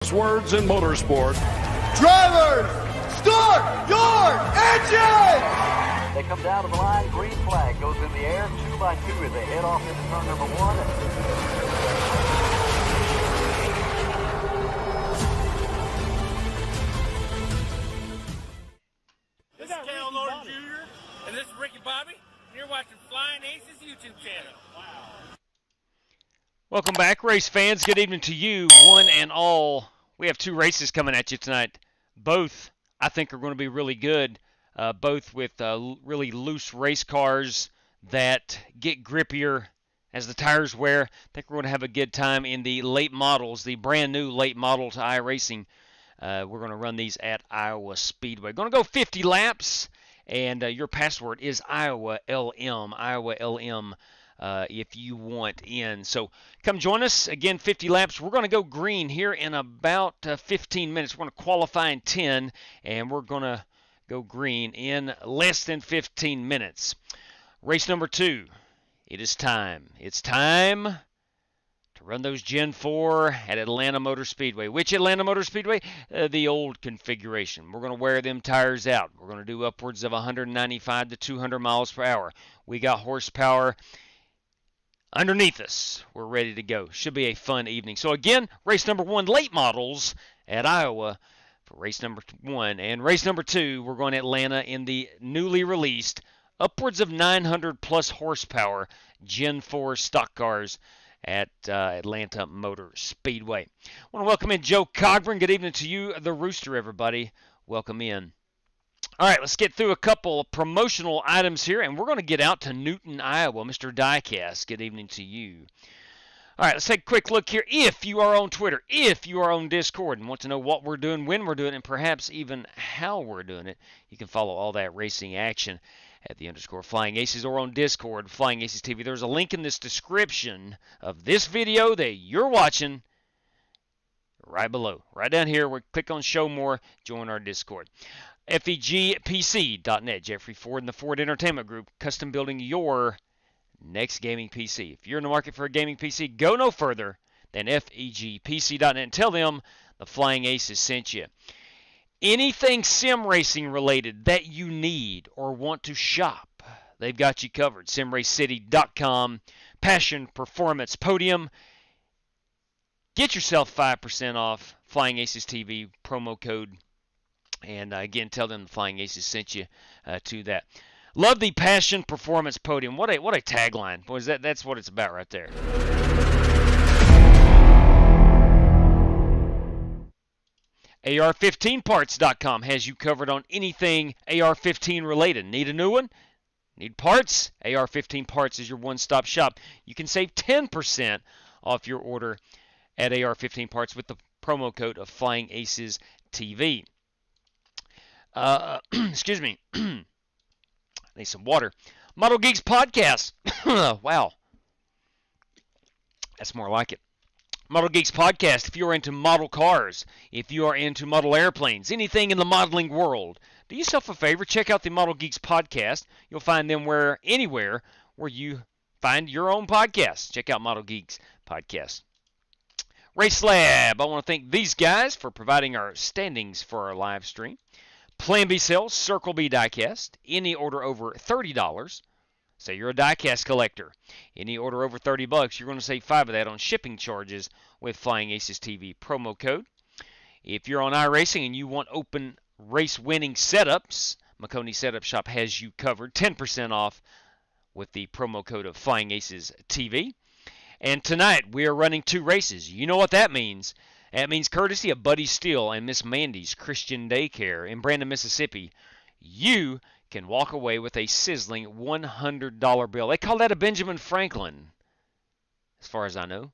buzzwords in motorsport. Drivers, start your engine! They come down to the line, green flag goes in the air, 2 by 2 as they head off into turn number 1. This is Cal Norton Jr. and this is Ricky Bobby, and you're watching Flying Aces YouTube channel. Wow. Welcome back, race fans. Good evening to you, one and all. We have 2 races coming at you tonight. Both, I think, are going to be really good. Both with really loose race cars that get grippier as the tires wear. I think we're going to have a good time in the late models, the brand new late model to iRacing. We're going to run these at Iowa Speedway. Going to go 50 laps, and your password is Iowa LM. Iowa LM. If you want in. So come join us. Again, 50 laps. We're going to go green here in about 15 minutes. We're going to qualify in 10, and we're going to go green in less than 15 minutes. Race number 2. It is time. It's time to run those Gen 4 at Atlanta Motor Speedway. Which Atlanta Motor Speedway? The old configuration. We're going to wear them tires out. We're going to do upwards of 195 to 200 miles per hour. We got horsepower underneath us. We're ready to go. Should be a fun evening. So again, race number 1, late models at Iowa for race number 1. And race number 2, we're going to Atlanta in the newly released upwards of 900 plus horsepower Gen 4 stock cars at Atlanta Motor Speedway. I want to welcome in Joe Cogburn. Good evening to you, the Rooster, everybody. Welcome in. All right, let's get through a couple of promotional items here, and we're going to get out to Newton, Iowa. Mr. Diecast, good evening to you. All right, let's take a quick look here. If you are on Twitter, if you are on Discord and want to know what we're doing, when we're doing it, and perhaps even how we're doing it, you can follow all that racing action at the _ Flying Aces or on Discord, Flying Aces TV. There's a link in this description of this video that you're watching right below. Right down here, we click on Show More, join our Discord. FEGPC.net, Jeffrey Ford and the Ford Entertainment Group, custom building your next gaming PC. If you're in the market for a gaming PC, go no further than FEGPC.net and tell them the Flying Aces sent you. Anything sim racing related that you need or want to shop, they've got you covered. SimRaceCity.com, Passion Performance Podium. Get yourself 5% off. Flying Aces TV promo code. And again, tell them the Flying Aces sent you to that. Love the Passion Performance Podium. What a tagline. Boy, that's what it's about right there. AR15parts.com has you covered on anything AR15 related. Need a new one? Need parts? AR15 Parts is your one-stop shop. You can save 10% off your order at AR15 Parts with the promo code of Flying Aces TV. Excuse me. I need some water. Model Geeks Podcast. Wow. That's more like it. Model Geeks Podcast, if you're into model cars, if you are into model airplanes, anything in the modeling world, do yourself a favor, check out the Model Geeks Podcast. You'll find them anywhere where you find your own podcast. Check out Model Geeks Podcast. RaceLab, I want to thank these guys for providing our standings for our live stream. Plan B Sales, Circle B Diecast, any order over $30. Say you're a diecast collector. Any order over $30, you're going to save 5 of that on shipping charges with Flying Aces TV promo code. If you're on iRacing and you want open race winning setups, McConey Setup Shop has you covered. 10% off with the promo code of Flying Aces TV. And tonight we are running 2 races. You know what that means. That means courtesy of Buddy Steele and Miss Mandy's Christian Daycare in Brandon, Mississippi, you can walk away with a sizzling $100 bill. They call that a Benjamin Franklin, as far as I know.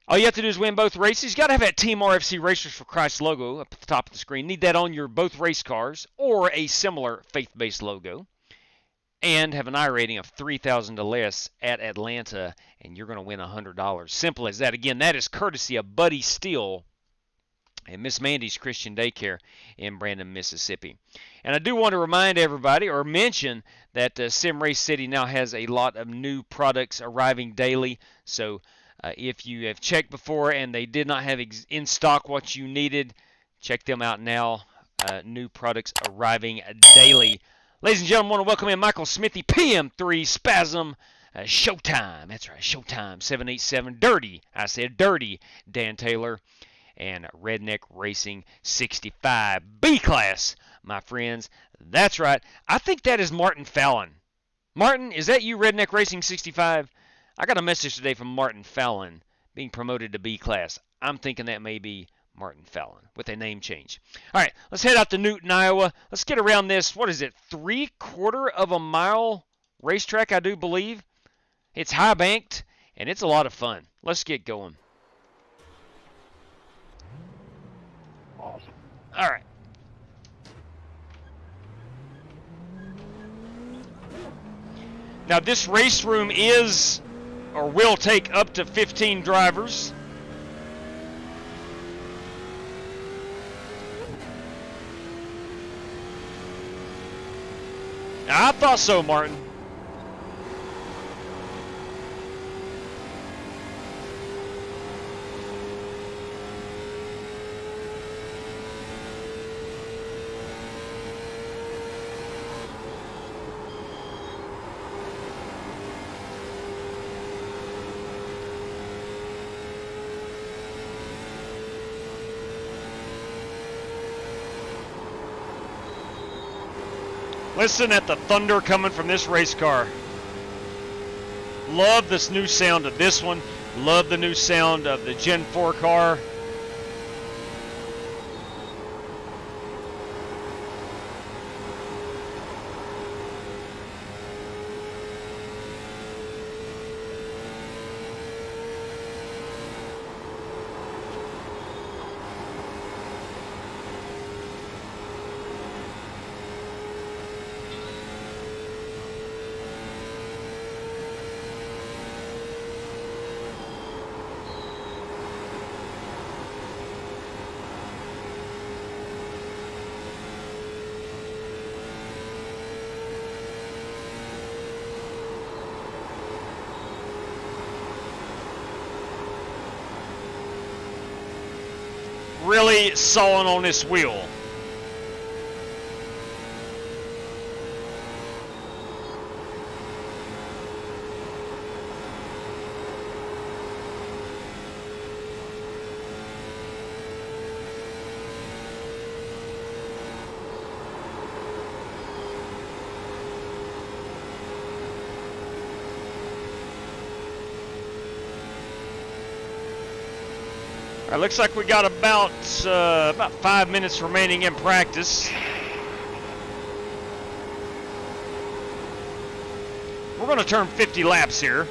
All you have to do is win both races. You got to have that Team RFC Racers for Christ logo up at the top of the screen. Need that on your both race cars or a similar faith-based logo. And have an I rating of 3,000 or less at Atlanta, and you're going to win $100. Simple as that. Again, that is courtesy of Buddy Steele and Miss Mandy's Christian Daycare in Brandon, Mississippi. And I do want to remind everybody or mention that Sim Race City now has a lot of new products arriving daily. So If you have checked before and they did not have in stock what you needed, check them out now. New products arriving daily. Ladies and gentlemen, I want to welcome in Michael Smithy, PM3 Spasm. Showtime. That's right, Showtime. 787 Dirty. I said Dirty. Dan Taylor. And Redneck Racing 65. B-Class, my friends. That's right. I think that is Martin Fallon. Martin, is that you, Redneck Racing 65? I got a message today from Martin Fallon being promoted to B-Class. I'm thinking that may be Martin Fallon with a name change. All right, let's head out to Newton, Iowa. Let's get around this, what is it, 3/4 of a mile racetrack, I do believe. It's high banked, and it's a lot of fun. Let's get going. Awesome. All right. Now this race room is or will take up to 15 drivers. I thought so, Martin. Listen at the thunder coming from this race car. Love this new sound of this one. Love the new sound of the Gen 4 car. Really sawing on this wheel. All right, looks like we got about 5 minutes remaining in practice. We're going to turn 50 laps here.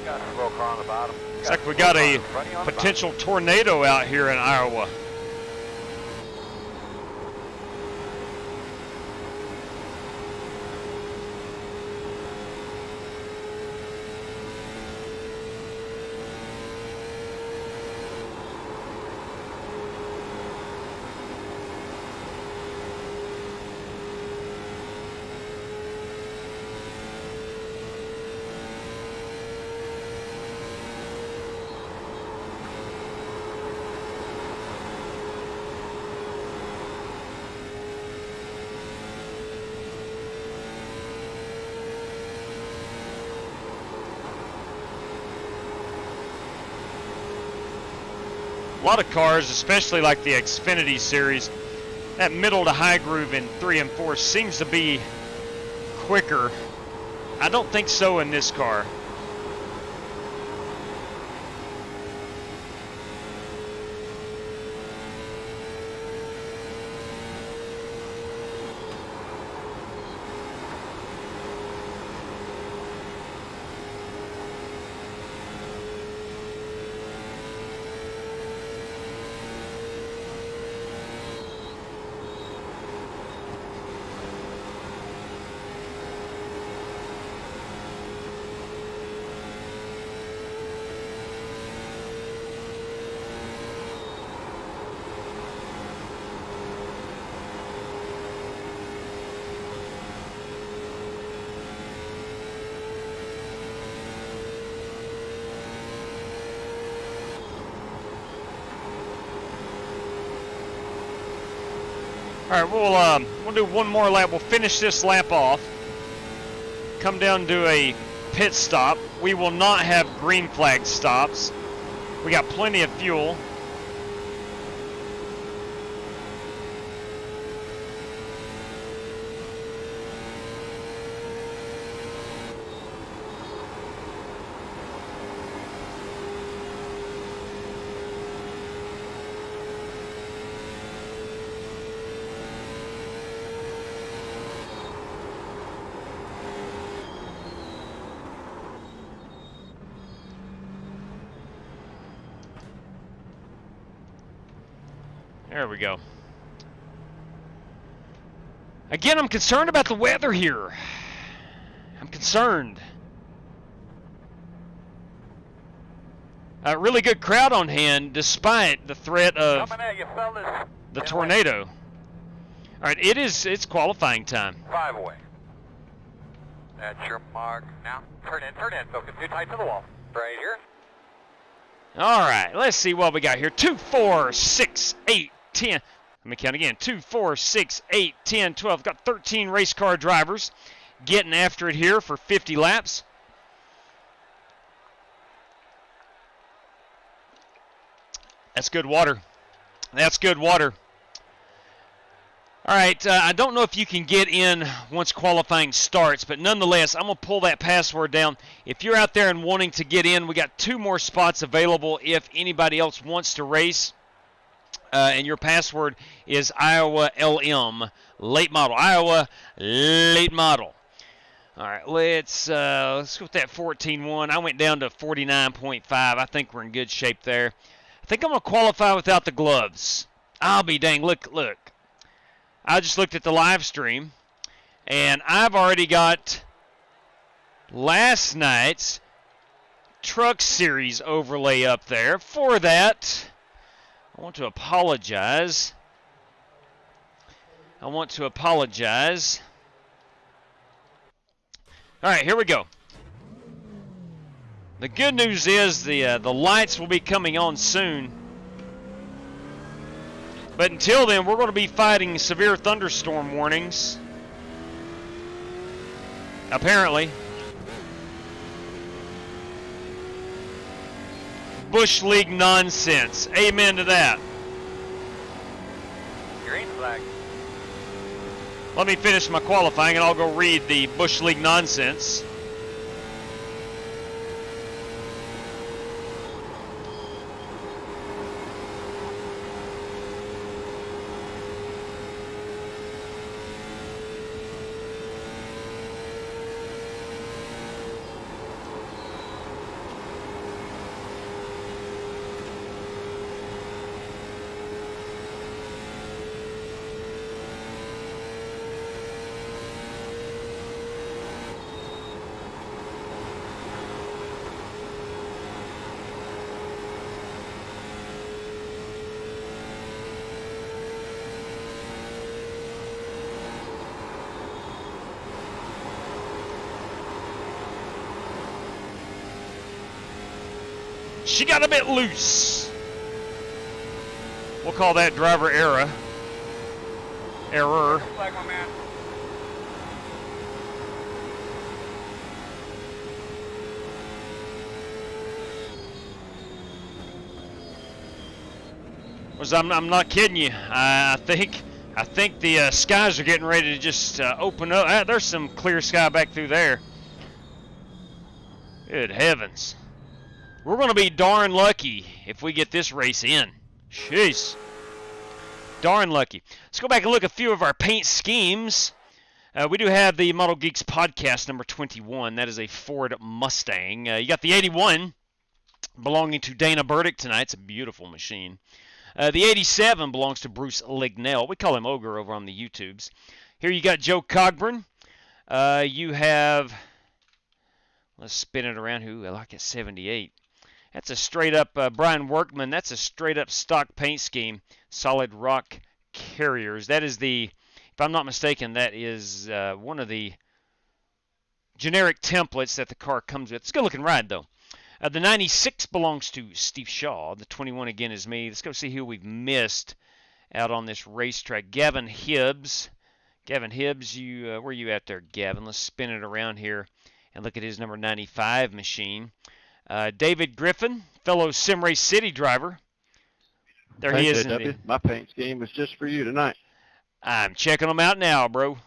Got a roll car on the bottom. Looks like we got a potential tornado out here in Iowa. A lot of cars, especially like the Xfinity series, that middle to high groove in 3 and 4 seems to be quicker. I don't think so in this car. All right, we'll do one more lap. We'll finish this lap off. Come down to a pit stop. We will not have green flag stops. We got plenty of fuel. There we go. Again, I'm concerned about the weather here. I'm concerned. A really good crowd on hand despite the threat of the tornado. All right, it's qualifying time. 5 away. That's your mark. Now, turn in. Focus too tight to the wall. Right here. All right, let's see what we got here. 2, 4, 6, 8, 10. Let me count again. 2, 4, 6, 8, 10, 12. Got 13 race car drivers getting after it here for 50 laps. That's good water. That's good water. All right, I don't know if you can get in once qualifying starts, but nonetheless, I'm going to pull that password down. If you're out there and wanting to get in, we got 2 more spots available if anybody else wants to race. And your password is Iowa LM, late model. Iowa, late model. All right, let's go with that 14.1. I went down to 49.5. I think we're in good shape there. I think I'm going to qualify without the gloves. I'll be dang. Look. I just looked at the live stream, and I've already got last night's Truck Series overlay up there. For that, I want to apologize. All right, here we go. The good news is the lights will be coming on soon. But until then, we're going to be fighting severe thunderstorm warnings. Apparently. Bush League nonsense. Amen to that. Green flag. Let me finish my qualifying and I'll go read the Bush League nonsense. She got a bit loose. We'll call that driver error. Flag, my man. I'm not kidding you. I think the skies are getting ready to just open up. There's some clear sky back through there. Good heavens. We're going to be darn lucky if we get this race in. Jeez. Darn lucky. Let's go back and look at a few of our paint schemes. We do have the Model Geeks podcast number 21. That is a Ford Mustang. You got the 81 belonging to Dana Burdick tonight. It's a beautiful machine. The 87 belongs to Bruce Lignell. We call him Ogre over on the YouTubes. Here you got Joe Cogburn. You have, let's spin it around. I like it, 78. That's a straight up Brian Workman. That's a straight up stock paint scheme. Solid Rock Carriers. That is the, if I'm not mistaken, that is one of the generic templates that the car comes with. It's a good looking ride though. The 96 belongs to Steve Shaw. The 21 again is me. Let's go see who we've missed out on this racetrack. Gavin Hibbs. Gavin Hibbs, you where you at there, Gavin? Let's spin it around here and look at his number 95 machine. David Griffin, fellow Simrace City driver. There he is. My paint scheme was just for you tonight. I'm checking them out now, bro.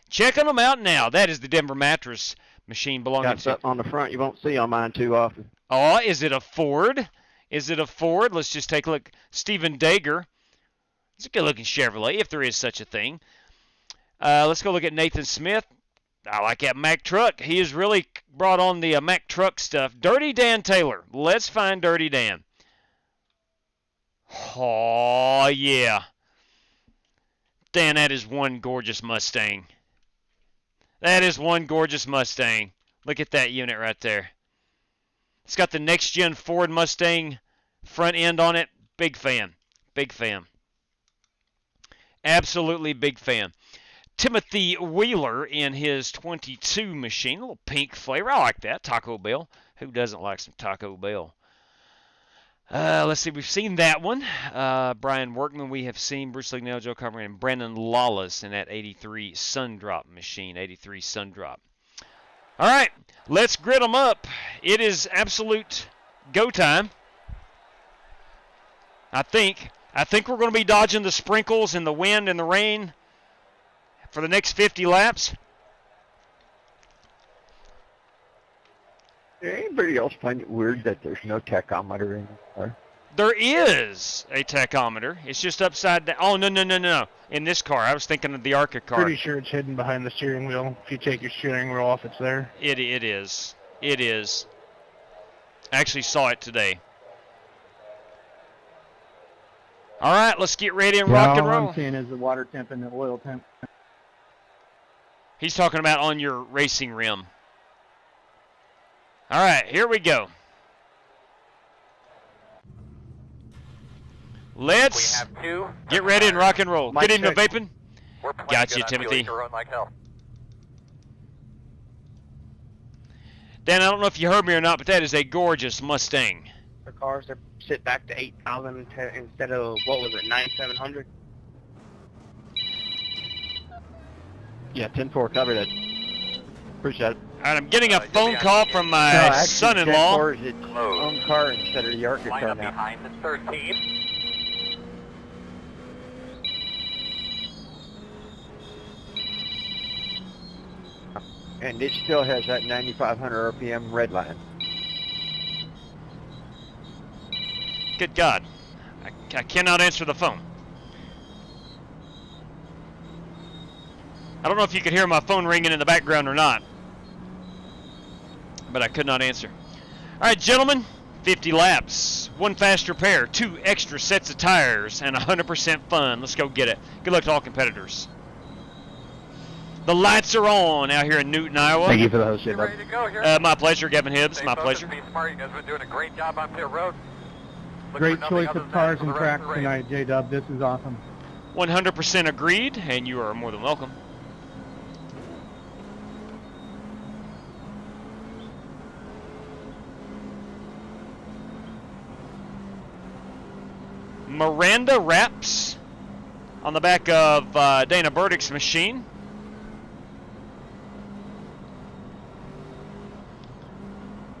Checking them out now. That is the Denver Mattress machine belonging Got to... something on the front you won't see on mine too often. Oh, is it a Ford? Is it a Ford? Let's just take a look. Stephen Dager. It's a good-looking Chevrolet, if there is such a thing. Let's go look at Nathan Smith. I like that Mack truck. He has really brought on the Mack truck stuff. Dirty Dan Taylor. Let's find Dirty Dan. Oh, yeah. Dan, that is one gorgeous Mustang. That is one gorgeous Mustang. Look at that unit right there. It's got the next-gen Ford Mustang front end on it. Big fan. Big fan. Absolutely big fan. Timothy Wheeler in his 22 machine. A little pink flavor. I like that. Taco Bell. Who doesn't like some Taco Bell? Let's see. We've seen that one. Brian Workman we have seen. Bruce Lignell, Joe Carver, and Brandon Lawless in that 83 Sundrop machine. 83 Sundrop. All right. Let's grid them up. It is absolute go time. I think we're going to be dodging the sprinkles and the wind and the rain for the next 50 laps. Anybody else find it weird that there's no tachometer in there? There is a tachometer. It's just upside down. Oh, no. In this car. I was thinking of the ARCA car. Pretty sure it's hidden behind the steering wheel. If you take your steering wheel off, it's there. It is. It is. I actually saw it today. All right, let's get ready and rock and roll. All I'm seeing is the water temp and the oil temp. He's talking about on your racing rim. All right, here we go. Let's get ready and rock and roll. Get into vaping. Got you, Timothy. Dan, I don't know if you heard me or not, but that is a gorgeous Mustang. The cars are sit back to 8,000 instead of, what was it, 9,700? Yeah, 10-4 covered it. Appreciate it. All right, I'm getting a phone call from my son-in-law. 10-4 is its own car instead of the ARCA car now. Behind the 13. And it still has that 9,500 RPM red line. Good God. I cannot answer the phone. I don't know if you could hear my phone ringing in the background or not, but I could not answer. All right, gentlemen, 50 laps, one faster pair, 2 extra sets of tires, and 100% fun. Let's go get it. Good luck to all competitors. The lights are on out here in Newton, Iowa. Thank you for the host, You ready to go here? My pleasure, Gavin Hibbs. Stay My focused, pleasure. Be smart. You guys have been doing a great job on pit road. Look Great for nothing choice other of than cars that for and the rest tracks of the race. tonight, J-Dub. This is awesome. 100% agreed, and you are more than welcome. Miranda Raps on the back of Dana Burdick's machine.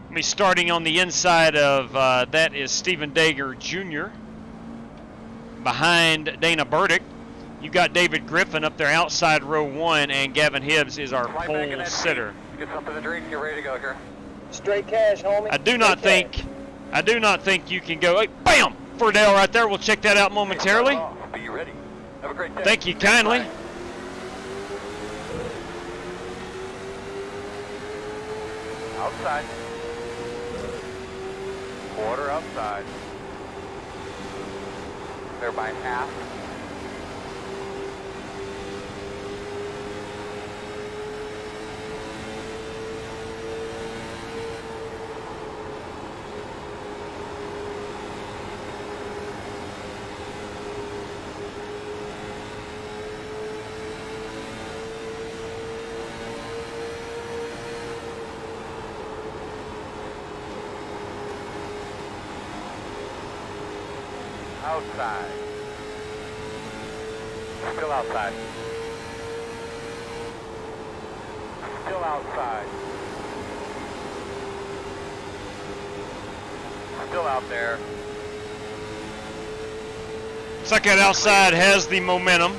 Me starting on the inside of that is Stephen Dager Jr. Behind Dana Burdick, you got David Griffin up there outside row 1, and Gavin Hibbs is our pole sitter. Get something to drink. Get ready to go here. Straight cash, homie. I do not think you can go. Hey, bam! Fordell right there. We'll check that out momentarily. Be ready. Have a great day. Thank you kindly. Outside. Quarter outside. They're by half. Outside. Still outside. Still outside. Still out there. Looks like that outside has the momentum.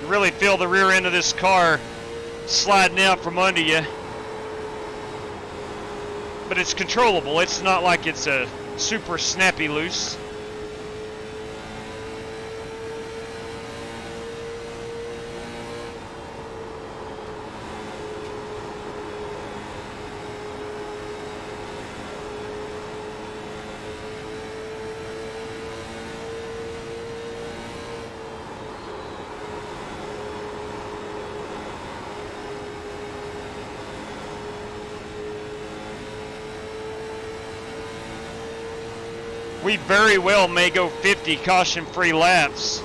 You really feel the rear end of this car sliding out from under you. But it's controllable. It's not like it's a super snappy loose. We very well may go 50 caution-free laps.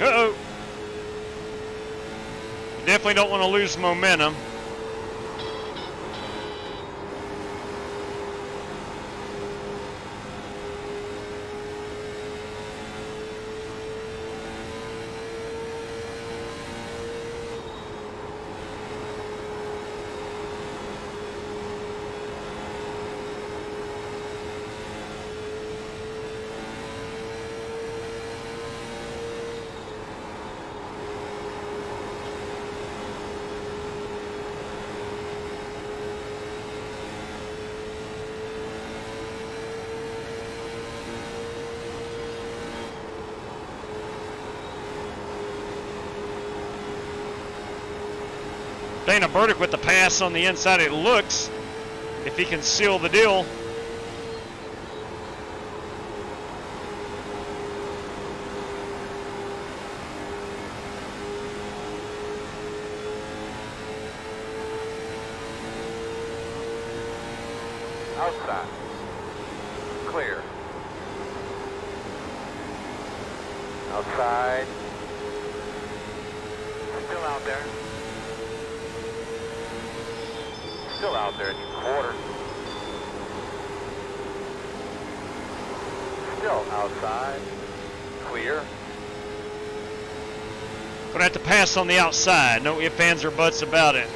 Uh-oh. You definitely don't want to lose momentum. Dana Burdick with the pass on the inside, it looks, if he can seal the deal. Outside. Clear. Outside. Still out there. Still out there at the quarter. Still outside. Clear. Gonna have to pass on the outside. No ifs, ands, or buts about it.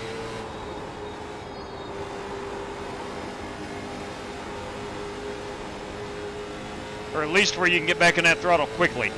Or at least where you can get back in that throttle quickly.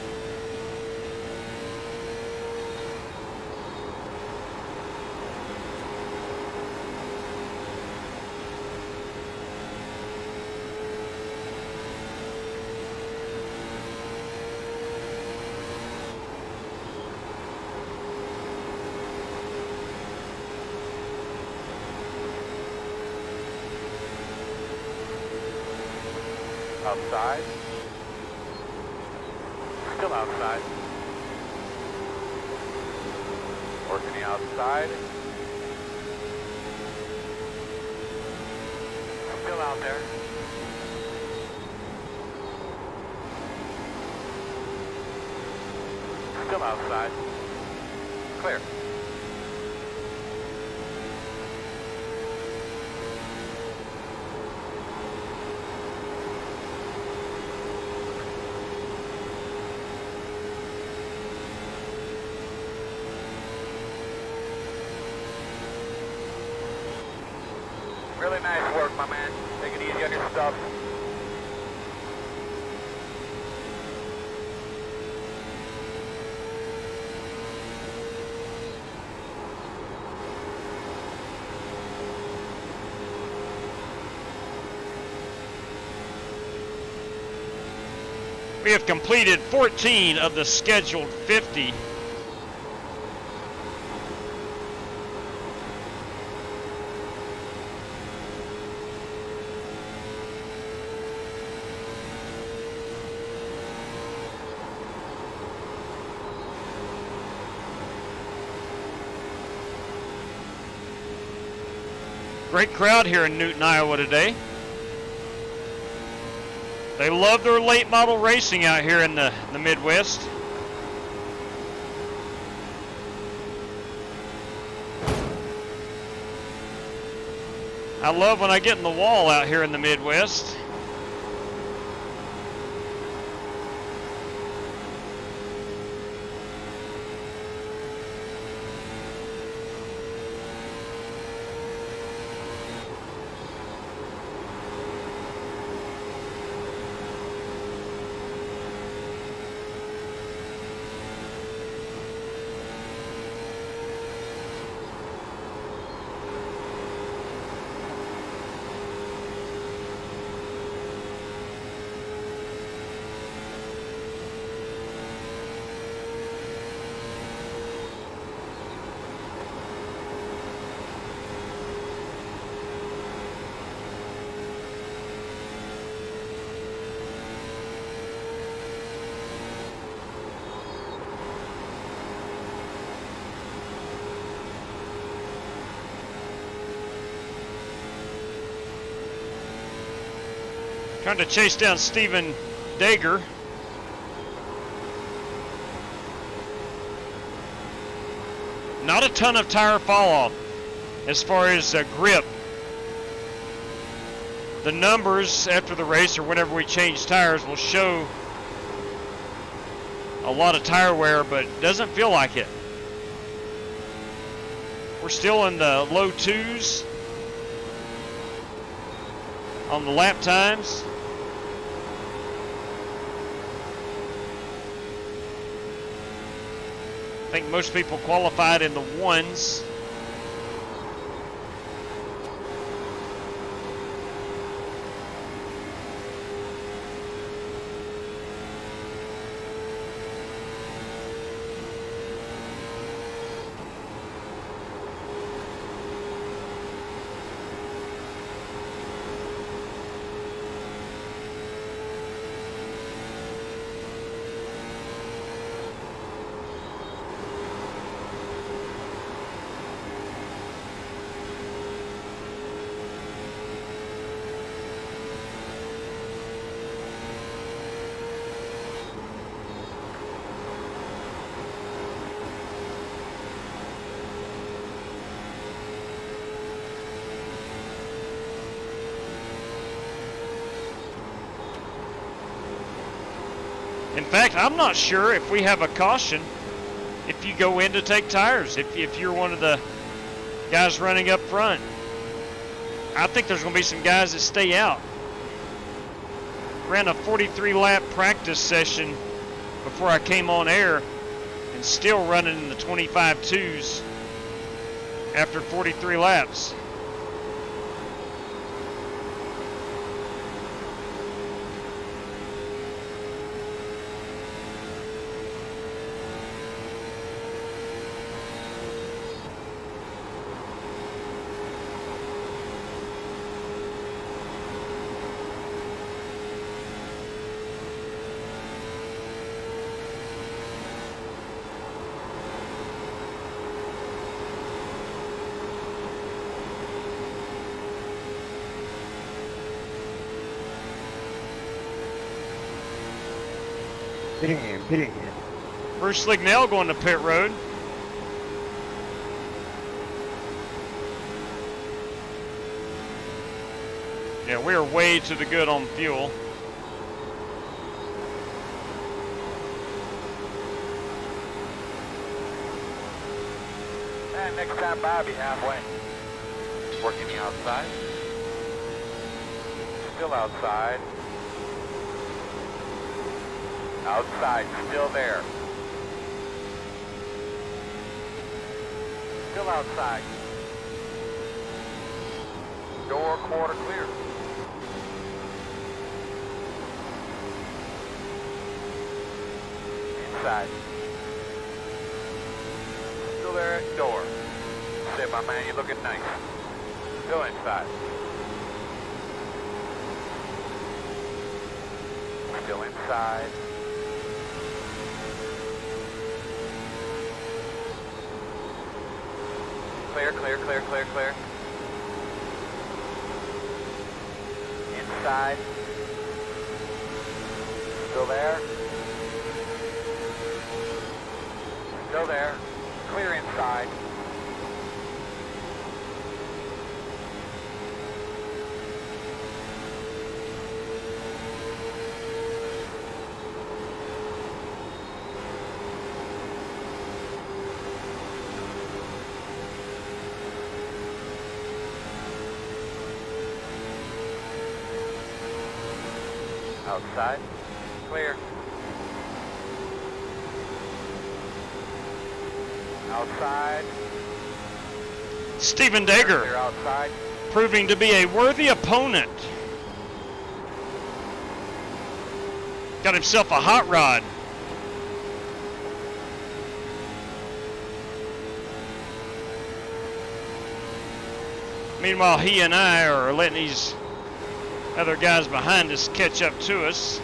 Outside. Still outside. Working the outside. Still out there. Still outside. Clear. Really nice work, my man. Take it easy on your stuff. We have completed 14 of the scheduled 50. Great crowd here in Newton, Iowa today. They love their late model racing out here in the Midwest. I love when I get in the wall out here in the Midwest. Trying to chase down Stephen Dager. Not a ton of tire fall off as far as grip. The numbers after the race or whenever we change tires will show a lot of tire wear, but it doesn't feel like it. We're still in the low 2s on the lap times. I think most people qualified in the 1s. In fact, I'm not sure if we have a caution if you go in to take tires, if you're one of the guys running up front. I think there's going to be some guys that stay out. Ran a 43-lap practice session before I came on air and still running in the 25.2s after 43 laps. Pitting in. Bruce Lignell going to pit road. Yeah, we are way to the good on fuel. And next time Bobby halfway. Working the outside. Still outside. Outside, still there. Still outside. Door quarter clear. inside. Still there, door. Say, my man, you're looking nice. Go inside. Still inside. Clear, clear, clear, clear, clear. Inside. Still there. Still there. Clear inside. Outside. Clear. Outside. Stephen Clear Dager outside. proving to be a worthy opponent. Got himself a hot rod. Meanwhile, he and I are letting these other guys behind us catch up to us.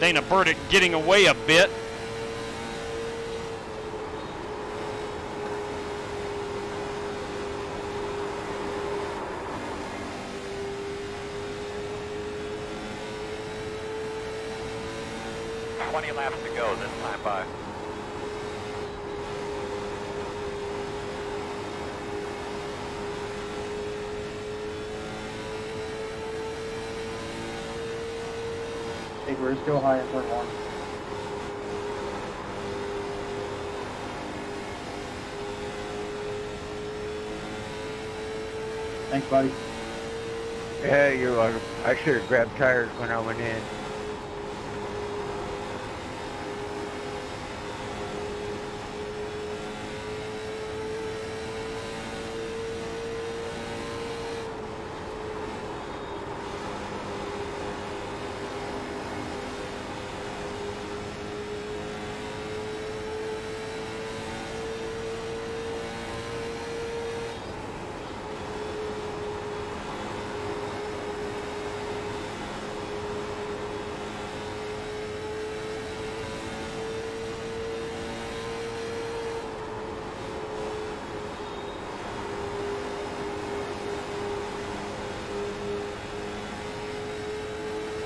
Dana Burdick getting away a bit. Laps to go this time by. I think we're still high in turn one. Thanks, buddy. Yeah, you're welcome. I should have grabbed tires when I went in.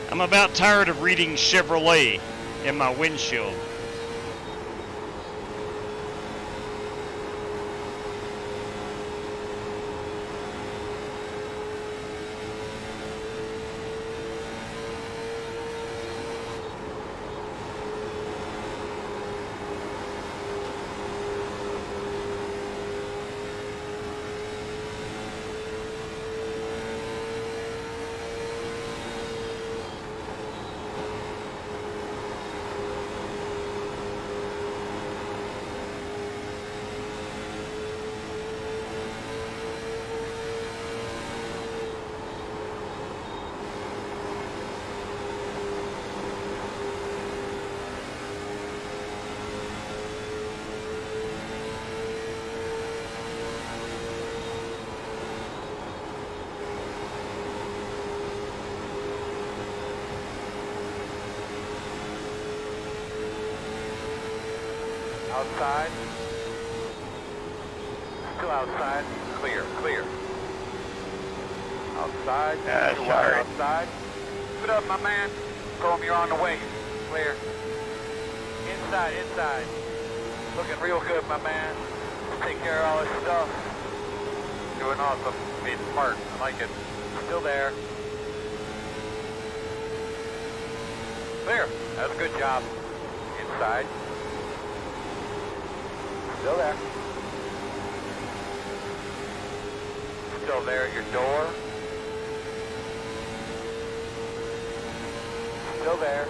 I'm about tired of reading Chevrolet in my windshield. Outside. Still outside. Clear, clear. Outside. That's Still all right. outside. Put up, my man. Chrome, you're on the way. Clear. Inside, inside. Looking real good, my man. Take care of all this stuff. Doing awesome. Being smart. I like it. Still there. Clear. That's a good job. Inside. Still there. Still there at your door. Still there.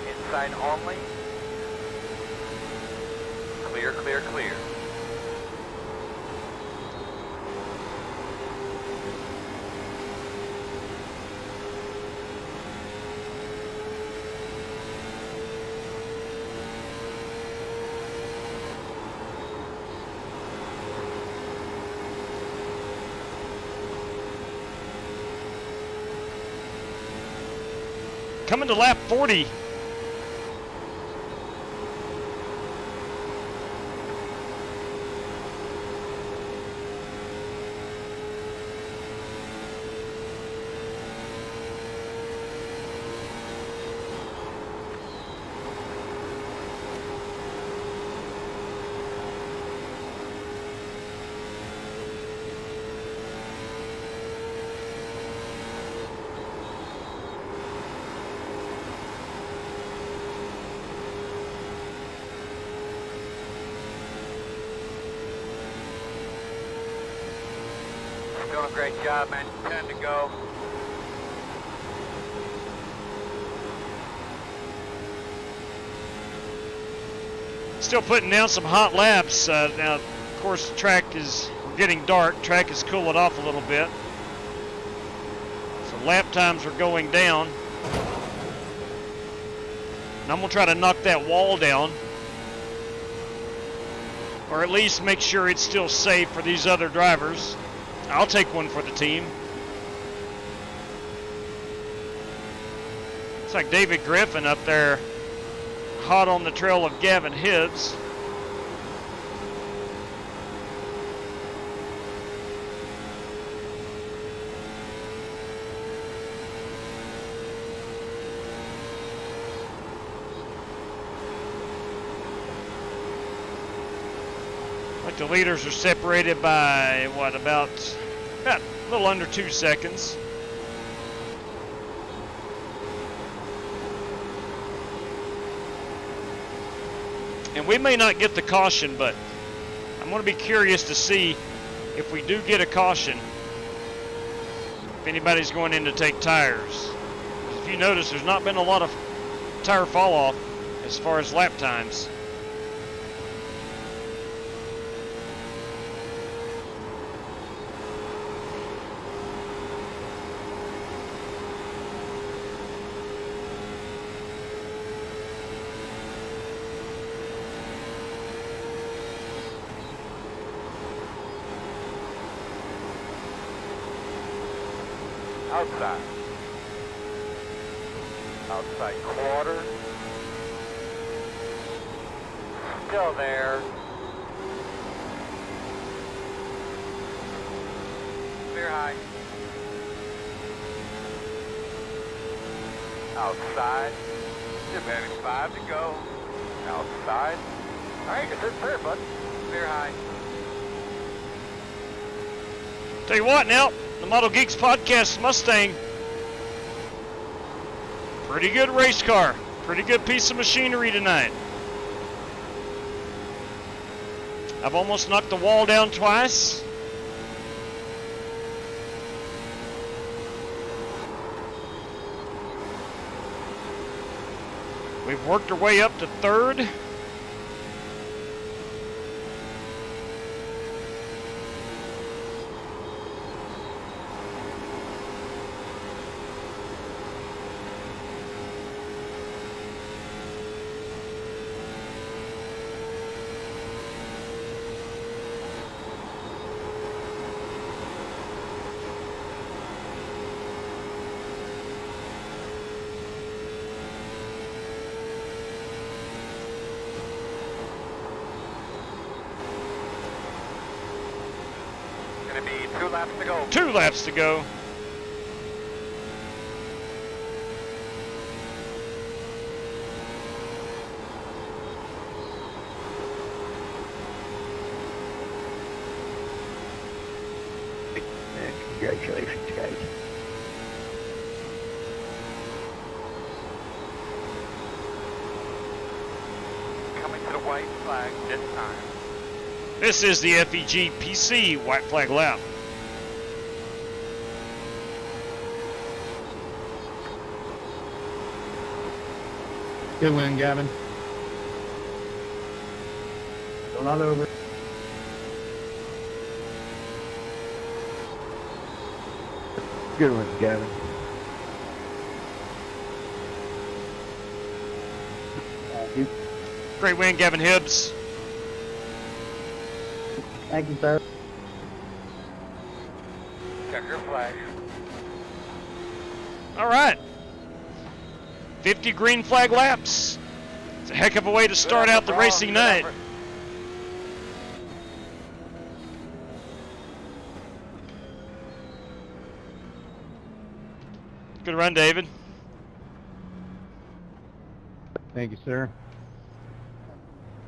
Inside only. Clear, clear, clear. Coming to lap 40. Doing a great job, man. 10 to go. Still putting down some hot laps. Now, of course, the track is getting dark. Track is cooling off a little bit. So lap times are going down. And I'm going to try to knock that wall down. Or at least make sure it's still safe for these other drivers. I'll take one for the team. Looks like David Griffin up there, hot on the trail of Gavin Hibbs. Like the leaders are separated by what, about a little under 2 seconds. And we may not get the caution, but I'm going to be curious to see if we do get a caution, if anybody's going in to take tires. If you notice, there's not been a lot of tire fall off as far as lap times. Outside. Outside quarter. Still there. Clear high. Outside. Just maybe 5 to go. Outside. All right, good clear, bud. Clear high. Tell you what now, the Model Geeks Podcast Mustang, pretty good race car, pretty good piece of machinery tonight. I've almost knocked the wall down twice. We've worked our way up to third. Gonna be 2 laps to go. 2 laps to go. Congratulations, guys. Coming to the white flag this time. This is the FEG PC White Flag Lap. Good win, Gavin. Still not over. Good one, Gavin. Thank you. Great win, Gavin Hibbs. Thank you, sir. Check your flag. All right. 50 green flag laps. It's a heck of a way to start out the racing night. Good run, David. Thank you, sir.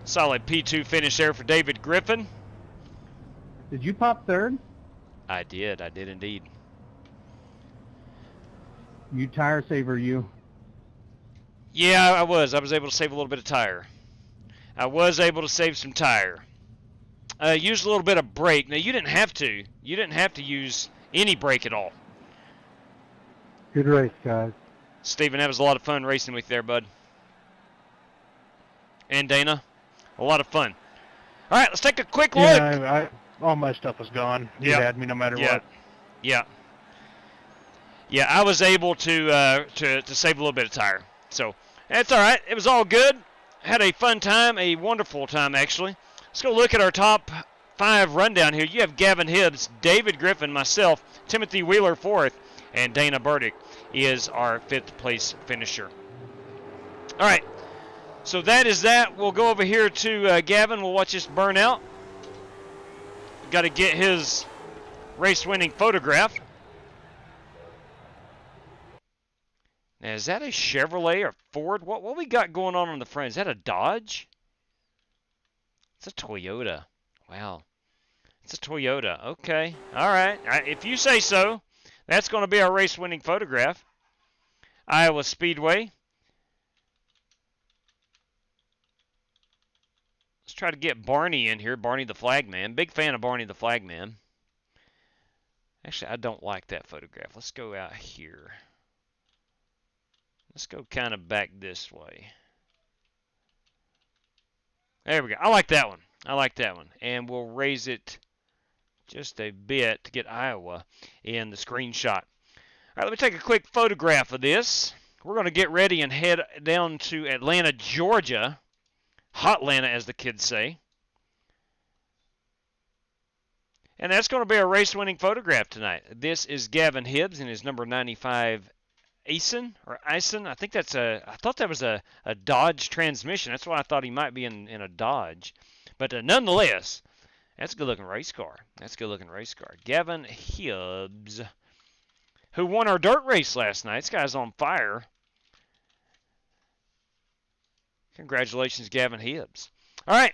Solid P2 finish there for David Griffin. Did you pop third? I did indeed. You tire saver, you. Yeah, I was able to save a little bit of tire. I was able to save some tire. Used a little bit of brake. Now, you didn't have to. You didn't have to use any brake at all. Good race, guys. Steven, that was a lot of fun racing with you there, bud. And Dana, a lot of fun. All right, let's take a quick look. Yeah, all my stuff was gone. You had me no matter what. Yeah. Yeah, I was able to save a little bit of tire. So, that's all right. It was all good. Had a fun time, a wonderful time, actually. Let's go look at our top 5 rundown here. You have Gavin Hibbs, David Griffin, myself, Timothy Wheeler 4th, and Dana Burdick is our 5th place finisher. All right, so that is that. We'll go over here to Gavin. We'll watch this burn out. Got to get his race-winning photograph. Now, is that a Chevrolet or Ford? What we got going on the front? Is that a Dodge? It's a Toyota. Wow. It's a Toyota. Okay. All right. If you say so, that's going to be our race-winning photograph. Iowa Speedway. Let's try to get Barney in here. Barney the Flagman. Big fan of Barney the Flagman. Actually, I don't like that photograph. Let's go out here. Let's go kind of back this way. There we go. I like that one. I like that one. And we'll raise it just a bit to get Iowa in the screenshot. All right, let me take a quick photograph of this. We're going to get ready and head down to Atlanta, Georgia. Hotlanta, as the kids say. And that's going to be a race-winning photograph tonight. This is Gavin Hibbs in his number 95 Ison. I think I thought that was a Dodge transmission. That's why I thought he might be in a Dodge. But nonetheless, that's a good-looking race car. Gavin Hibbs, who won our dirt race last night. This guy's on fire. Congratulations, Gavin Hibbs. All right,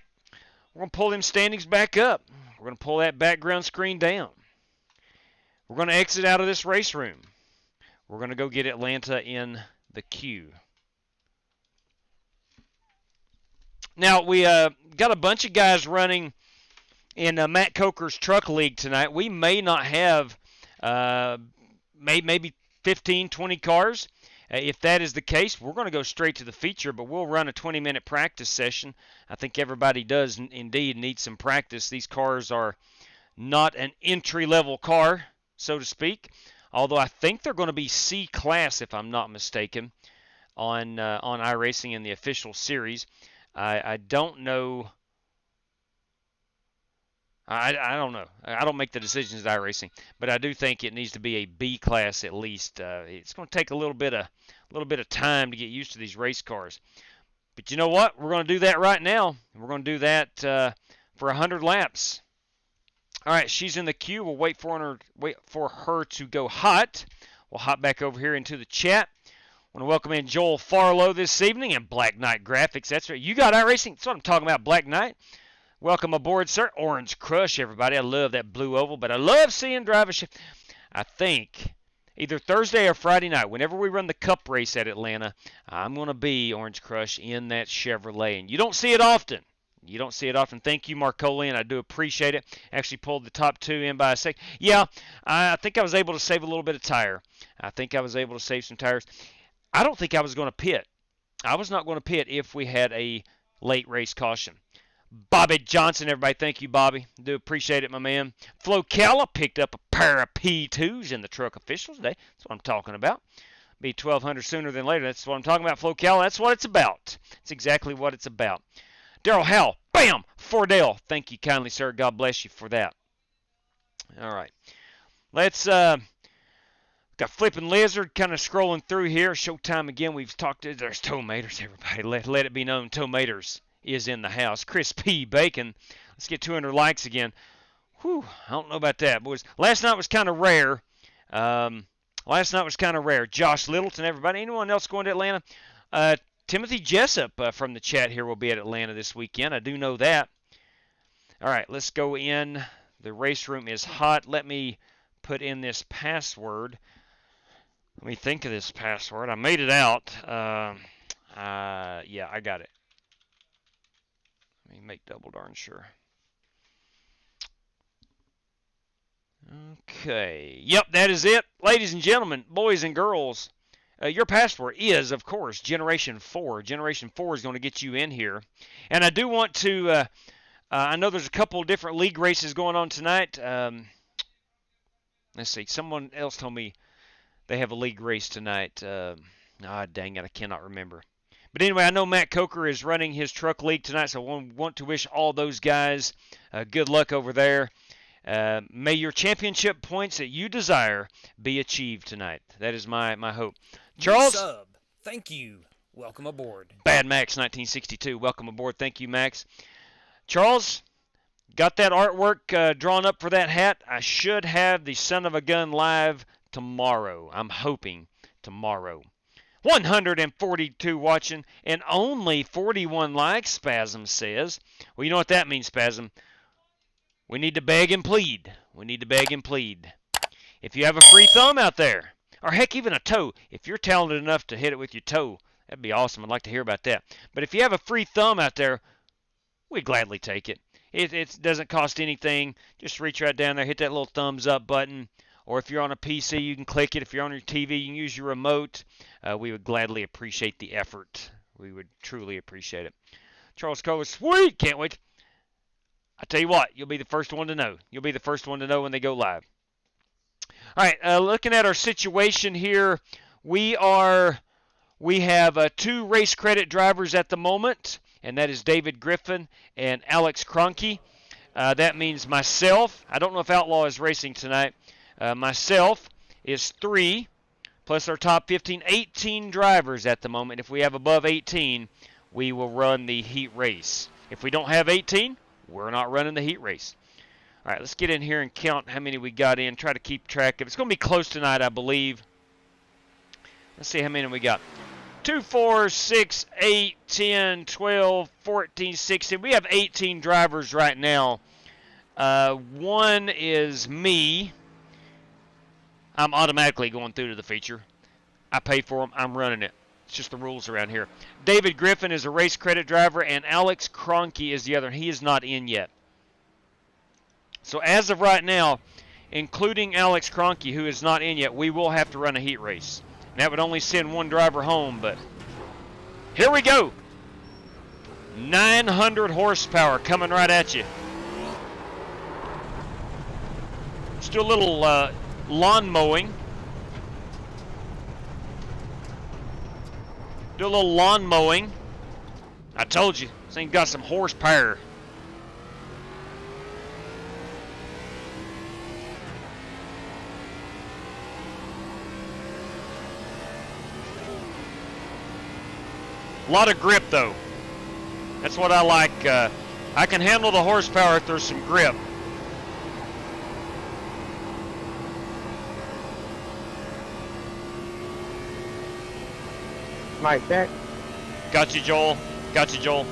we're going to pull them standings back up. We're going to pull that background screen down. We're going to exit out of this race room. We're going to go get Atlanta in the queue. Now, we got a bunch of guys running in Matt Coker's Truck League tonight. We may not have maybe 15, 20 cars. If that is the case, we're going to go straight to the feature, but we'll run a 20-minute practice session. I think everybody does indeed need some practice. These cars are not an entry-level car, so to speak, although I think they're going to be C-class, if I'm not mistaken, on iRacing in the official series. I don't know. I don't know. I don't make the decisions at iRacing, but I do think it needs to be a B class at least. It's going to take a little bit of time to get used to these race cars. But you know what? We're going to do that right now. We're going to do that for 100 laps. All right, she's in the queue. We'll wait for her to go hot. We'll hop back over here into the chat. I want to welcome in Joel Farlow this evening and Black Knight Graphics. That's right. You got iRacing. That's what I'm talking about, Black Knight. Welcome aboard, sir. Orange Crush, everybody. I love that blue oval, but I love seeing drivers. I think either Thursday or Friday night, whenever we run the Cup race at Atlanta, I'm going to be Orange Crush in that Chevrolet. And you don't see it often. Thank you, Marcolian. I do appreciate it. Actually pulled the top 2 in by a sec. Yeah, I think I was able to save a little bit of tire. I think I was able to save some tires. I don't think I was going to pit. I was not going to pit if we had a late race caution. Bobby Johnson, everybody, thank you, Bobby. Do appreciate it, my man. Flo Calla picked up a pair of P2s in the truck officials today. That's what I'm talking about. Be 1,200 sooner than later. That's what I'm talking about, Flo Calla. That's what it's about. It's exactly what it's about. Daryl Howell, bam, Fordell. Thank you kindly, sir. God bless you for that. All right. Let's got Got Flippin' Lizard kind of scrolling through here. Showtime again. We've talked to, there's Tomaters, everybody. Let it be known, Tomaters is in the house. Chris P. Bacon. Let's get 200 likes again. Whew, I don't know about that, boys. Last night was kind of rare. Josh Littleton, everybody. Anyone else going to Atlanta? Timothy Jessup from the chat here will be at Atlanta this weekend. I do know that. All right, let's go in. The race room is hot. Let me put in this password. Let me think of this password. I made it out. Yeah, I got it. Let me make double darn sure. Okay. Yep, that is it. Ladies and gentlemen, boys and girls, your password is, of course, Generation 4. Generation 4 is going to get you in here. And I do want to, I know there's a couple different league races going on tonight. Let's see. Someone else told me they have a league race tonight. Dang it, I cannot remember. But anyway, I know Matt Coker is running his truck league tonight, so I want to wish all those guys good luck over there. May your championship points that you desire be achieved tonight. That is my hope. Charles? Sub. Thank you. Welcome aboard. Bad Max 1962. Welcome aboard. Thank you, Max. Charles, got that artwork drawn up for that hat. I should have the Son of a Gun live tomorrow. I'm hoping tomorrow. 142 watching and only 41 likes, Spasm says. Well, you know what that means, Spasm. We need to beg and plead. We need to beg and plead. If you have a free thumb out there, or heck, even a toe, if you're talented enough to hit it with your toe, that'd be awesome. I'd like to hear about that. But if you have a free thumb out there, we'd gladly take it. It doesn't cost anything. Just reach right down there, hit that little thumbs up button. Or if you're on a PC, you can click it. If you're on your TV, you can use your remote. We would gladly appreciate the effort. We would truly appreciate it. Charles Cole, sweet. Can't wait. I tell you what, you'll be the first one to know. You'll be the first one to know when they go live. All right, looking at our situation here, we have 2 race credit drivers at the moment, and that is David Griffin and Alex Cronky. That means myself. I don't know if Outlaw is racing tonight. Myself is 3, plus our top 15, 18 drivers at the moment. If we have above 18, we will run the heat race. If we don't have 18, we're not running the heat race. All right, let's get in here and count how many we got in. Try to keep track of it. It's going to be close tonight, I believe. Let's see how many we got. 2, 4, 6, 8, 10, 12, 14, 16. We have 18 drivers right now. 1 is me. I'm automatically going through to the feature. I pay for them. I'm running it. It's just the rules around here. David Griffin is a race credit driver, and Alex Cronky is the other. He is not in yet. So as of right now, including Alex Cronky, who is not in yet, we will have to run a heat race. And that would only send 1 driver home, but here we go. 900 horsepower coming right at you. Let's do a little lawn mowing. Do a little lawn mowing. I told you, this thing got some horsepower. A lot of grip, though. That's what I like. I can handle the horsepower if there's some grip. Mike, check. Got you, Joel. Got you, Joel.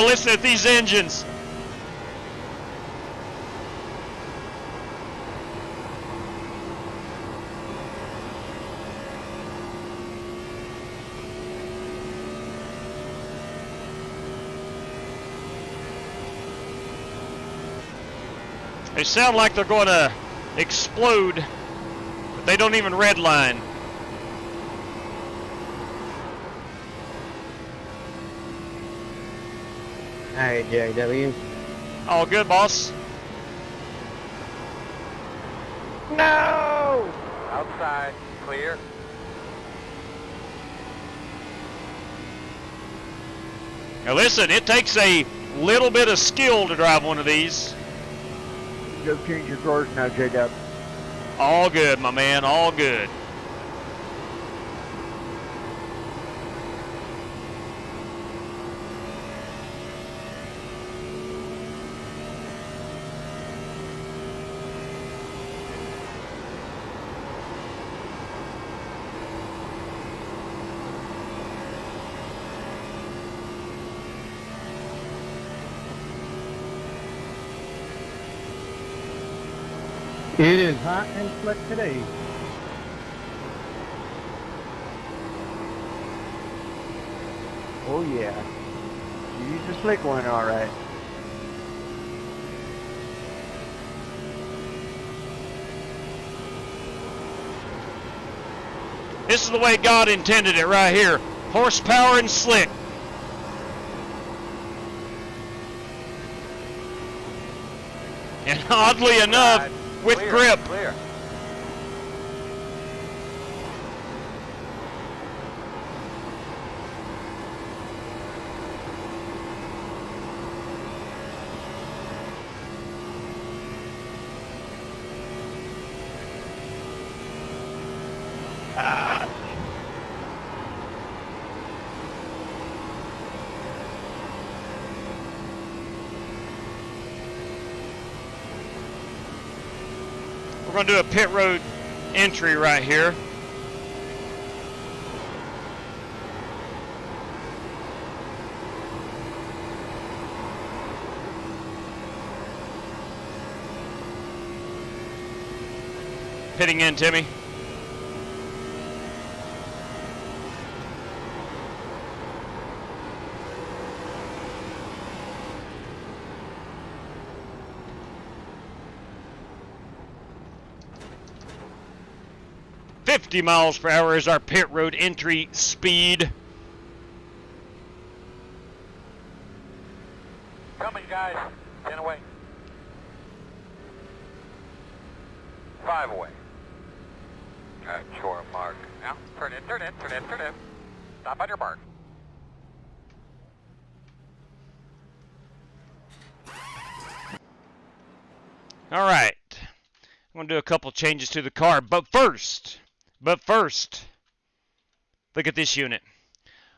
Listen at these engines. They sound like they're going to explode, but they don't even redline. Alright, JW. All good, boss. No! Outside. inside, clear. Now listen, it takes a little bit of skill to drive one of these. Go change your course now, J-Dub. All good, my man, all good. It is hot and slick today. Oh yeah. She's a slick one, all right. This is the way God intended it right here. Horsepower and slick. And oddly enough, with Clear, grip. Clear. We're going to do a pit road entry right here. Pitting in, Timmy. .50 miles per hour is our pit road entry speed. Coming, guys. 10 away. 5 away. Shore mark. Now, turn in, turn in, turn in, turn in. Stop on your mark. All right. I'm going to do a couple changes to the car, but first, look at this unit.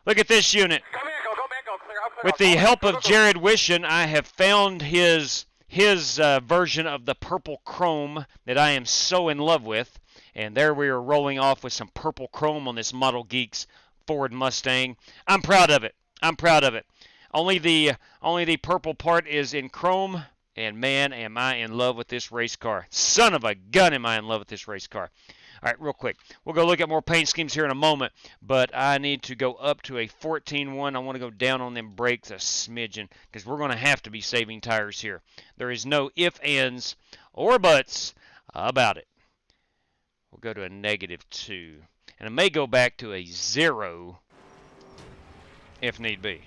Look at this unit. Come here, go back, go clear. I'll clear. With the help of Jared Wishin, I have found his version of the purple chrome that I am so in love with. And there we are rolling off with some purple chrome on this Model Geeks Ford Mustang. I'm proud of it. I'm proud of it. Only the purple part is in chrome. And man, am I in love with this race car. Son of a gun, am I in love with this race car. All right, real quick. We'll go look at more paint schemes here in a moment, but I need to go up to a 14.1. I want to go down on them brakes a smidgen because we're going to have to be saving tires here. There is no ifs, ands, or buts about it. We'll go to a -2, and I may go back to a 0 if need be.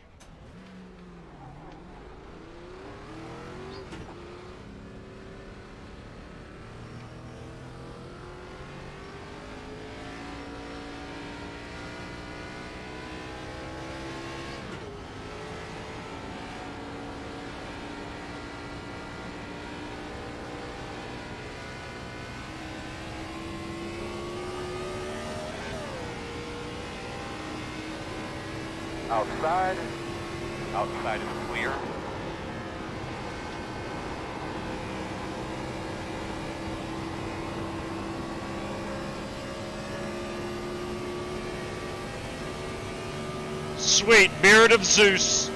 Outside. Outside is clear. Sweet beard of Zeus.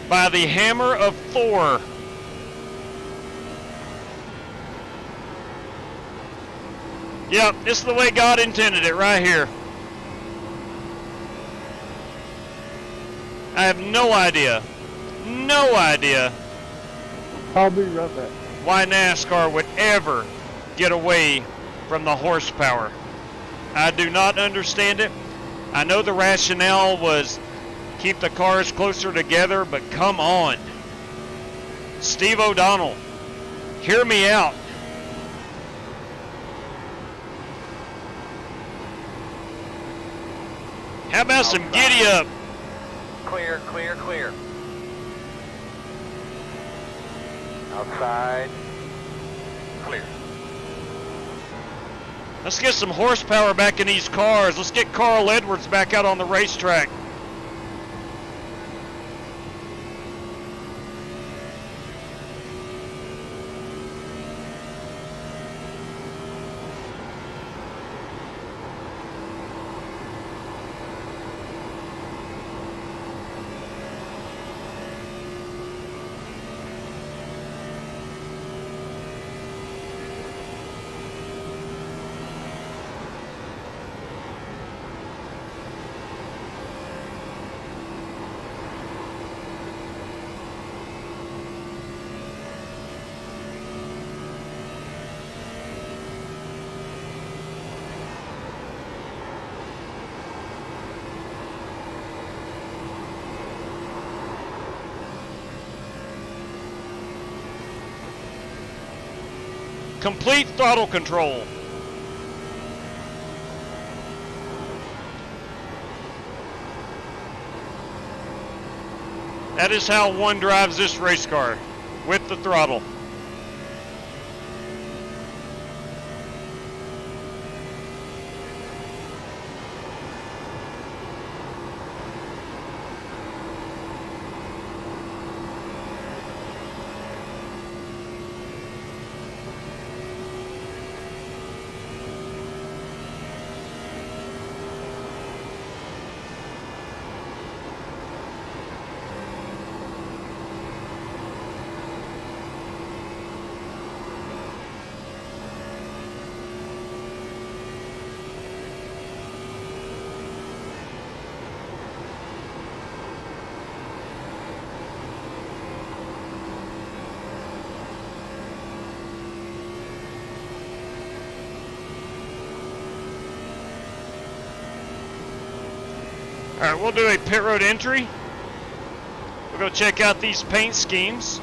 By the hammer of Thor. Yep, this is the way God intended it right here. I have no idea I'll be right back. why NASCAR would ever get away from the horsepower. I do not understand it. I know the rationale was keep the cars closer together, but come on. Steve O'Donnell, hear me out. How about some giddy up? Clear, clear, clear. Outside. Clear. Let's get some horsepower back in these cars. Let's get Carl Edwards back out on the racetrack. Complete throttle control. That is how one drives this race car, with the throttle. All right, we'll do a pit road entry. We'll go check out these paint schemes.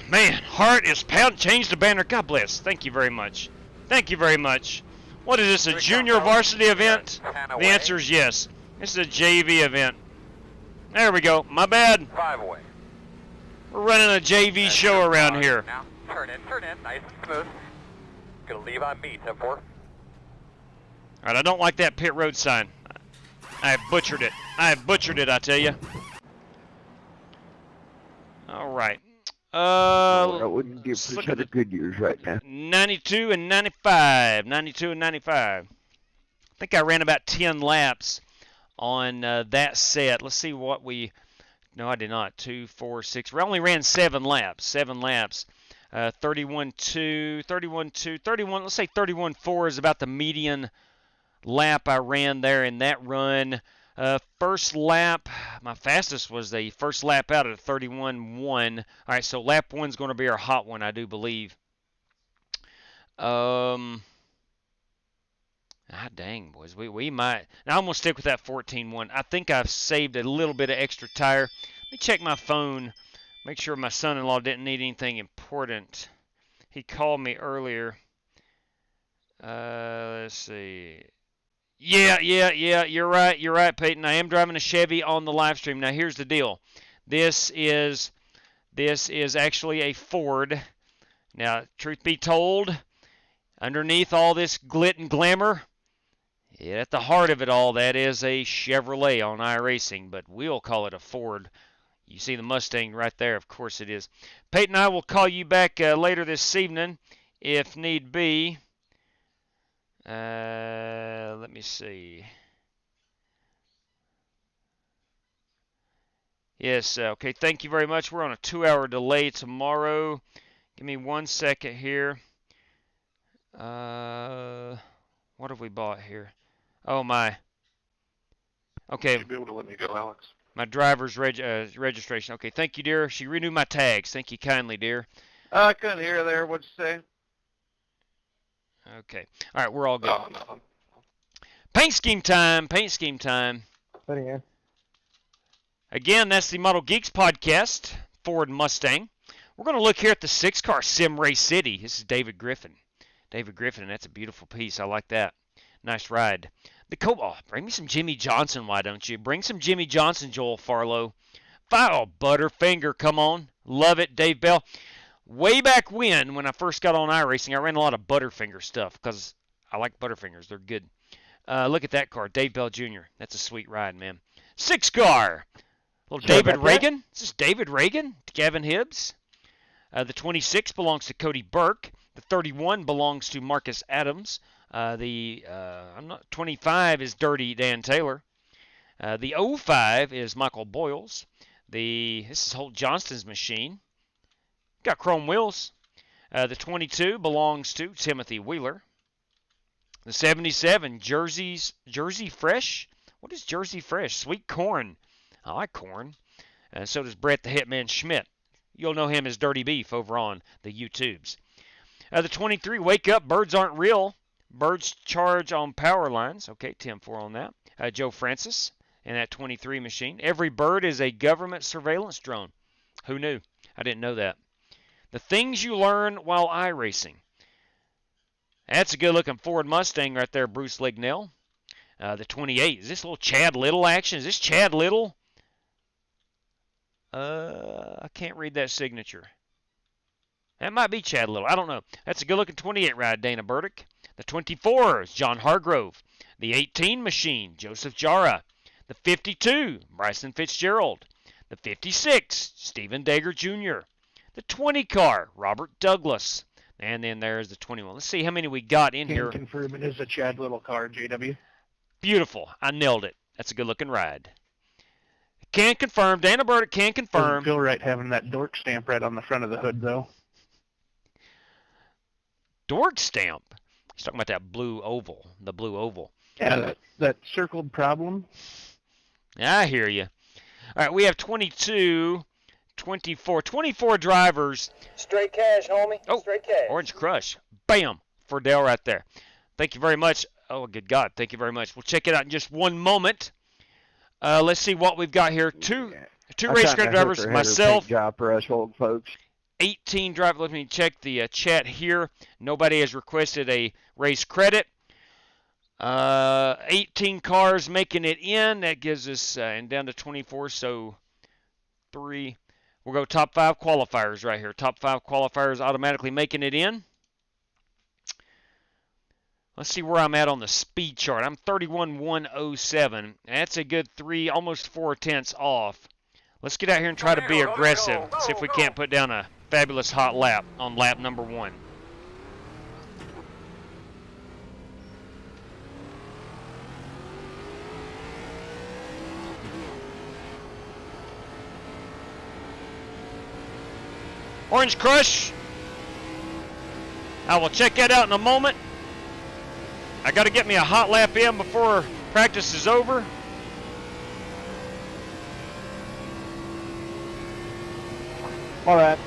Man, heart is pound. Change the banner. God bless. Thank you very much. Thank you very much. What is this, a junior varsity event? The answer is yes. This is a JV event. There we go. My bad. 5 away. We're running a JV show around here. Now, turn in, nice and smooth. Gonna leave on me, 10-4. All right, I don't like that pit road sign. I have butchered it. I have butchered it, I tell you. All right. I wouldn't give a set of good years right now. 92 and 95. 92 and 95. I think I ran about 10 laps on that set. Let's see what we... No, I did not. 2, 4, 6. We only ran 7 laps. 7 laps. 31.2, 31.2, 31... Let's say 31.4 is about the median lap I ran there in that run. First lap, my fastest was the first lap out at 31.1. All right, so lap 1 is going to be our hot one, I do believe. Dang, boys, we might. Now I'm going to stick with that 14.1. I think I've saved a little bit of extra tire. Let me check my phone, make sure my son-in-law didn't need anything important. He called me earlier. Let's see. Yeah, you're right, Peyton. I am driving a Chevy on the live stream. Now, here's the deal. This is actually a Ford. Now, truth be told, underneath all this glit and glamour, at the heart of it all, that is a Chevrolet on iRacing, but we'll call it a Ford. You see the Mustang right there. Of course it is. Peyton and I will call you back later this evening if need be. Let me see. Yes, okay, thank you very much. We're on a 2-hour delay tomorrow. Give me 1 second here. What have we bought here? Oh, my. Okay. You'll be able to let me go, Alex. My driver's registration. Okay, thank you, dear. She renewed my tags. Thank you kindly, dear. I couldn't hear there. What'd you say? Okay. All right, we're all good. Oh, no. Paint scheme time. Paint scheme time. Putting in. Again, that's the Model Geeks podcast, Ford Mustang. We're going to look here at the 6-car Sim Race City. This is David Griffin. David Griffin, and that's a beautiful piece. I like that. Nice ride. The bring me some Jimmy Johnson, why don't you? Bring some Jimmy Johnson, Joel Farlow. Butterfinger, come on. Love it, Dave Bell. Way back when I first got on iRacing, I ran a lot of Butterfinger stuff because I like Butterfingers. They're good. Look at that car, Dave Bell Jr. That's a sweet ride, man. 6-car. Little David Reagan. Is this David Reagan? Gavin Hibbs. The 26 belongs to Cody Burke. The 31 belongs to Marcus Adams. The 25 is Dirty Dan Taylor. The 05 is Michael Boyles. This is Holt Johnston's machine. Got chrome wheels. The 22 belongs to Timothy Wheeler. The 77 Jersey Fresh. What is Jersey Fresh? Sweet corn. I like corn. So does Brett the Hitman Schmidt. You'll know him as Dirty Beef over on the YouTubes. The 23, Wake Up, Birds Aren't Real. Birds charge on power lines. Okay, 10-4 on that. Joe Francis in that 23 machine. Every bird is a government surveillance drone. Who knew? I didn't know that. The things you learn while iRacing. That's a good-looking Ford Mustang right there, Bruce Lignell. The 28. Is this little Chad Little action? Is this Chad Little? I can't read that signature. That might be Chad Little. I don't know. That's a good-looking 28 ride, Dana Burdick. The 24 is John Hargrove. The 18 machine, Joseph Jara. The 52, Bryson Fitzgerald. The 56, Stephen Dager Jr. The 20 car, Robert Douglas. And then there's the 21. Let's see how many we got in here. Can confirm it is a Chad Little car, JW. Beautiful. I nailed it. That's a good-looking ride. Can confirm. Dana Burdick can confirm. Doesn't feel right having that dork stamp right on the front of the hood, though. Dork stamp? He's talking about that blue oval. The blue oval. Yeah, that circled problem. I hear you. All right, we have 22, 24. 24 drivers. Straight cash, homie. Oh, straight cash. Orange Crush. Bam. For Dale right there. Thank you very much. Oh, good God. Thank you very much. We'll check it out in just one moment. Let's see what we've got here. Two race car drivers, myself. Job for us old folks. 18 drivers. Let me check the chat here. Nobody has requested a race credit. 18 cars making it in. That gives us, and down to 24, so 3. We'll go top 5 qualifiers right here. Top 5 qualifiers automatically making it in. Let's see where I'm at on the speed chart. I'm 31,107. That's a good 3, almost 4 tenths off. Let's get out here and try to be aggressive. See if we can't put down a fabulous hot lap on lap number 1. Orange Crush. I will check that out in a moment. I got to get me a hot lap in before practice is over. All right.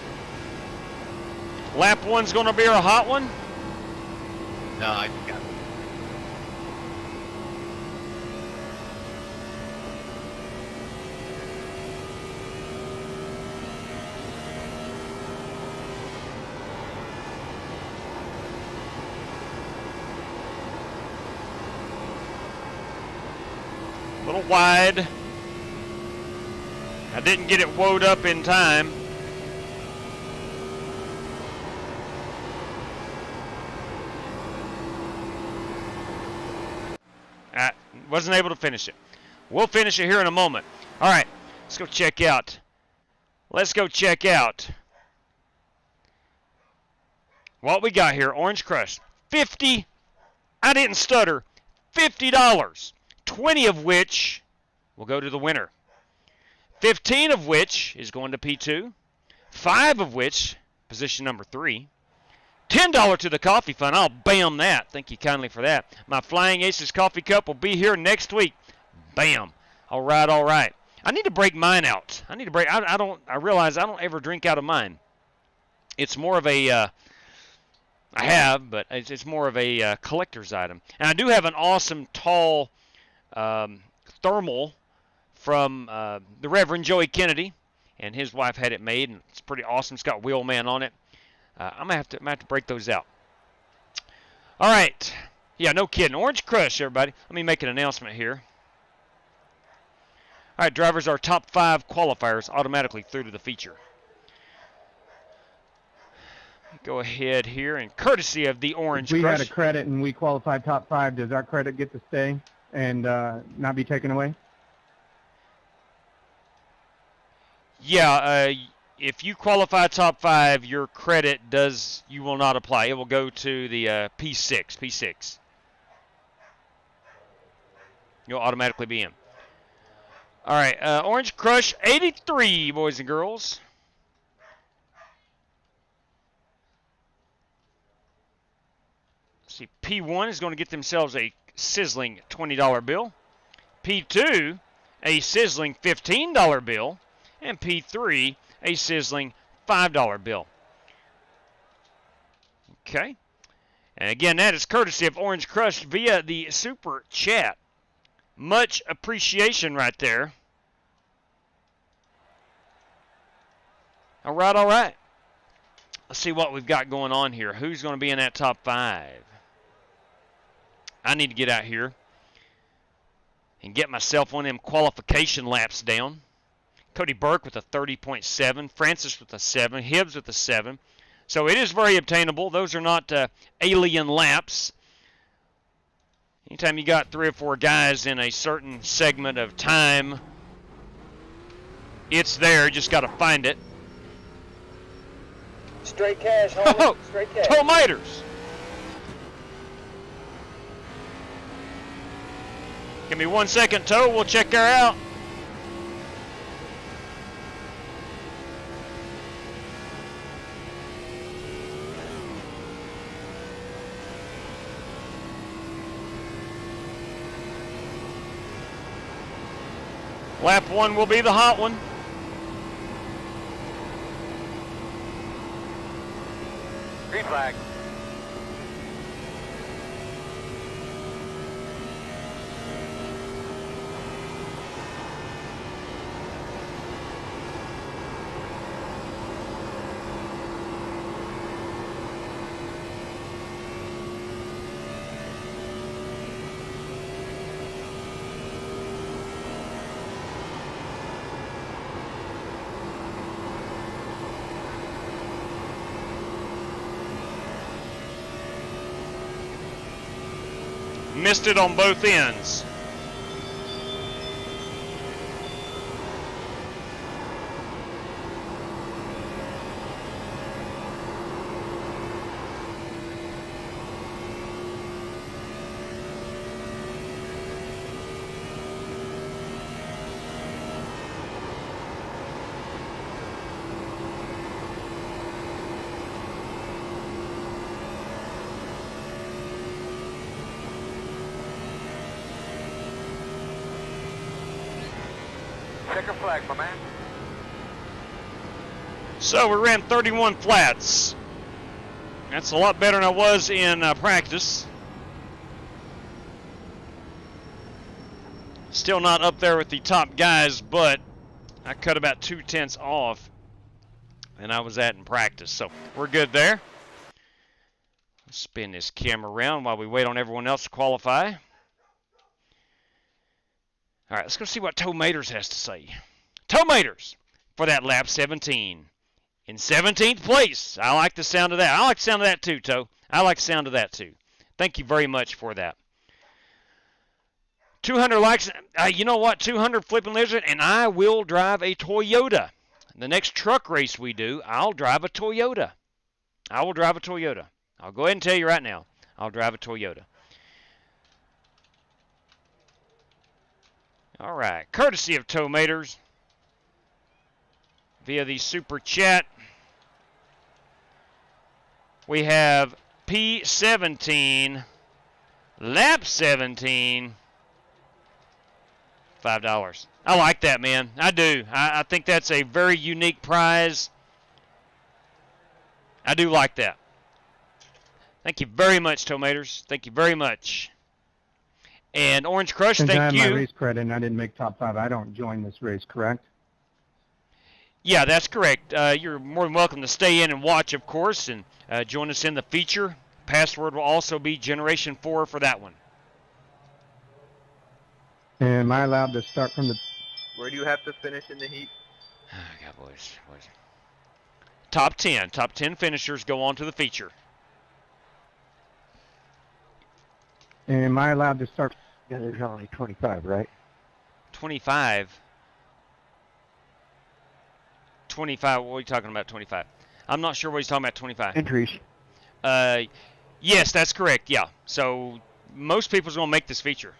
Lap 1's going to be our hot one. No, I just got it. A little wide. I didn't get it woed up in time. I wasn't able to finish it. We'll finish it here in a moment. All right, let's go check out. Let's go check out what we got here. Orange Crush. 50. I didn't stutter. $50. 20 of which will go to the winner. 15 of which is going to P2, 5 of which, position number 3, $10 to the coffee fund. I'll bam that. Thank you kindly for that. My Flying Aces coffee cup will be here next week. Bam. All right, all right. I need to break mine out. I realize I don't ever drink out of mine. It's more of a, I have, but it's more of a collector's item. And I do have an awesome tall thermal from the Reverend Joey Kennedy, and his wife had it made, and it's pretty awesome. It's got Wheelman on it. I'm gonna have to break those out. All right. Yeah, no kidding. Orange Crush, everybody. Let me make an announcement here. All right, drivers, our top 5 qualifiers automatically through to the feature. Go ahead here, and courtesy of the Orange Crush. If we had a credit and we qualified top 5, does our credit get to stay and not be taken away? Yeah, if you qualify top 5, your credit you will not apply. It will go to the P6. You'll automatically be in. All right, Orange Crush 83, boys and girls. Let's see, P1 is going to get themselves a sizzling $20 bill. P2, a sizzling $15 bill. And P3, a sizzling $5 bill. Okay. And again, that is courtesy of Orange Crush via the Super Chat. Much appreciation right there. All right, all right. Let's see what we've got going on here. Who's going to be in that top 5? I need to get out here and get myself one of them qualification laps down. Cody Burke with a 30.7, Francis with a 7, Hibbs with a 7. So it is very obtainable. Those are not alien laps. Anytime you got 3 or 4 guys in a certain segment of time, it's there. Just got to find it. Straight cash, homie. Oh, Straight cash. tomatoes. Give me 1 second, Toe. We'll check her out. Lap 1 will be the hot one. Green flag. Missed it on both ends. Checker flag, my man. So we ran 31 flats. That's a lot better than I was in practice. Still not up there with the top guys, but I cut about 2/10 off than I was at in practice. So we're good there. Let's spin this camera around while we wait on everyone else to qualify. All right, let's go see what Toe Maters has to say. Toe Maters for that lap 17. In 17th place. I like the sound of that. I like the sound of that too, Toe. I like the sound of that too. Thank you very much for that. 200 likes. You know what? 200 flipping lizard, and I will drive a Toyota. The next truck race we do, I'll drive a Toyota. I will drive a Toyota. I'll go ahead and tell you right now. I'll drive a Toyota. All right. Courtesy of Toe Maters. via the super chat. We have P17, lap 17, $5. I like that, man. I do. I think that's a very unique prize. I do like that. Thank you very much, Tomatoes. Thank you very much. And Orange Crush, Since I thank have my you. race credit and I didn't make top 5, I don't join this race, correct? Yeah, that's correct. You're more than welcome to stay in and watch, of course, and join us in the feature. Password will also be Generation 4 for that one. Am I allowed to start from the... Where do you have to finish in the heat? God, boys. Top 10. Top 10 finishers go on to the feature. Am I allowed to start... Yeah, there's only 25, right? 25. 25. What are you talking about, 25? I'm not sure what he's talking about, 25. Entries. Yes, that's correct, yeah. So most people's going to make this feature.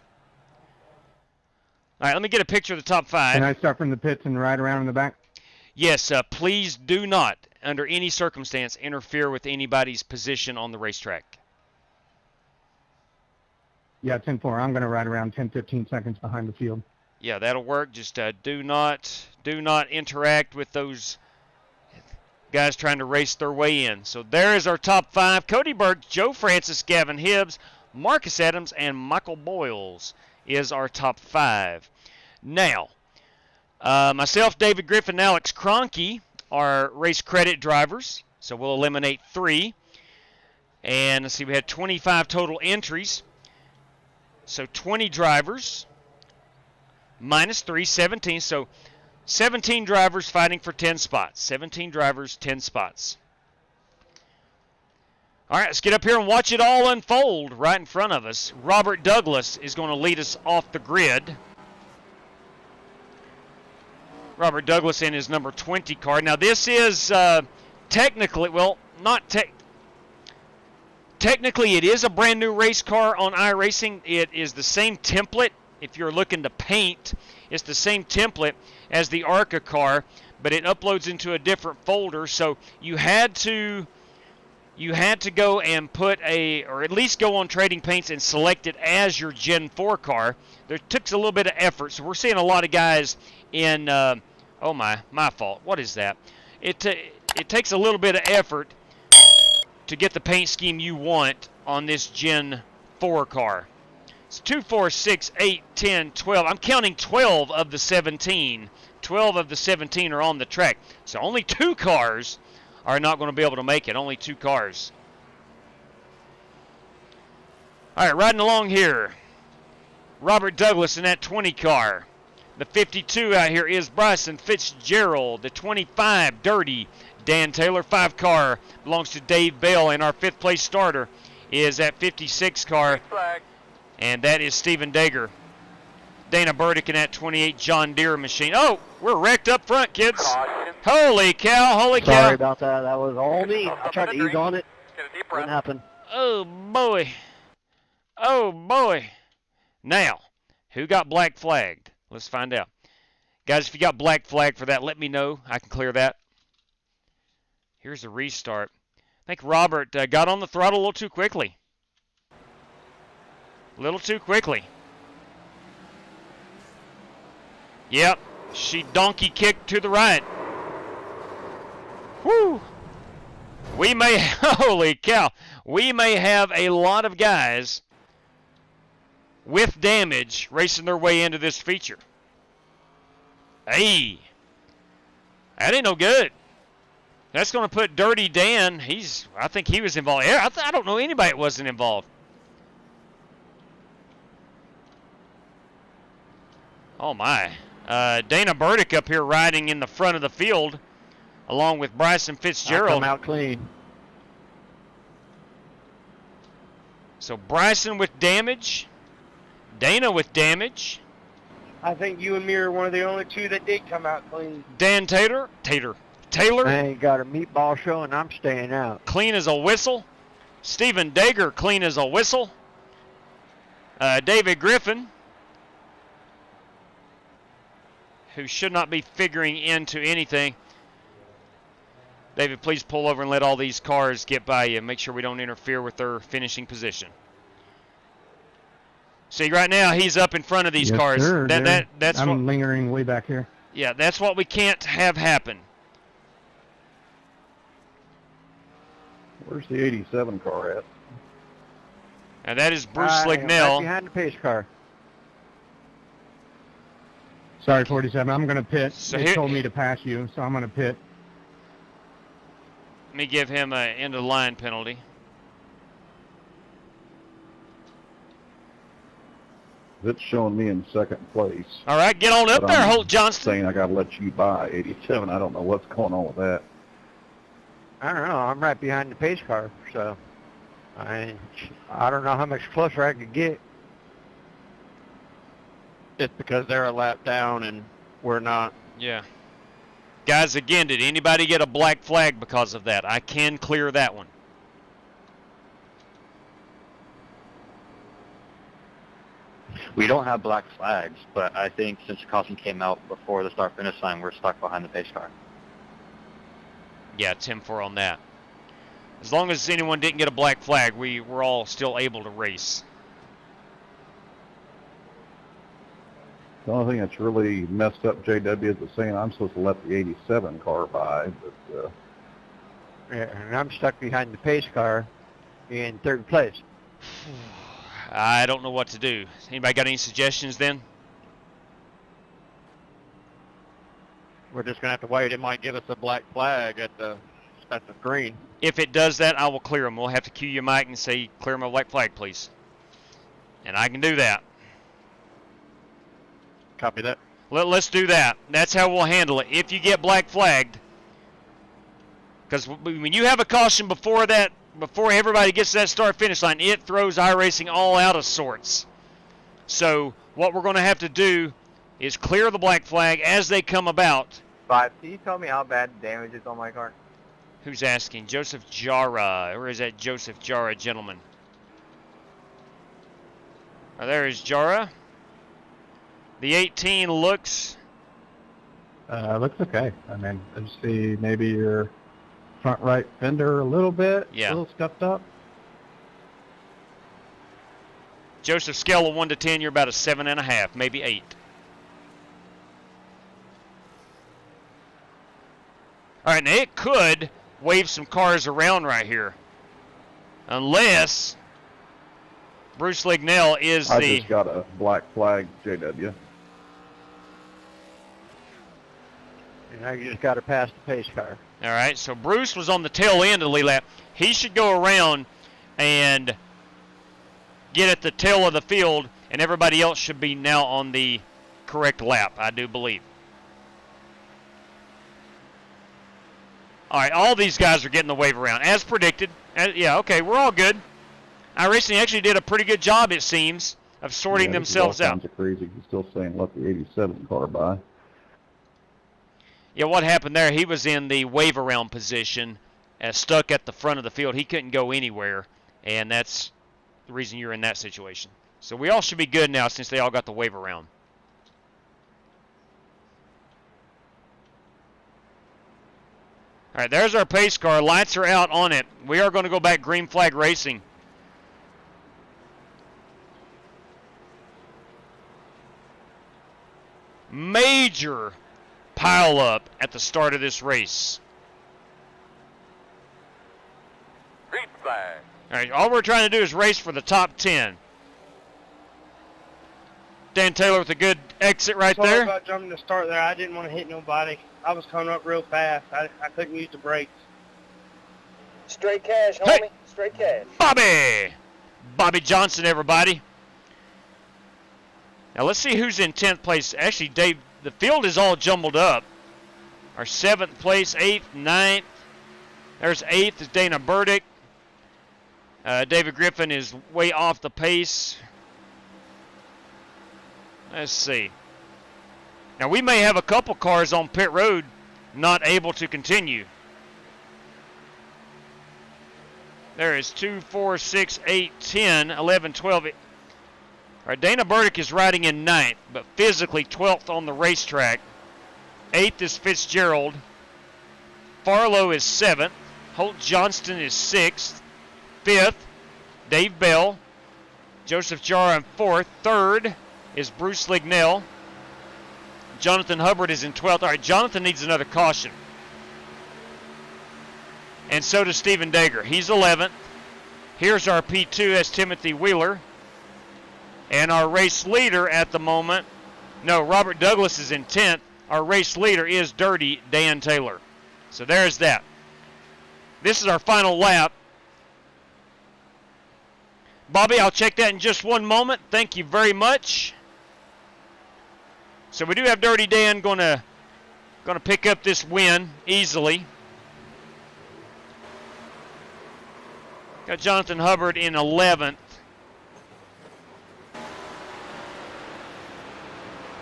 All right, let me get a picture of the top 5. Can I start from the pits and ride around in the back? Yes, please do not, under any circumstance, interfere with anybody's position on the racetrack. Yeah, 10-4. I'm going to ride around 10, 15 seconds behind the field. Yeah, that'll work. Just do not interact with those guys trying to race their way in. So there is our top 5. Cody Burke, Joe Francis, Gavin Hibbs, Marcus Adams, and Michael Boyles is our top 5. Now, myself, David Griffin, and Alex Cronky are race credit drivers. So we'll eliminate 3. And let's see, we had 25 total entries. So 20 drivers minus 3, 17. So 17 drivers fighting for 10 spots. 17 drivers, 10 spots. All right, let's get up here and watch it all unfold right in front of us. Robert Douglas is going to lead us off the grid. Robert Douglas in his number 20 car. Now this is technically, well, not technically it is a brand new race car on iRacing. It is the same template. If you're looking to paint, it's the same template as the ARCA car, but it uploads into a different folder. So you had to go and put or at least go on Trading Paints and select it as your Gen 4 car. There took a little bit of effort. So we're seeing a lot of guys in, oh my fault. What is that? It takes a little bit of effort to get the paint scheme you want on this Gen 4 car. It's 2, 4, 6, 8, 10, 12. I'm counting 12 of the 17. 12 of the 17 are on the track. So only 2 cars are not going to be able to make it. Only 2 cars. All right, riding along here. Robert Douglas in that 20 car. The 52 out here is Bryson Fitzgerald. The 25, Dirty Dan Taylor. 5 car belongs to Dave Bell, and our 5th place starter is that 56 car, and that is Stephen Dager. Dana Burdick in that 28 John Deere machine. Oh, we're wrecked up front, kids. Caution. Holy cow, holy cow. Sorry about that. That was all me. I tried to ease on it. Get a deep Didn't breath. happen. Oh, boy. Oh, boy. Now, who got black flagged? Let's find out. Guys, if you got black flag for that, let me know. I can clear that. Here's the restart. I think Robert got on the throttle a little too quickly. A little too quickly. Yep, she donkey kicked to the right. Whew. We may, holy cow, we may have a lot of guys with damage racing their way into this feature. Hey, that ain't no good. That's going to put Dirty Dan, I think he was involved. I don't know anybody that wasn't involved. Oh my. Dana Burdick up here riding in the front of the field along with Bryson Fitzgerald. I come out clean. So Bryson with damage. Dana with damage. I think you and me are one of the only 2 that did come out clean. Dan Taylor. I ain't got a meatball show and I'm staying out. Clean as a whistle. Stephen Dager, clean as a whistle. David Griffin, who should not be figuring into anything. David, please pull over and let all these cars get by you. Make sure we don't interfere with their finishing position. See, right now he's up in front of these cars. Sir, That's I'm lingering way back here. Yeah, that's what we can't have happen. Where's the 87 car at? And that is Bruce Right Lignell. behind the pace car. Sorry, 47. I'm going to pit. So they told me to pass you, so I'm going to pit. Let me give him an end of the line penalty. It's showing me in second place. All right, get on up But there, I'm Holt Johnston. saying I got to let you by 87. I don't know what's going on with that. I don't know. I'm right behind the pace car, so I don't know how much closer I could get. It's because they're a lap down and we're not. Yeah. Guys, again, did anybody get a black flag because of that? I can clear that one. We don't have black flags, but I think since the caution came out before the start-finish line, we're stuck behind the pace car. Yeah, 10-4 on that. As long as anyone didn't get a black flag, we were all still able to race. The only thing that's really messed up JW is it's saying I'm supposed to let the 87 car by, but Yeah, and I'm stuck behind the pace car in third place. I don't know what to do. Anybody got any suggestions then? We're just going to have to wait. It might give us a black flag at the green. If it does that, I will clear them. We'll have to cue your mic and say, clear my black flag, please. And I can do that. Copy that. Let's do that. That's how we'll handle it. If you get black flagged, because when you have a caution before that, before everybody gets to that start-finish line, it throws iRacing all out of sorts. So what we're going to have to do is clear the black flag as they come about. 5, can you tell me how bad the damage is on my car? Who's asking? Joseph Jara. Where is that Joseph Jara gentleman? Oh, there is Jara. The 18 looks... Looks okay. I mean, I just see maybe your front right fender a little bit, Yeah. a little scuffed up. Joseph, scale of 1 to 10, you're about a 7.5, maybe 8. All right, now it could wave some cars around right here, unless Bruce Lignell is I the... just got a black flag, JW. And now you just got to pass the pace car. All right, so Bruce was on the tail end of the lead lap. He should go around and get at the tail of the field, and everybody else should be now on the correct lap, I do believe. All right, all these guys are getting the wave around, as predicted. Yeah, okay, we're all good. iRacing actually did a pretty good job, it seems, of sorting themselves out. Kinds of crazy. He's still saying let the 87 car by. Yeah, what happened there, he was in the wave around position, stuck at the front of the field. He couldn't go anywhere, and that's the reason you're in that situation. So we all should be good now since they all got the wave around. All right, there's our pace car. Lights are out on it. We are going to go back green flag racing. Major pile up at the start of this race. Green flag. All right, all we're trying to do is race for the top 10. Dan Taylor with a good exit right Sorry there. about jumping to start there. I didn't want to hit nobody. I was coming up real fast. I couldn't use the brakes. Straight cash, homie. Hey. Straight cash. Bobby Johnson, everybody. Now let's see who's in 10th place. Actually, Dave, the field is all jumbled up. Our 7th place, 8th, 9th. There's 8th is Dana Burdick. David Griffin is way off the pace. Let's see. Now we may have a couple cars on pit road not able to continue. There is 2, 4, 6, 8, 10, 11, 12. All right, Dana Burdick is riding in 9th, but physically 12th on the racetrack. 8th is Fitzgerald. Farlow is 7th. Holt Johnston is 6th. 5th, Dave Bell. Joseph Jara in 4th. 3rd is Bruce Lignell. Jonathan Hubbard is in 12th. All right, Jonathan needs another caution. And so does Stephen Dager. He's 11th. Here's our P2, that's Timothy Wheeler. And our race leader at the moment, no, Robert Douglas is in 10th. Our race leader is Dirty Dan Taylor. So there's that. This is our final lap. Bobby, I'll check that in just one moment. Thank you very much. So we do have Dirty Dan gonna pick up this win easily. Got Jonathan Hubbard in 11th.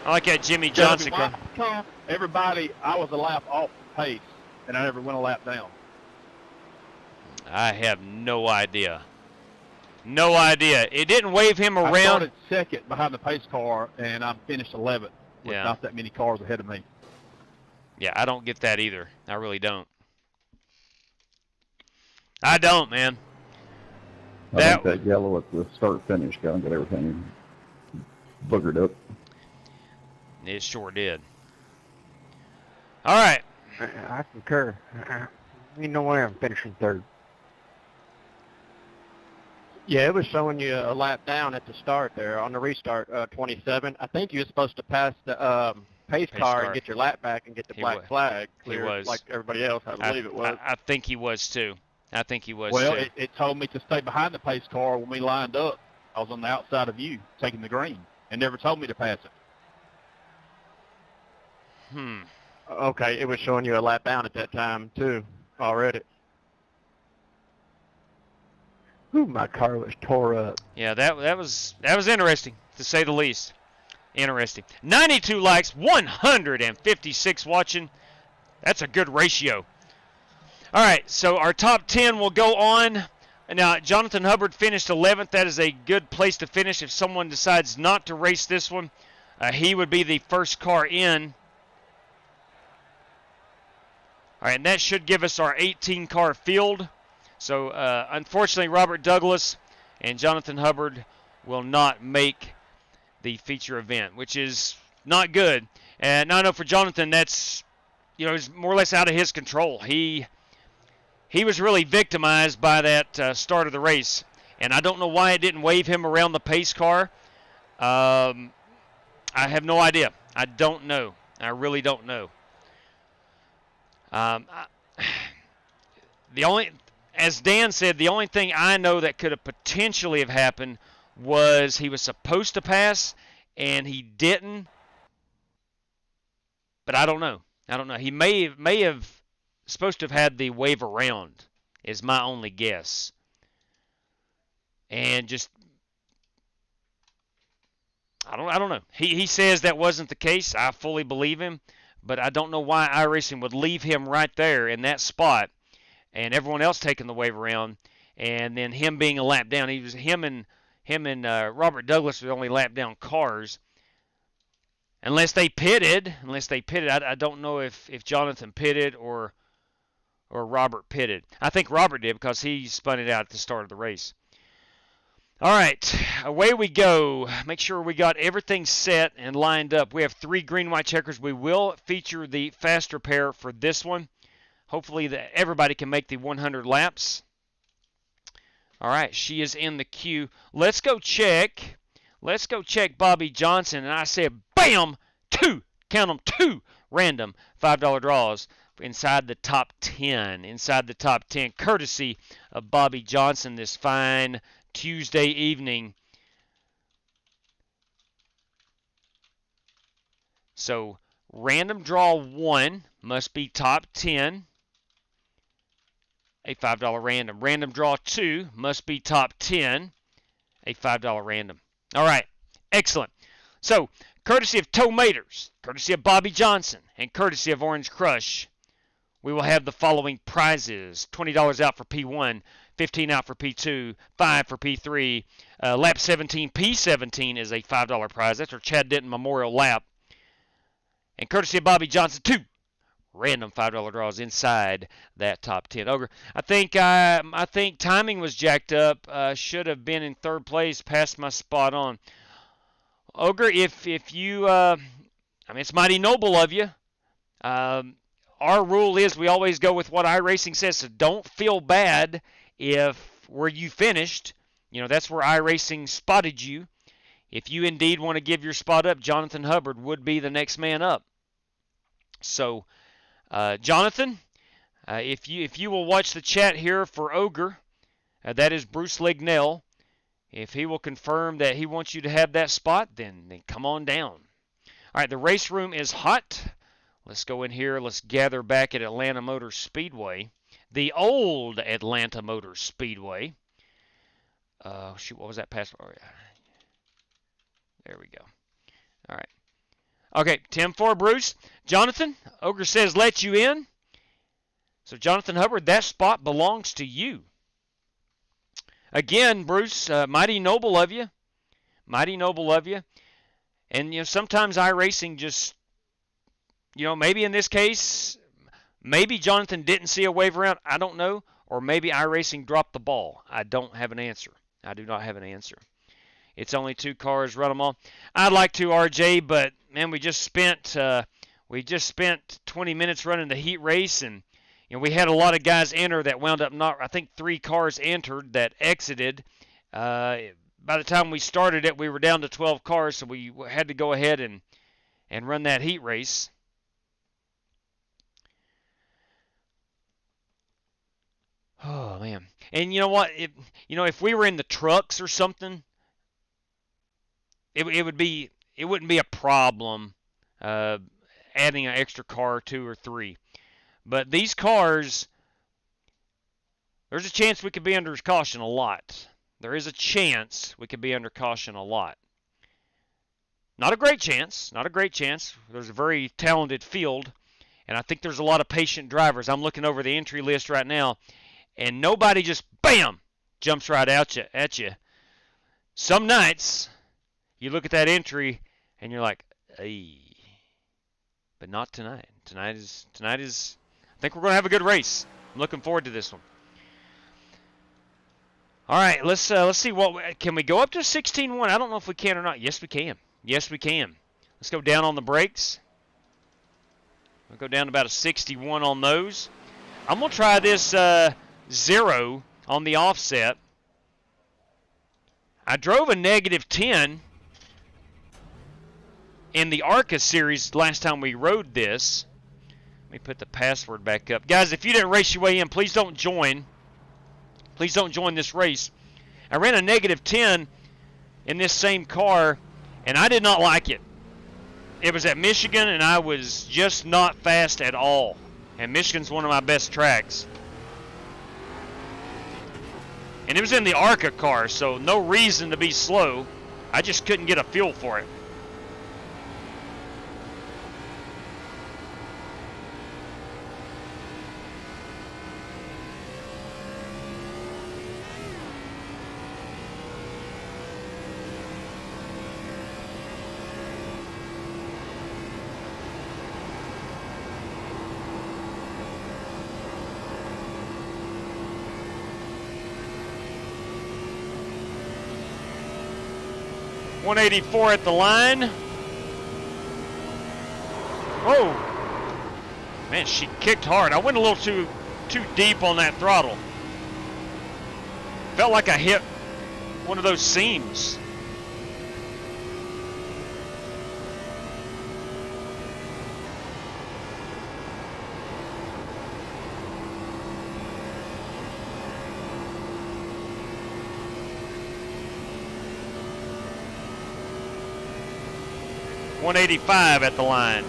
I like that Jimmy Johnson car. Everybody, I was a lap off the pace, and I never went a lap down. I have no idea. No idea. It didn't wave him around. I started second behind the pace car, and I'm finished 11th with not that many cars ahead of me. Yeah, I don't get that either. I really don't. I don't, man. I think that yellow at the start-finish got everything boogered up. It sure did. All right. I concur. Ain't no way I'm finishing 3rd. Yeah, it was showing you a lap down at the start there on the restart, 27. I think you were supposed to pass the pace car and get your lap back and get the black flag clear like everybody else. I believe it was. I think he was too. I think he was well, too. It told me to stay behind the pace car when we lined up. I was on the outside of you, taking the green, and never told me to pass it. Okay, it was showing you a lap down at that time too, already. Ooh, my car was tore up. Yeah, that was interesting, to say the least. Interesting. 92 likes, 156 watching. That's a good ratio. All right, so our top 10 will go on. Now, Jonathan Hubbard finished 11th. That is a good place to finish. If someone decides not to race this one, he would be the first car in. All right, and that should give us our 18-car field. So, unfortunately, Robert Douglas and Jonathan Hubbard will not make the feature event, which is not good. And I know for Jonathan, that's, it's more or less out of his control. He was really victimized by that start of the race, and I don't know why it didn't wave him around the pace car. I have no idea. I don't know. I really don't know. As Dan said, the only thing I know that could have potentially have happened was he was supposed to pass and he didn't. But I don't know. He may have supposed to have had the wave around is my only guess. And just I don't know. He says that wasn't the case. I fully believe him, but I don't know why iRacing would leave him right there in that spot and everyone else taking the wave around and then him being a lap down. He was him and Robert Douglas were only lap down cars. Unless they pitted. I don't know if Jonathan pitted or Robert pitted. I think Robert did because he spun it out at the start of the race. All right, away we go. Make sure we got everything set and lined up. We have 3 green-white checkers. We will feature the faster pair for this one. Hopefully everybody can make the 100 laps. All right, she is in the queue. Let's go check Bobby Johnson. And I said, bam, 2, count them, 2 random $5 draws inside the top 10. Courtesy of Bobby Johnson this fine Tuesday evening. So random draw 1 must be top 10. A $5 random. Random draw 2 must be top 10. A $5 random. All right. Excellent. So, courtesy of Toe Maters, courtesy of Bobby Johnson, and courtesy of Orange Crush, we will have the following prizes. $20 out for P1, $15 out for P2, $5 for P3. Lap 17, P17 is a $5 prize. That's our Chad Denton Memorial Lap. And courtesy of Bobby Johnson, 2 random $5 draws inside that top 10. Ogre, I think timing was jacked up. Should have been in third place, passed my spot on. Ogre, if you, I mean, it's mighty noble of you. Our rule is we always go with what iRacing says, so don't feel bad if where you finished, that's where iRacing spotted you. If you indeed want to give your spot up, Jonathan Hubbard would be the next man up. So, Jonathan, if you will watch the chat here for Ogre, that is Bruce Lignell. If he will confirm that he wants you to have that spot, then come on down. All right, the race room is hot. Let's go in here. Let's gather back at Atlanta Motor Speedway, the old Atlanta Motor Speedway. Shoot, what was that password? Oh, yeah. There we go. All right. Okay, 10-4, Bruce. Jonathan, Ogre says let you in. So, Jonathan Hubbard, that spot belongs to you. Again, Bruce, mighty noble of you. Mighty noble of you. And, sometimes iRacing just, maybe in this case, maybe Jonathan didn't see a wave around. I don't know. Or maybe iRacing dropped the ball. I don't have an answer. I do not have an answer. It's only 2 cars, run them all. I'd like to, RJ, but, man, we just spent 20 minutes running the heat race, and we had a lot of guys enter that wound up not. I think 3 cars entered that exited. By the time we started it, we were down to 12 cars, so we had to go ahead and run that heat race. Oh man! And you know what? If we were in the trucks or something, it wouldn't be a problem adding an extra car or 2 or 3. But these cars, there's a chance we could be under caution a lot. There is a chance we could be under caution a lot. Not a great chance. Not a great chance. There's a very talented field, and I think there's a lot of patient drivers. I'm looking over the entry list right now, and nobody just, bam, jumps right out at you. Some nights, you look at that entry, and you're like, hey. But not tonight. Tonight is. I think we're going to have a good race. I'm looking forward to this one. All right, let's see can we go up to 16-1? I don't know if we can or not. Yes, we can. Yes, we can. Let's go down on the brakes. We'll go down to about a 61 on those. I'm going to try this 0 on the offset. I drove a -10 in the ARCA series last time we rode this. Let me put the password back up. Guys, if you didn't race your way in, please don't join. Please don't join this race. I ran a -10 in this same car, and I did not like it. It was at Michigan, and I was just not fast at all. And Michigan's one of my best tracks. And it was in the ARCA car, so no reason to be slow. I just couldn't get a feel for it. .184 at the line. Whoa. Man, she kicked hard. I went a little too deep on that throttle. Felt like I hit one of those seams. .185 at the line.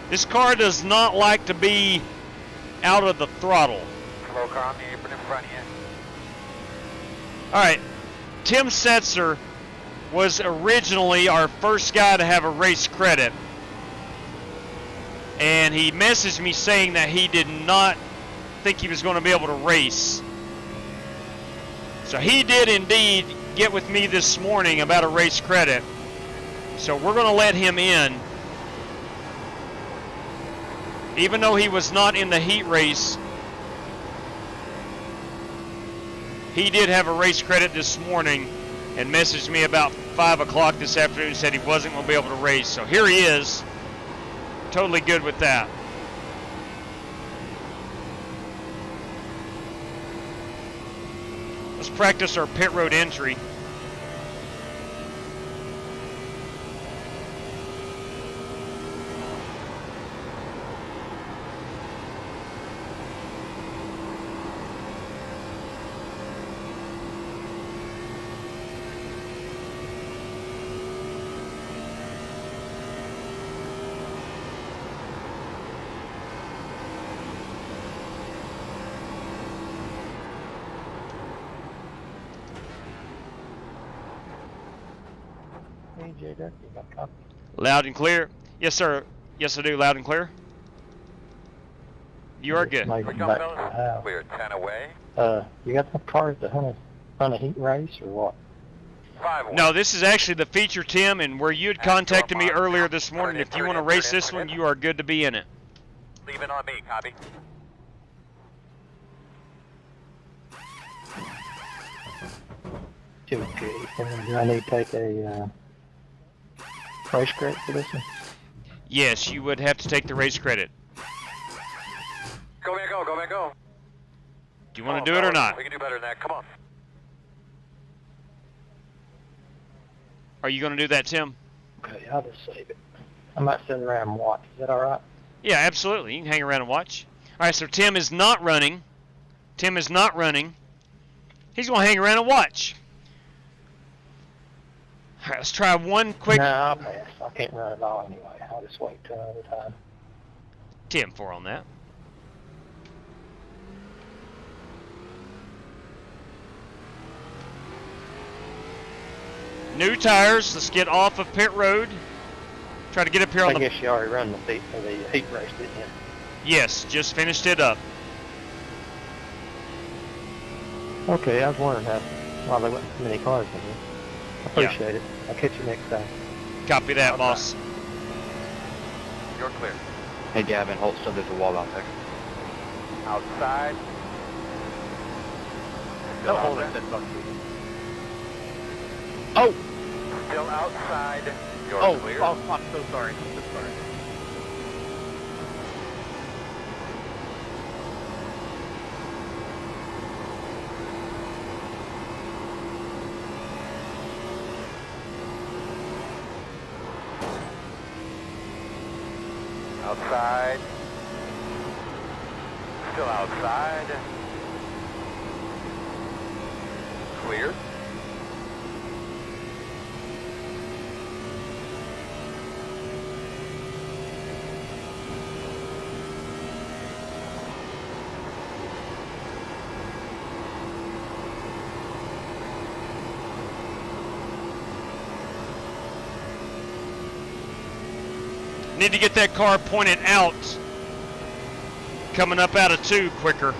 This car does not like to be out of the throttle. Slow car on the apron in front of you. All right, Tim Setzer was originally our first guy to have a race credit. And he messaged me saying that he did not think he was going to be able to race. So he did indeed get with me this morning about a race credit. So we're going to let him in. Even though he was not in the heat race, he did have a race credit this morning and messaged me about 5 o'clock this afternoon and said he wasn't going to be able to race. So here he is. Totally good with that. Let's practice our pit road entry. Loud and clear. Yes, sir. Yes, I do. Loud and clear. You are good. We're 10 away. You got some cars that run a heat race or what? 5-1. No, this is actually the feature, Tim, and where you had contacted me earlier this morning. If you want to race this one, you are good to be in it. Leave it on me, copy. Do I need to take a race credit for this one? Yes, you would have to take the race credit. Go, man, go, go, man, go. Do you want to do it or not? We can do better than that. Come on. Are you going to do that, Tim? Okay, I'll just save it. I might sit around and watch. Is that all right? Yeah, absolutely. You can hang around and watch. All right, so Tim is not running. Tim is not running. He's going to hang around and watch. All right, let's try one quick. No, I'll pass. I can't run at all anyway. I'll just wait till another time. 10-4 on that. New tires. Let's get off of pit road. Try to get up here on I guess you already run the heat race, didn't you? Yes, just finished it up. Okay, I was wondering why there wasn't so many cars in here. I appreciate it. I'll catch you next time. Copy that, boss. You're clear. Hey, Gavin, hold still. There's a wall out there. Outside. Still hold it. Oh! Still outside. You're clear. Oh, I'm so sorry. I'm so sorry. Outside. Still outside. Clear. Need to get that car pointed out. Coming up out of 2 quicker.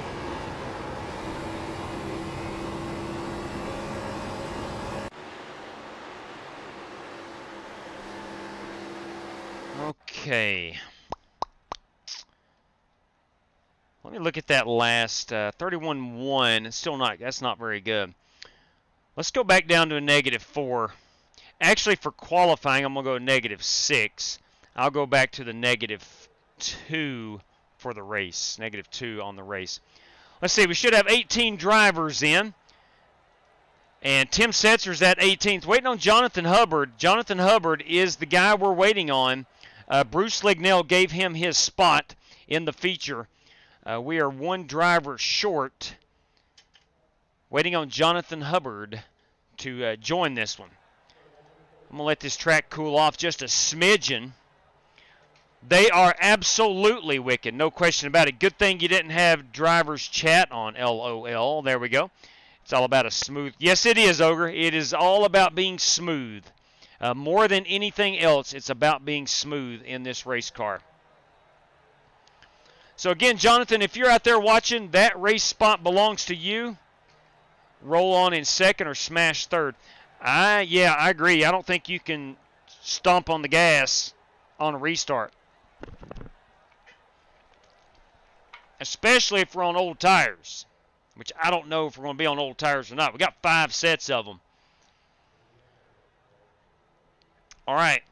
Okay. Let me look at that last 31-1. Still not. That's not very good. Let's go back down to a -4. Actually, for qualifying, I'm gonna go -6. I'll go back to the -2 for the race. -2 on the race. Let's see. We should have 18 drivers in. And Tim Setzer's at 18th. Waiting on Jonathan Hubbard. Jonathan Hubbard is the guy we're waiting on. Bruce Lignell gave him his spot in the feature. We are 1 driver short. Waiting on Jonathan Hubbard to join this one. I'm going to let this track cool off just a smidgen. They are absolutely wicked, no question about it. Good thing you didn't have driver's chat on, LOL. There we go. It's all about a smooth. Yes, it is, Ogre. It is all about being smooth. More than anything else, it's about being smooth in this race car. So again, Jonathan, if you're out there watching, that race spot belongs to you. Roll on in second or smash third. Yeah, I agree. I don't think you can stomp on the gas on a restart. Especially if we're on old tires, which I don't know if we're going to be on old tires or not. We got 5 sets of them. All right.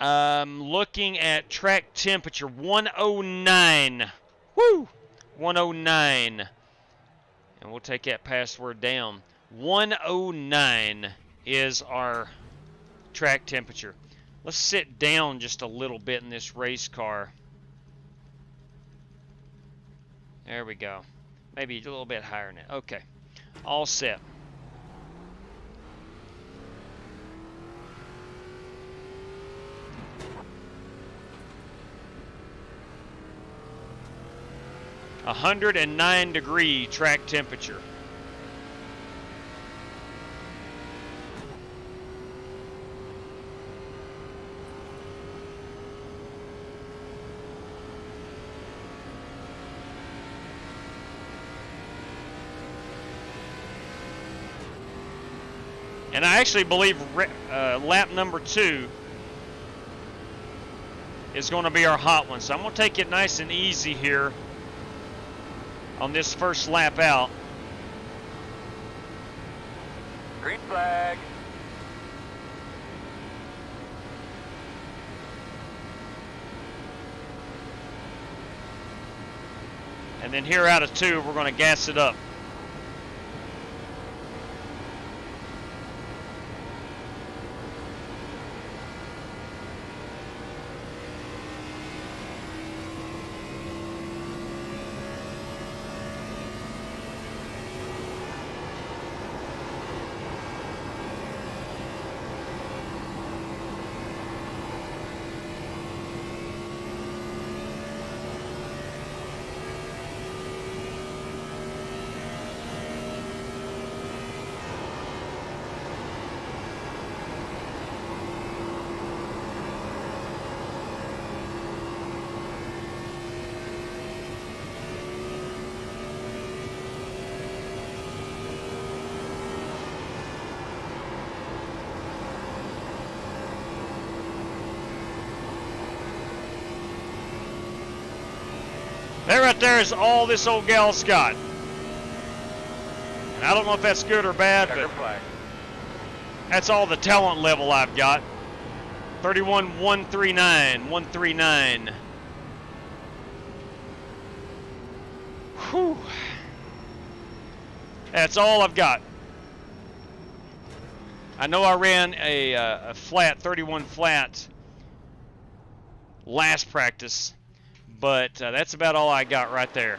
Looking at track temperature, 109. Woo! 109. And we'll take that password down. 109 is our track temperature. Let's sit down just a little bit in this race car. There we go. Maybe a little bit higher now. Okay. All set. A 109-degree track temperature. And I actually believe lap number 2 is going to be our hot one. So I'm going to take it nice and easy here on this first lap out. Green flag. And then here out of 2, we're going to gas it up. That right there is all this old gal's got. And I don't know if that's good or bad, but that's all the talent level I've got. 31,139, 139. Whew. That's all I've got. I know I ran a flat, 31 flat last practice, but that's about all I got right there.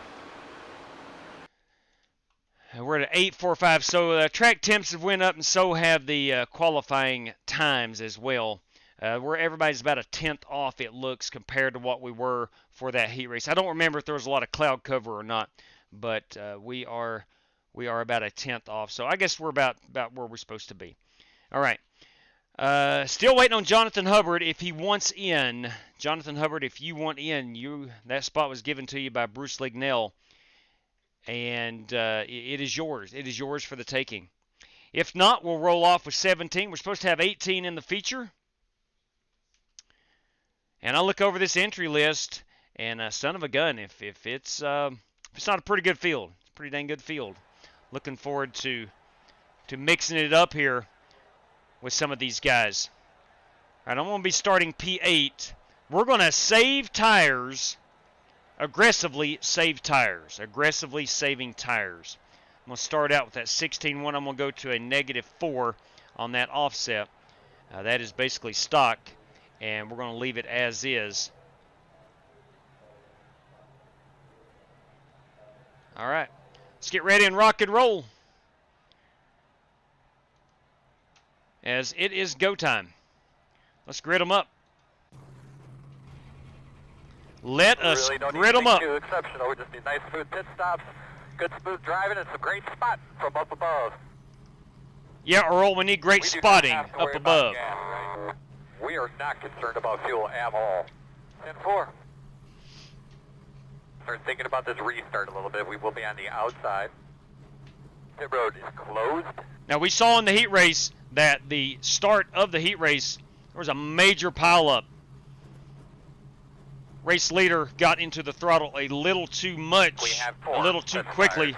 We're at 8:45, so track temps have went up, and so have the qualifying times as well. Where everybody's about a 10th off, it looks, compared to what we were for that heat race. I don't remember if there was a lot of cloud cover or not, but we are about a 10th off. So I guess we're about where we're supposed to be. All right. Still waiting on Jonathan Hubbard if he wants in. Jonathan Hubbard, if you want in, that spot was given to you by Bruce Lignell, and it is yours. It is yours for the taking. If not, we'll roll off with 17. We're supposed to have 18 in the feature. And I look over this entry list, and son of a gun, if it's not a pretty good field, it's a pretty dang good field. Looking forward to mixing it up here with some of these guys. All right, I'm going to be starting P8. We're going to save tires, aggressively save tires, aggressively saving tires. I'm going to start out with that 16.1. I'm going to go to a -4 on that offset. That is basically stock, and we're going to leave it as is. All right, let's get ready and rock and roll, as it is go time. Let's grid them up. Let us really don't grid need them up. too exceptional. We just need nice smooth pit stops, good smooth driving, and some great spotting from up above. Yeah, Earl, we need great spotting up above. Gas, right? We are not concerned about fuel at all. 10-4. Start thinking about this restart a little bit. We will be on the outside. Pit road is closed. Now, we saw in the heat race that the start of the heat race, there was a major pileup. Race leader got into the throttle a little too much, a little too quickly.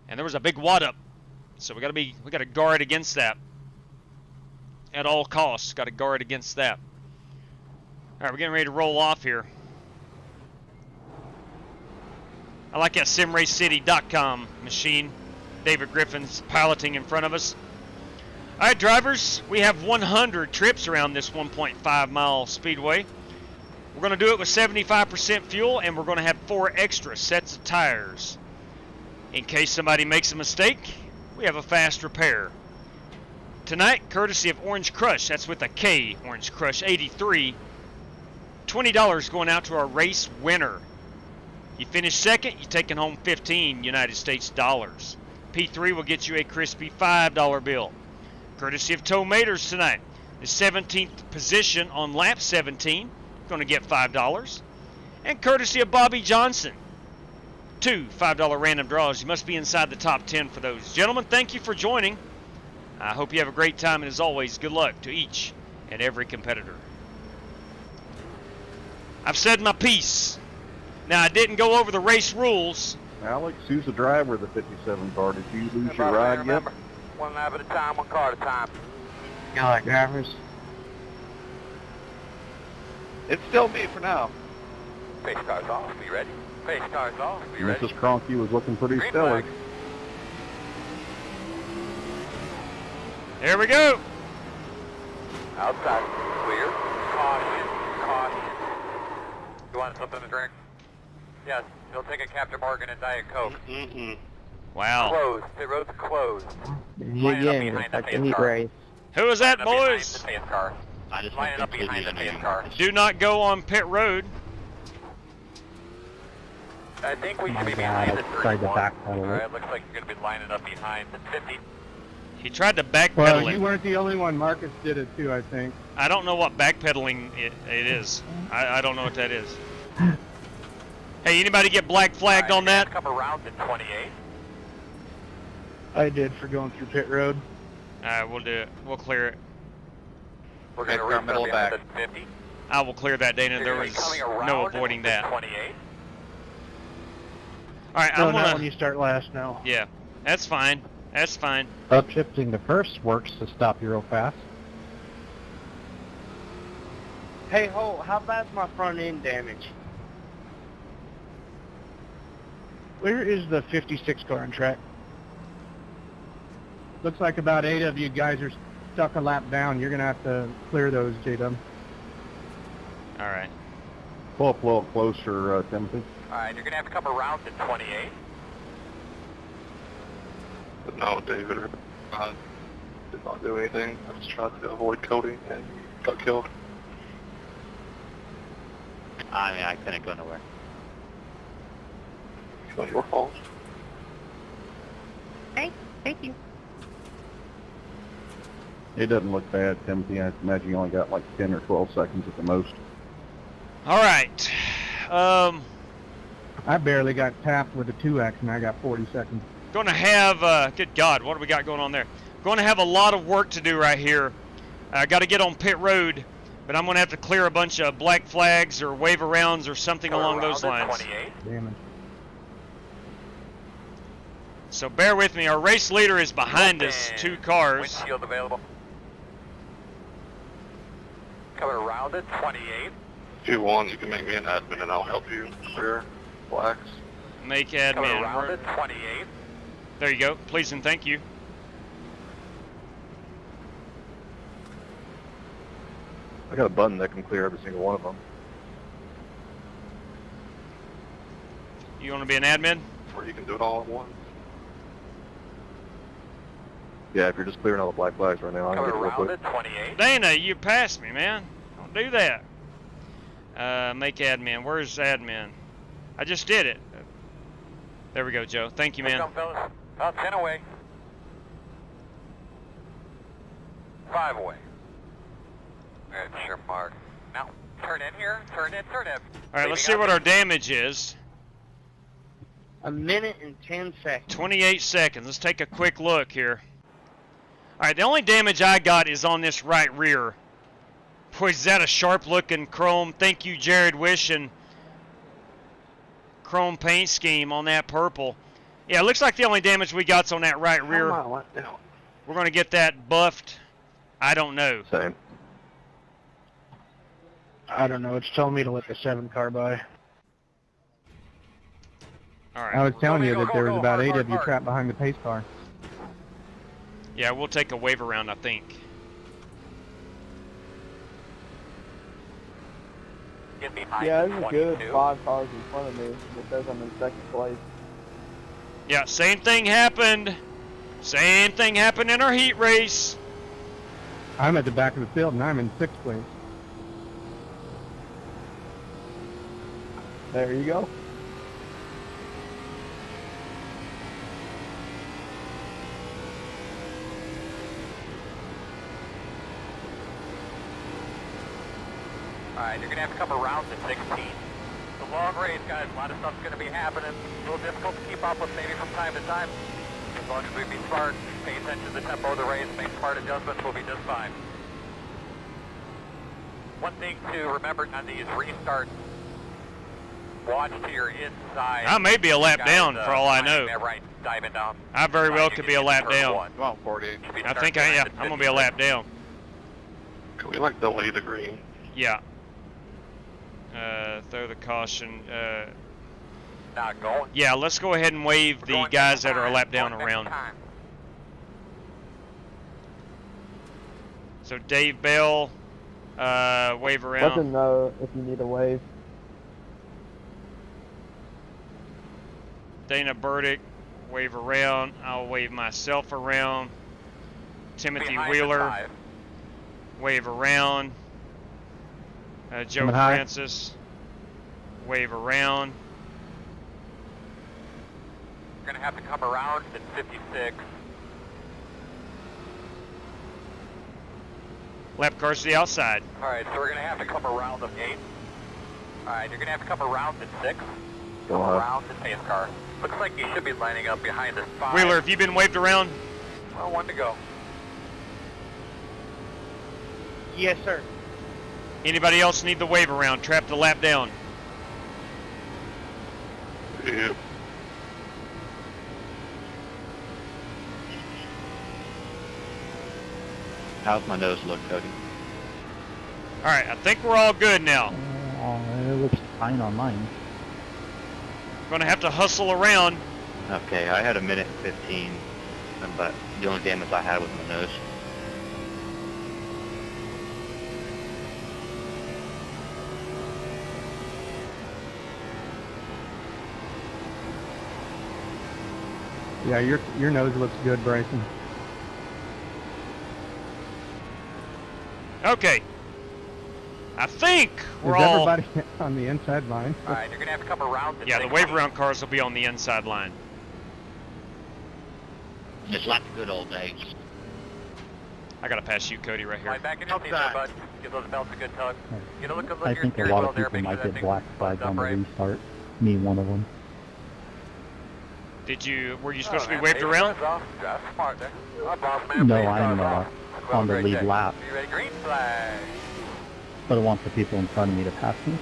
And there was a big wad up. So we gotta guard against that. At all costs, gotta guard against that. Alright, we're getting ready to roll off here. I like that simracecity.com machine. David Griffin's piloting in front of us. Alright, drivers, we have 100 trips around this 1.5 mile speedway. We're going to do it with 75% fuel, and we're going to have 4 extra sets of tires. In case somebody makes a mistake, we have a fast repair. Tonight, courtesy of Orange Crush, that's with a K, Orange Crush 83, $20 going out to our race winner. You finish second, you're taking home 15 United States dollars. P3 will get you a crispy $5 bill. Courtesy of Tow Maters tonight, the 17th position on lap 17, going to get $5. And courtesy of Bobby Johnson, 2 $5 random draws. You must be inside the top 10 for those. Gentlemen, thank you for joining. I hope you have a great time, and as always, good luck to each and every competitor. I've said my piece. Now, I didn't go over the race rules. Alex, who's the driver of the 57 car? Did you lose your ride yet? One lap at a time, one car at a time. You like drivers? It's still me for now. Pace car's off, be ready. Pace car's off, be ready. Mrs. Cronky was looking pretty Green stellar. flag. There we go. Outside, clear. Caution, caution. You want something to drink? Yes, you'll take a Captain Morgan and Diet Coke. Wow. Closed, pit road's closed. Race. Who is that, boys? I just Lining up behind the pace car. Do not go on pit road. I think we should be behind the 31. backpedal. Alright, looks like you're going to be lining up behind the 50. He tried to backpedal Well, it. you weren't the only one. Marcus did it too, I think. I don't know what backpedaling it is. I don't know what that is. Hey, anybody get black flagged on that? Come around to 28. I did for going through pit road. We'll do it. We'll clear it. We're going to restart middle behind back. the 50. I will clear that, Dana. There You're was coming no around avoiding to that. 28. All right, No, I'm not when gonna. you start last now. Yeah, that's fine. That's fine. Upshifting to first works to stop you real fast. Hey, Holt, how bad's my front end damage? Where is the 56 car on track? Looks like about 8 of you guys are stuck a lap down. You're going to have to clear those, J-Dub. All right. Pull up a little closer, Timothy. Alright, you're going to have to come around to 28. No, David did not do anything. I just tried to avoid Cody and got killed. I mean, I couldn't go nowhere. It's not your fault. Okay, thank you. It doesn't look bad, Timothy. I imagine you only got like 10 or 12 seconds at the most. All right. I barely got tapped with a 2X and I got 40 seconds. Going to have, good God, what do we got going on there? Going to have a lot of work to do right here. I got to get on pit road, but I'm going to have to clear a bunch of black flags or wave arounds or something along those lines. Damn it. So bear with me. Our race leader is behind us, 2 cars. Windshield available. Coming around at 28. If you want, you can make me an admin and I'll help you clear blacks. Make Coming admin. around at 28. There you go. Please and thank you. I got a button that can clear every single one of them. You want to be an admin? Or you can do it all at once. Yeah, if you're just clearing all the black flags right now, I can Coming get it real around quick. at 28. Dana, you passed me, man. Don't do that. Make admin. Where's admin? I just did it. There we go, Joe. Thank you, man. Come, fellas. About 10 away. 5 away. That's your mark. Now, turn in here. Turn in. All right, let's see what our damage is. 1 minute and 10 seconds. 28 seconds. Let's take a quick look here. All right, the only damage I got is on this right rear. Boy, is that a sharp-looking chrome. Thank you, Jared Wish, and chrome paint scheme on that purple. Yeah, it looks like the only damage we got's on that right rear. We're going to get that buffed. I don't know. Same. I don't know. It's telling me to let the 7 car by. All right. I was telling you that there was about 8 of you trapped behind the pace car. Yeah, we'll take a wave around, I think. Yeah, there's a good 5 cars in front of me that says I'm in 2nd place. Yeah, same thing happened. Same thing happened in our heat race. I'm at the back of the field and I'm in 6th place. There you go. Alright, you're going to have to come around to 16. It's a long race, guys. A lot of stuff's going to be happening. A little difficult to keep up with maybe from time to time. As long as we be smart, pay attention to the tempo of the race, make smart adjustments, we'll be just fine. One thing to remember on these restarts, watch to your inside. I may be a lap down for all I know. Right, diving down. I very well could be a lap down. About 40. I think I'm going to be a lap down. Can we like delay the green? Yeah. Throw the caution. Not going. Yeah, let's go ahead and wave the guys that are a lap down around. So Dave Bell, wave around. Let them know if you need a wave. Dana Burdick, wave around. I'll wave myself around. Timothy Wheeler, wave around. Joe Francis, wave around. You're going to have to come around at 56. Lap cars to the outside. Alright, so we're going to have to come around the gate. Alright, you're going to have to come around at 6. Come around the pace car. Looks like you should be lining up behind this 5. Wheeler, have you been waved around? Well, 1 to go. Yes, sir. Anybody else need the wave around? Trap the lap down. Yeah. How's my nose look, Cody? Alright, I think we're all good now. It looks fine on mine. Gonna have to hustle around. Okay, I had 1 minute and 15, but the only damage I had was my nose. Yeah, your nose looks good, Bryson. Okay. I think we're Is all... everybody on the inside line? Alright, you're going to have to come around. Yeah, the wave around cars will be on the inside line. It's like the good old days. I gotta pass you, Cody, right here. Right back in your seat there, bud. Give those belts a good tug. Get a look at I your think a steering lot wheel of there. people Make sure might that get thing's black flags on the upright. restart. Me, one of them. Were you supposed to be waved around? That's smart there. Boss man, No, please I'm off. on the lead lap. You ready? Green flag. But I want the people in front of me to pass me.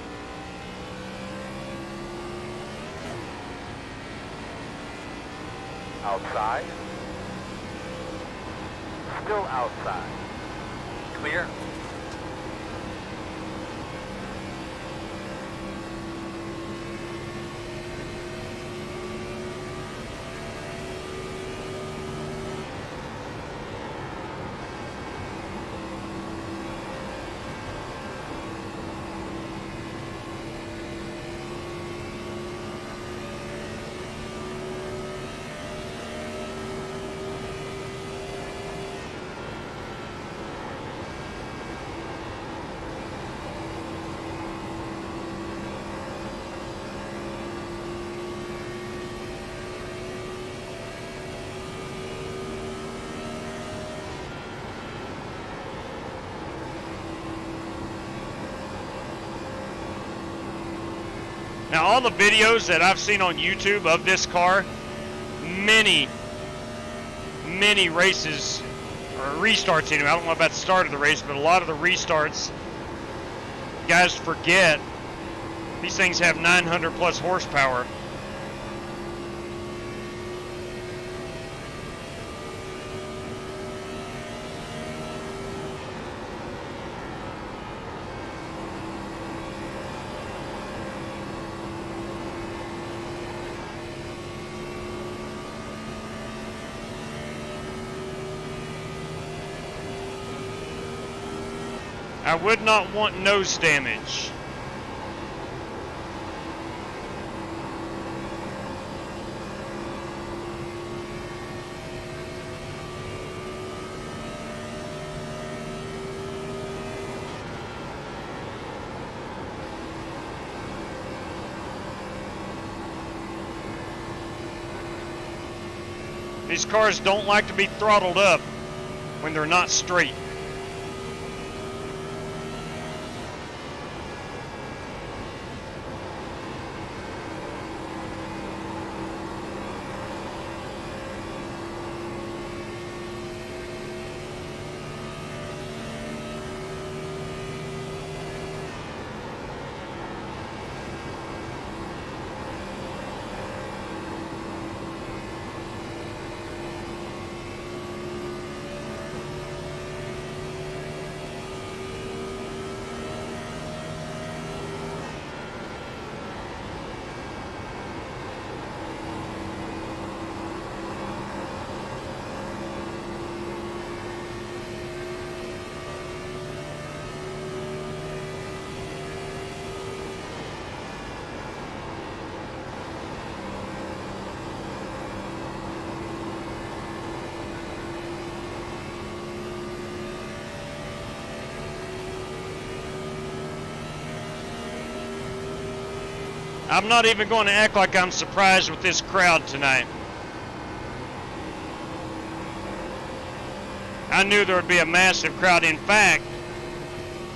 Outside. Still outside. Clear. Now, all the videos that I've seen on YouTube of this car, many races, or restarts anyway, I don't know about the start of the race, but a lot of the restarts, guys forget these things have 900 plus horsepower. I would not want nose damage. These cars don't like to be throttled up when they're not straight. I'm not even going to act like I'm surprised with this crowd tonight. I knew there would be a massive crowd. In fact,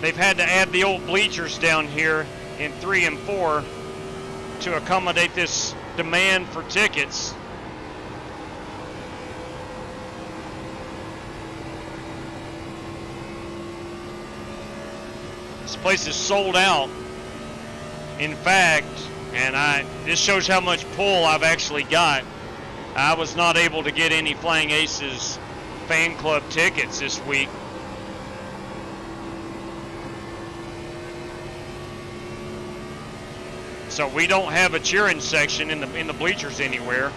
they've had to add the old bleachers down here in 3 and 4 to accommodate this demand for tickets. This place is sold out. In fact, and this shows how much pull I've actually got. I was not able to get any Flying Aces fan club tickets this week. So we don't have a cheering section in the bleachers anywhere.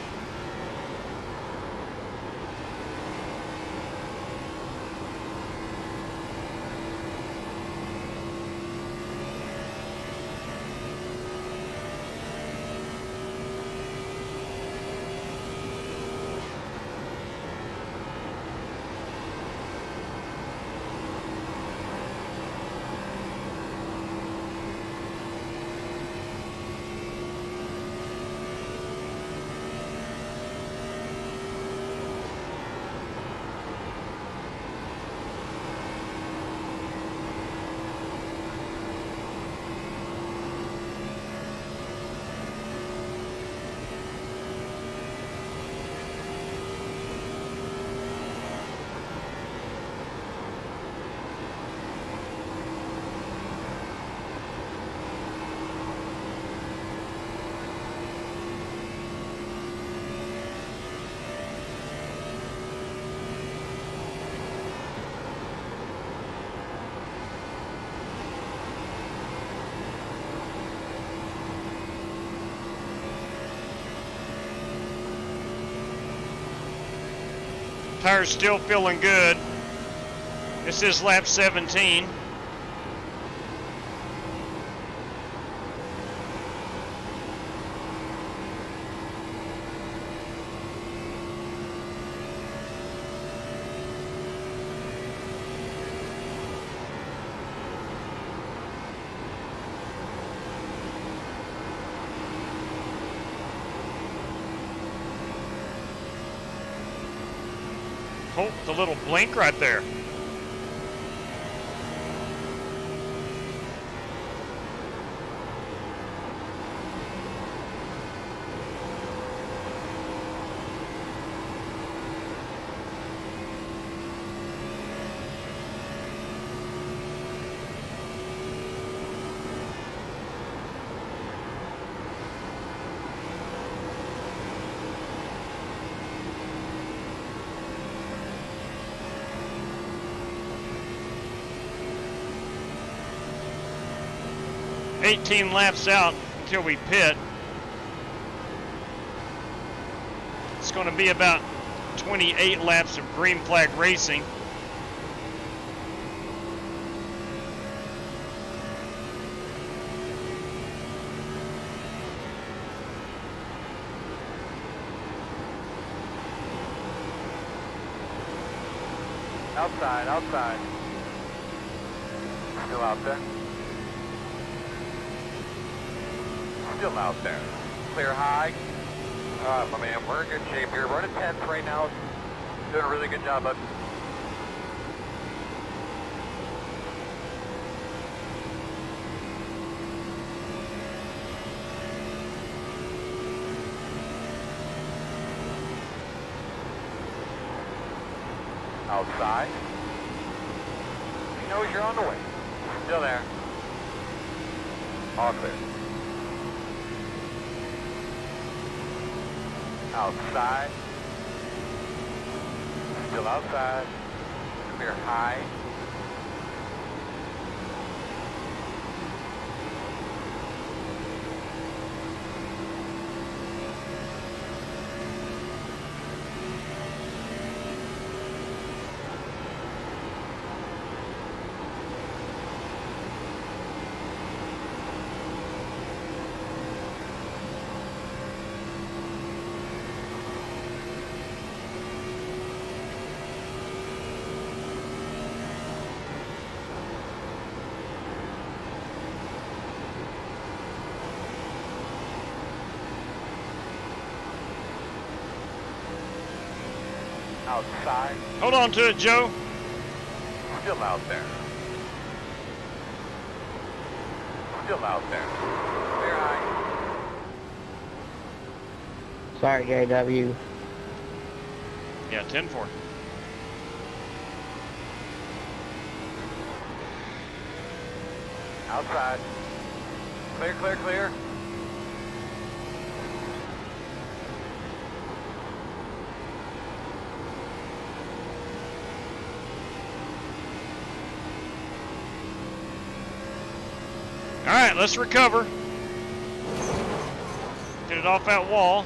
Tire's still feeling good. This is lap 17. Oh, the little blink right there. 18 laps out until we pit. It's going to be about 28 laps of green flag racing. Outside, outside. Still out there. Still out there. Clear high. My man, we're in good shape here. We're in 10th right now. Doing a really good job of outside. He knows you're on the way. Still there. All clear. Outside. Still outside. Clear high. Outside. Hold on to it, Joe. Still out there. Still out there. Clear high. Sorry, JW. Yeah, 10-4. Outside. Clear, clear, clear. All right, let's recover. Get it off that wall.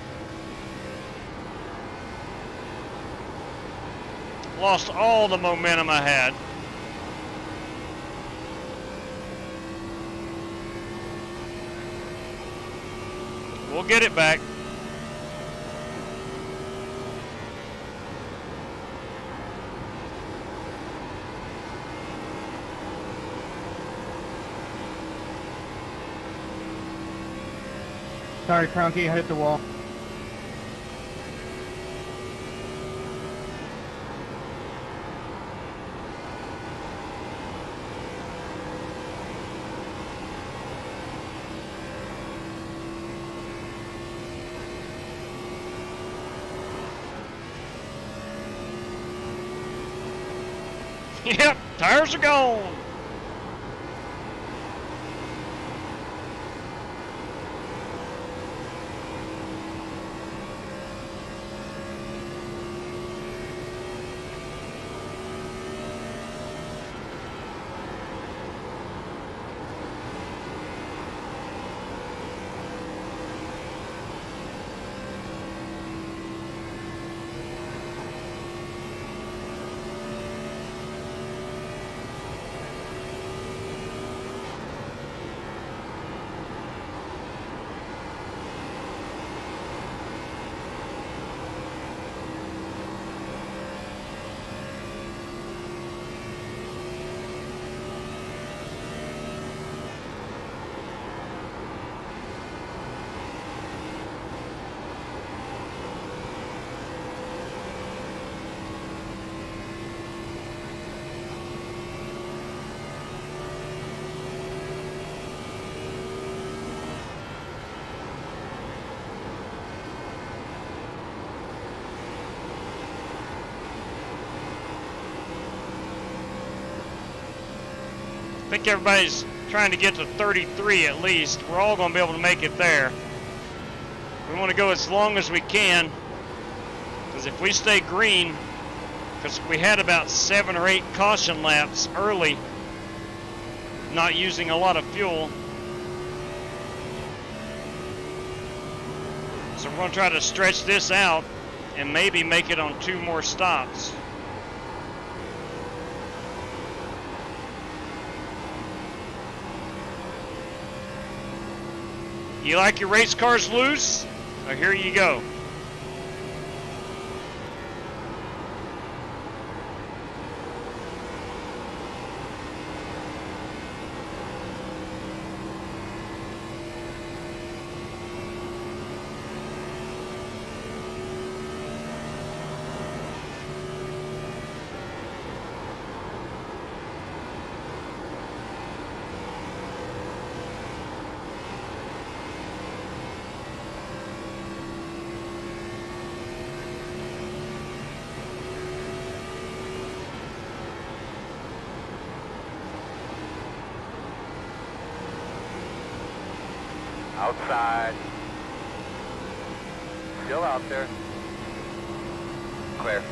Lost all the momentum I had. We'll get it back. Sorry, Cronky, I hit the wall. Yep, tires are gone. I think everybody's trying to get to 33 at least. We're all going to be able to make it there. We want to go as long as we can, because if we stay green, because we had about 7 or 8 caution laps early, not using a lot of fuel. So we're going to try to stretch this out and maybe make it on 2 more stops. You like your race cars loose? Well, here you go. Outside. Still out there. Clear.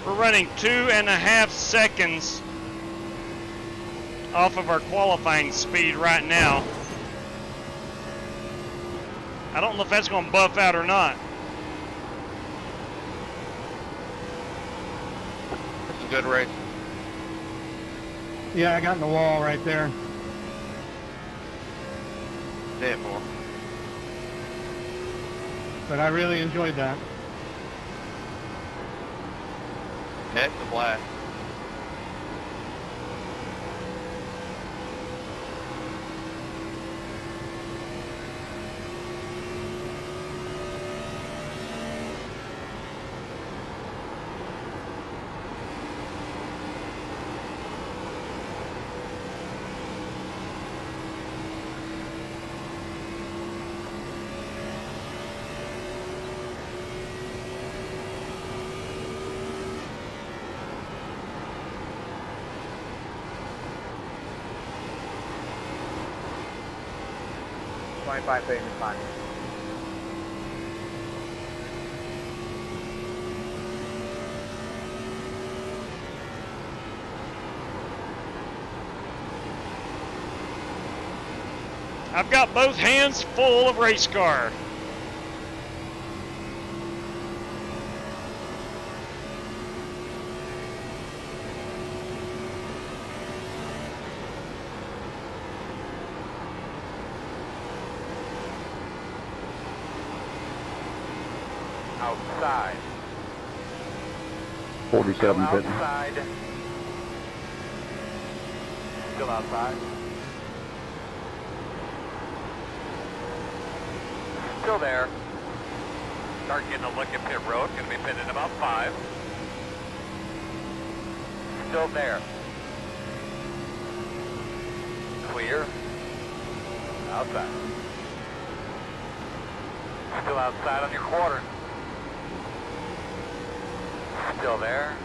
We're running 2.5 seconds off of our qualifying speed right now. I don't know if that's going to buff out or not. It's a good race. Yeah, I got in the wall right there. Say it more. But I really enjoyed that. Yeah, it's a blast. $25 is fine. I've got both hands full of race car. Outside. 47 pitting. Outside. Still outside. Still there. Start getting a look at pit road. Going to be pitting in about 5. Still there. Clear. Outside. Still outside on your quarter. Still there.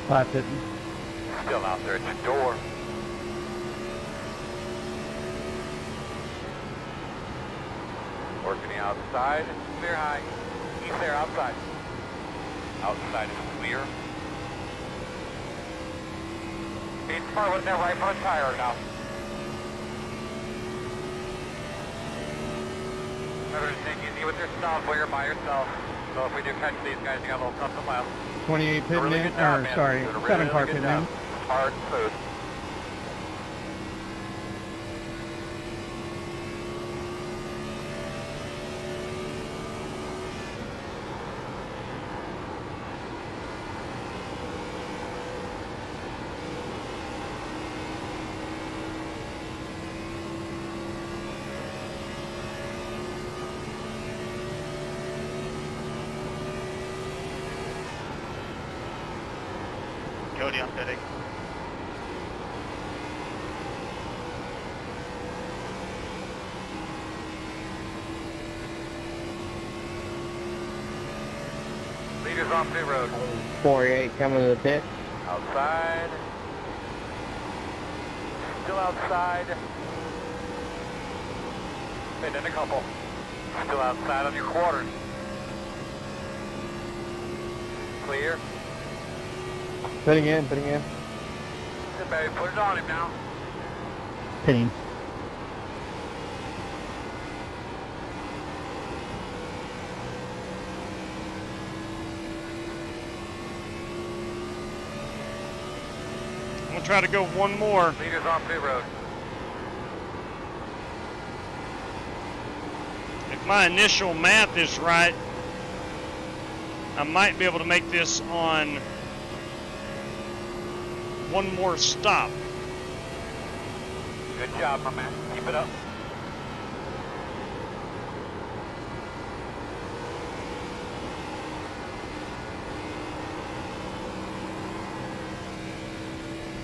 5 pitting. Still out there at your door. Working the outside. Clear high. He's there outside. Outside is clear. He's far with that right front tire now. Remember to take it easy with yourself while you're by yourself. So if we do catch these guys, you got a little something left. 28 pitting Really in, good job, or man. sorry, Doing a really, 7 car really good pitting in. job. Hard and smooth. Cody, I'm pitting. Leaders on pit road. 48 coming to the pit. Outside. Still outside. Been in a couple. Still outside on your quarters. clear. Pitting in, pitting in. Good, baby. Put it on him now. Pitting. I'm going to try to go one more. Leaders on pit road. If my initial math is right, I might be able to make this on one more stop. Good job, my man. Keep it up.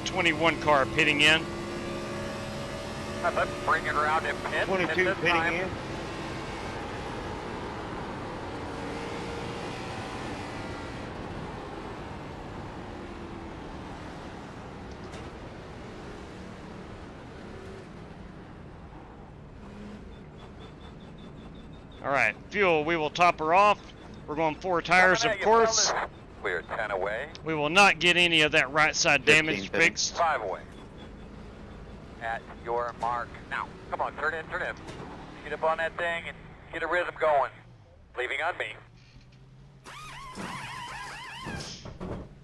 '21 car pitting in. Let's bring it around in pit. 22 pitting in. All right, fuel, we will top her off. We're going 4 tires, of course. We're 10 away. We will not get any of that right side damage fixed. 5 away. At your mark. Now, come on, turn in, turn in. Get up on that thing and get a rhythm going. Leaving on me.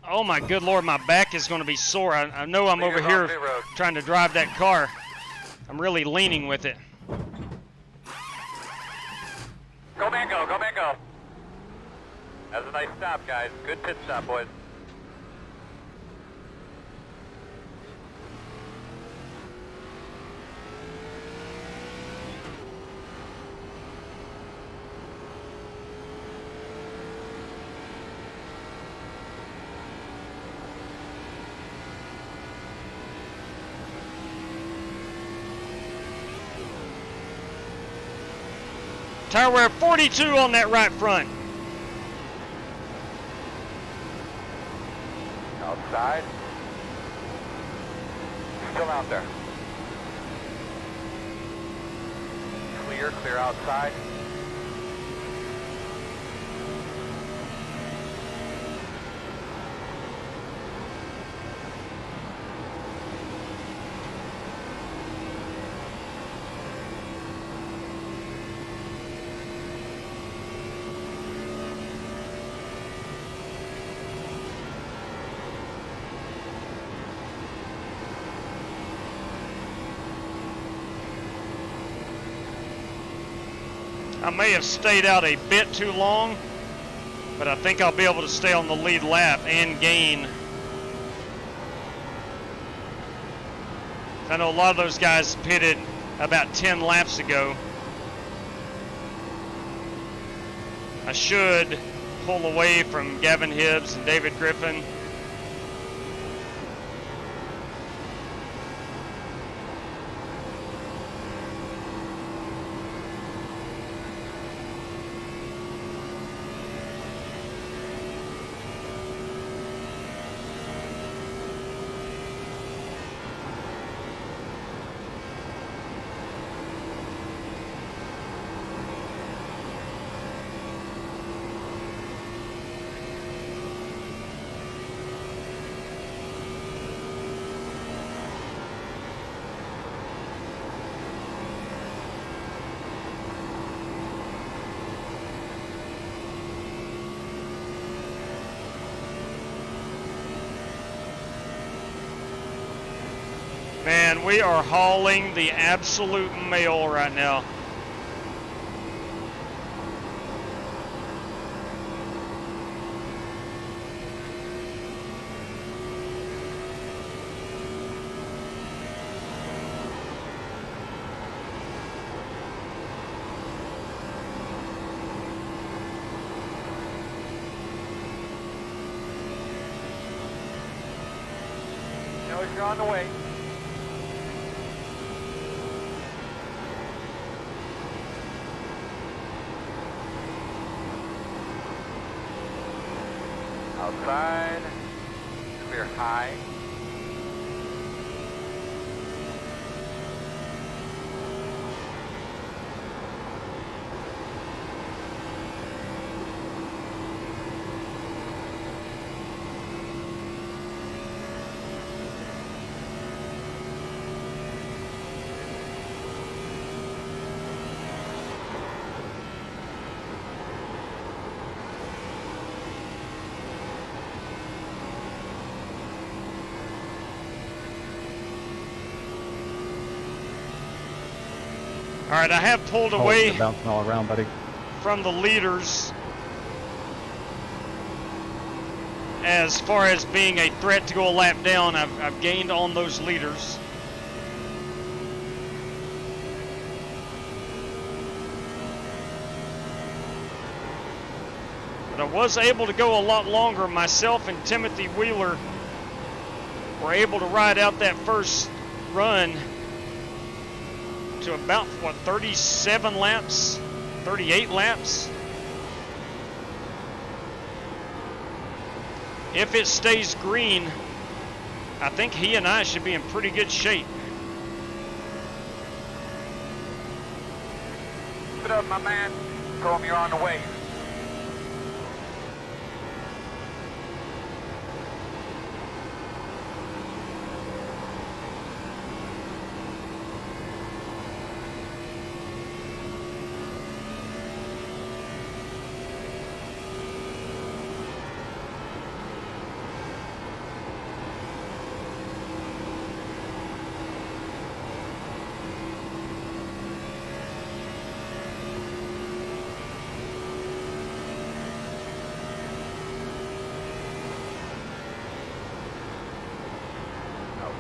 Oh my good Lord, my back is going to be sore. I know I'm over here trying to drive that car. I'm really leaning with it. Go man, go, go man, go. That was a nice stop, guys. Good pit stop, boys. Tire wear 42 on that right front. Outside. Still out there. Clear, clear outside. I may have stayed out a bit too long, but I think I'll be able to stay on the lead lap and gain. I know a lot of those guys pitted about 10 laps ago. I should pull away from Gavin Hibbs and David Griffin. Man, we are hauling the absolute mail right now. Know you're on the way. Outside, clear high. right, I have pulled away bouncing all around, buddy. from the leaders as far as being a threat to go a lap down. I've gained on those leaders. But I was able to go a lot longer. Myself and Timothy Wheeler were able to ride out that first run to about, what, 37 laps, 38 laps. If it stays green, I think he and I should be in pretty good shape. Keep it up, my man. Tell him you're on the way.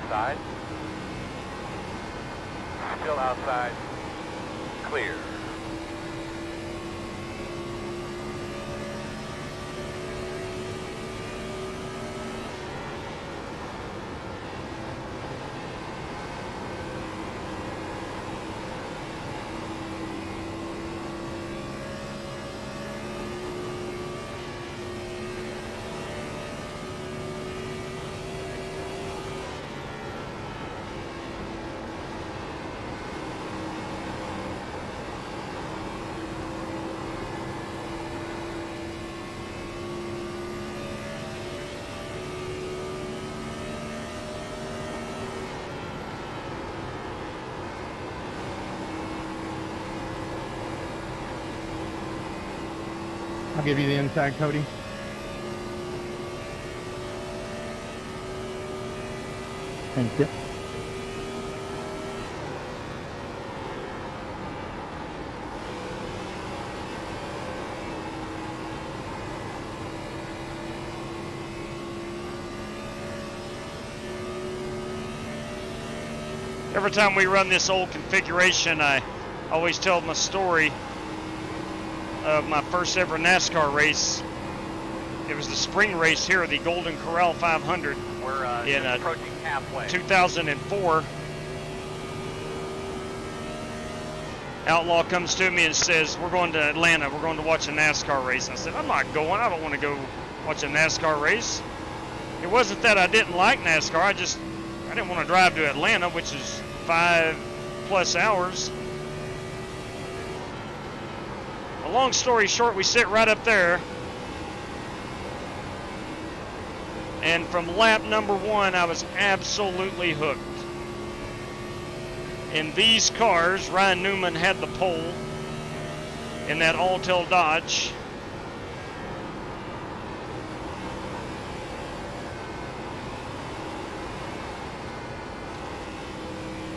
Outside. Still outside. Clear. I'll give you the inside, Cody. Thank you. Every time we run this old configuration, I always tell my story of my first ever NASCAR race. It was the spring race here, the Golden Corral 500. We're in approaching halfway. 2004. Outlaw comes to me and says, "We're going to Atlanta. We're going to watch a NASCAR race." I said, "I'm not going. I don't want to go watch a NASCAR race." It wasn't that I didn't like NASCAR. I didn't want to drive to Atlanta, which is 5+ hours. A long story short, we sit right up there, and from lap number 1, I was absolutely hooked. In these cars, Ryan Newman had the pole in that Altel Dodge.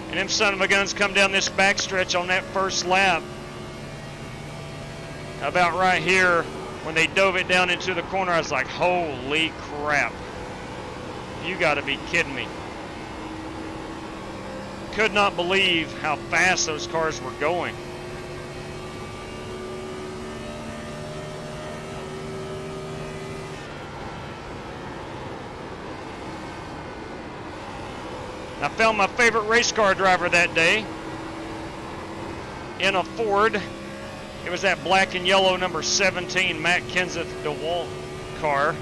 And them son of a guns come down this backstretch on that first lap. About right here, when they dove it down into the corner, I was like, holy crap. You gotta be kidding me. Could not believe how fast those cars were going. I found my favorite race car driver that day in a Ford. It was that black and yellow number 17 Matt Kenseth DeWalt car.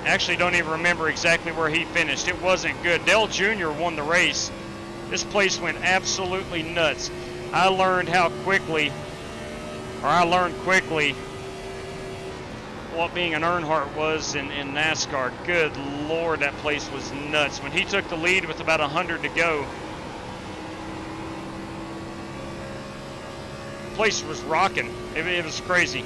Actually don't even remember exactly where he finished. It wasn't good. Dale Jr. won the race. This place went absolutely nuts. I learned quickly what being an Earnhardt was in NASCAR. Good Lord, that place was nuts. When he took the lead with about 100 to go, the place was rocking. It was crazy.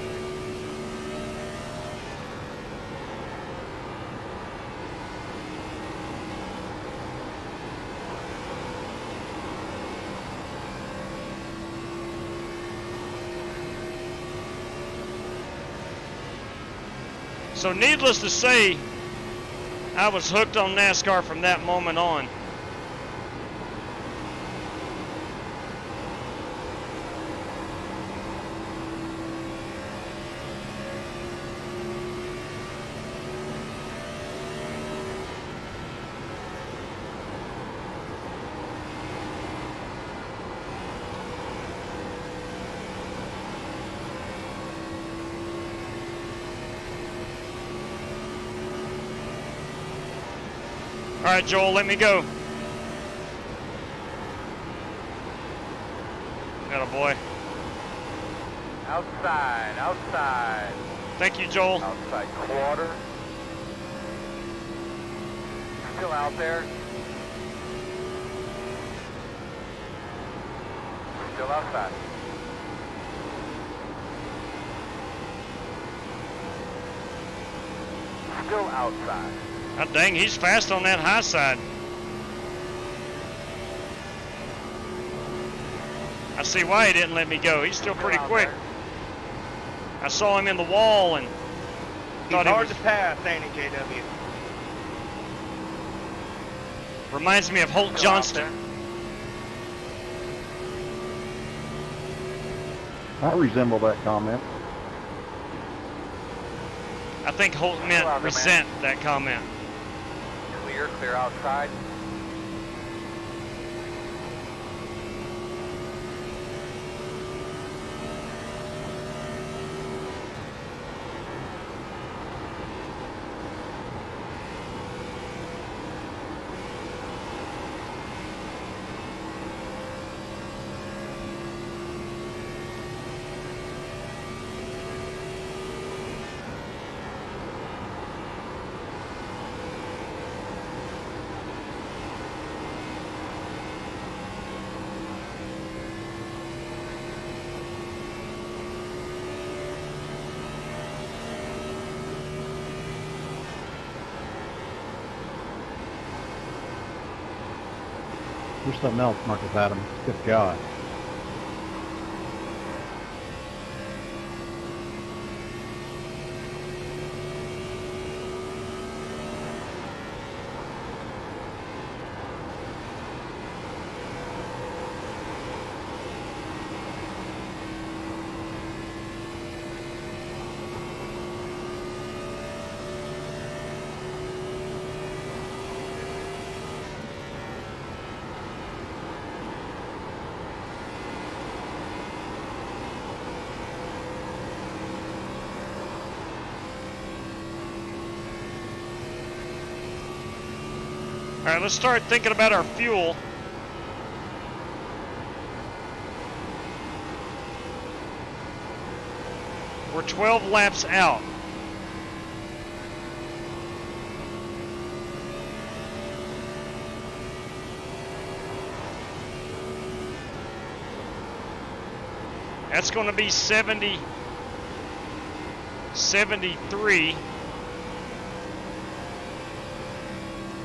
So needless to say, I was hooked on NASCAR from that moment on. All right, Joel, let me go. Atta boy. Outside, outside. Thank you, Joel. Outside quarter. Still out there. Still outside. Still outside. Oh, dang, he's fast on that high side. I see why he didn't let me go. He's still pretty quick. I saw him in the wall and thought He's he hard was... to pass, ain't he, JW? Reminds me of Holt Johnston. I resemble that comment. I think Holt meant resent that comment. Clear outside. There's something else, Marcus Adams. Good God. All right, let's start thinking about our fuel. We're 12 laps out. That's going to be 73.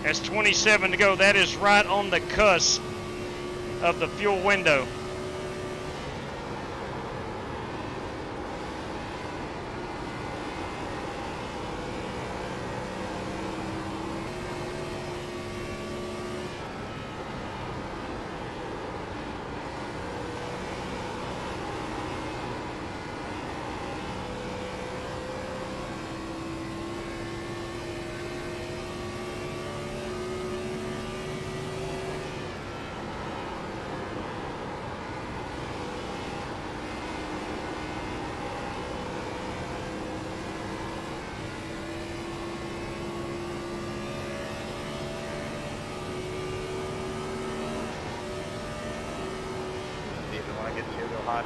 That's 27 to go. That is right on the cusp of the fuel window. hot.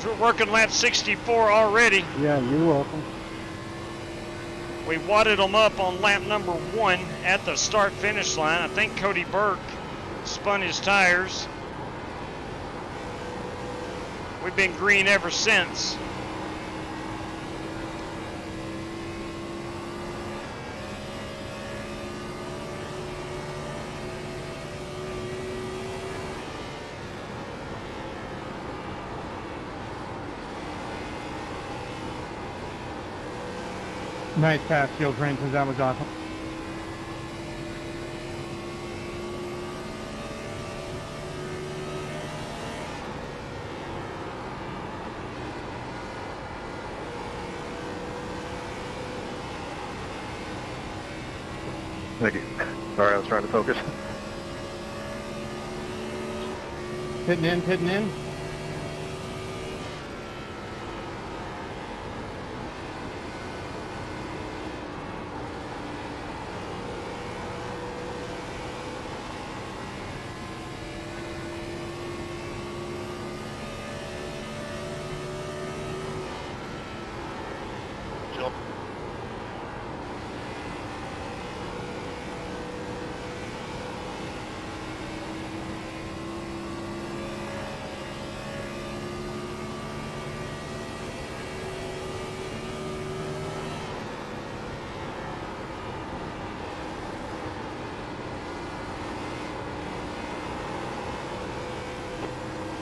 We're working lap 64 already. Yeah, you're welcome. We wadded them up on lap number 1 at the start-finish line. I think Cody Burke spun his tires. We've been green ever since. Nice pass, Field Francis. That was awesome. Thank you. Sorry, I was trying to focus. Hitting in, hitting in.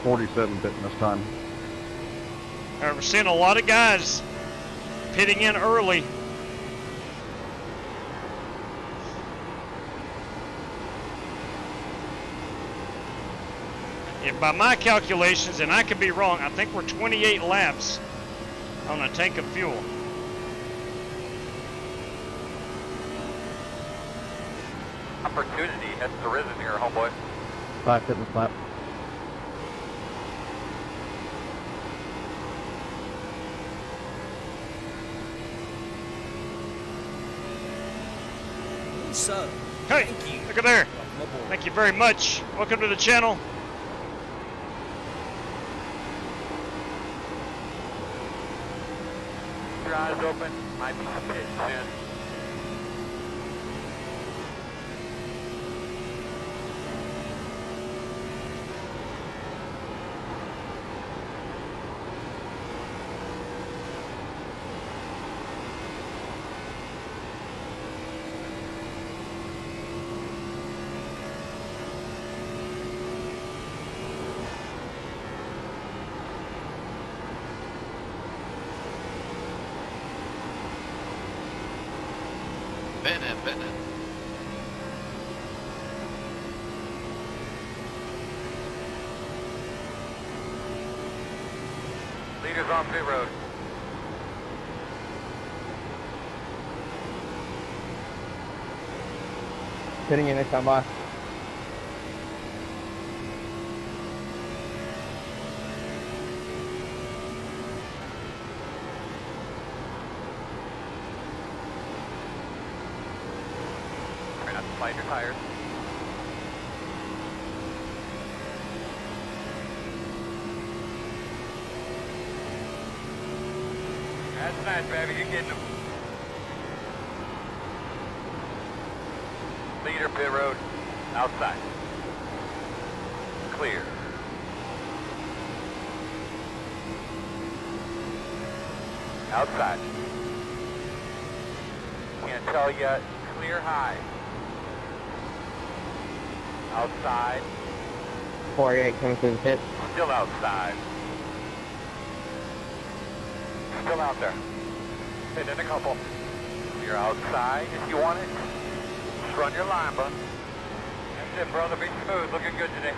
.47 pitting this time. We're seeing a lot of guys pitting in early. If by my calculations, and I could be wrong, I think we're 28 laps on a tank of fuel. Opportunity has arisen here, homeboy. 5 fitness lap. So, hey, thank you. Look at there. Thank you very much. Welcome to the channel. Your eyes open. Might be some pit soon. Bennett. Leaders on pit road. Hitting it next time by. Slide your tires. That's nice, baby. You're getting them. Leader pit road. Outside. Clear. Outside. Can't tell yet. Clear high. Outside. 48 coming through the pit. Still outside. Still out there. Hit in a couple. You're outside if you want it. Just run your line, bud. That's it, brother. Be smooth. Looking good today.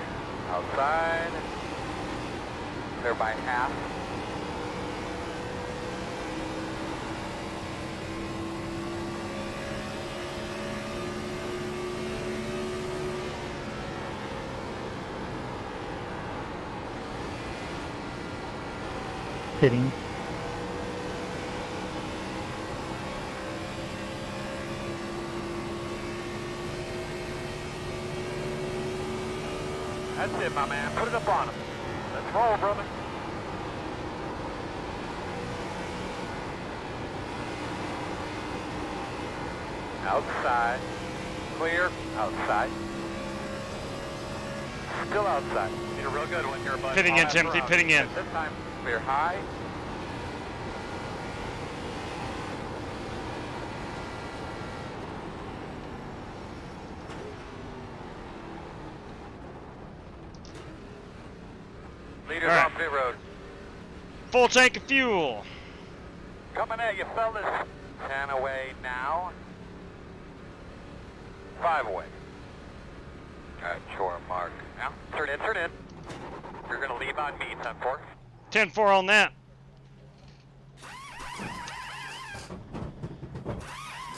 Outside. Clear by half. Pitting. That's it, my man. Put it up on him. Let's roll, brother. Outside. Clear. Outside. Still outside. Need a real good one here, bud. Pitting in, Timothy, pitting in. This time, clear high. Leaders right. on pit road. Full tank of fuel. Coming at you, fellas. 10 away now. 5 away. Alright, shore mark. Now, turn in, turn in. You're gonna leave on me, 10-4. 10-4 on that.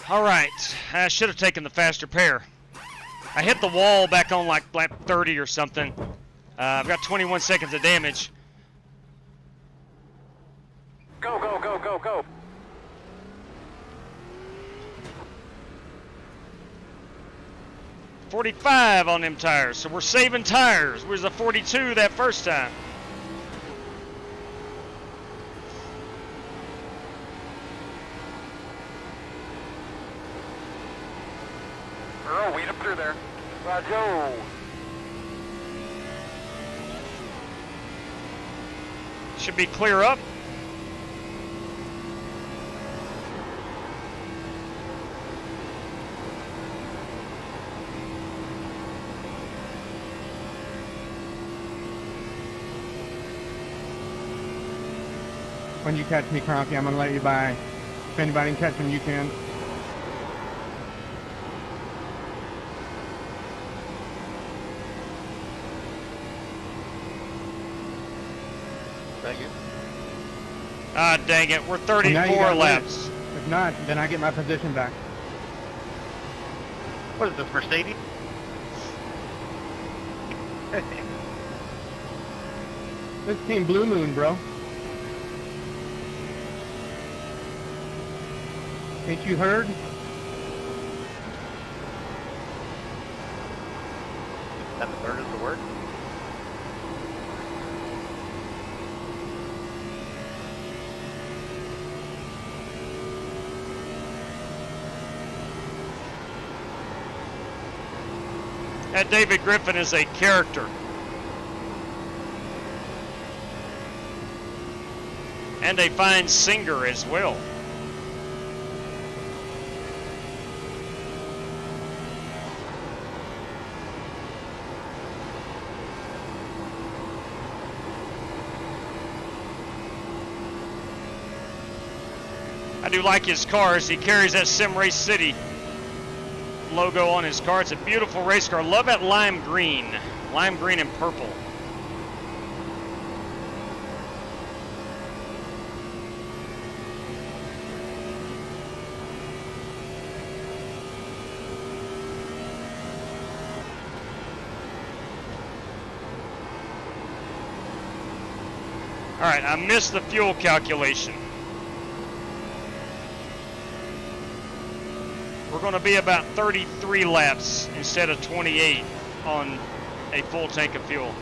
All right, I should have taken the faster pair. I hit the wall back on like lap 30 or something. I've got 21 seconds of damage. Go, go, go, go, go. .45 on them tires, so we're saving tires. Where's the 42 that first time? Earl, weed him through there. Roger. Should be clear up. When you catch me, Cronky, I'm going to let you by. If anybody can catch him, you can. Thank you. Ah, dang it. We're 34 laps. If not, then I get my position back. What is this, Mercedes? This Team Blue Moon, bro. Ain't you heard? That the third is the word? That David Griffin is a character. And a fine singer as well. I do like his cars. He carries that Sim Race City logo on his car. It's a beautiful race car. Love that lime green and purple. All right, I missed the fuel calculation. We're going to be about 33 laps instead of 28 on a full tank of fuel.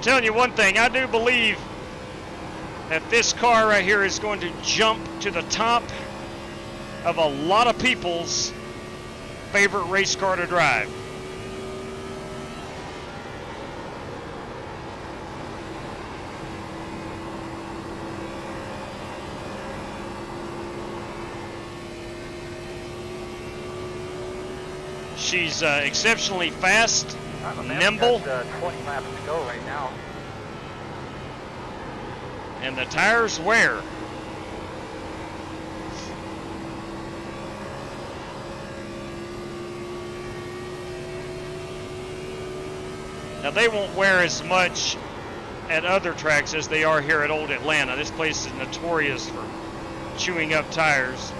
Telling you one thing, I do believe that this car right here is going to jump to the top of a lot of people's favorite race car to drive. She's exceptionally fast, nimble. We've got 20 laps to go right now. And the tires wear. Now, they won't wear as much at other tracks as they are here at Old Atlanta. This place is notorious for chewing up tires.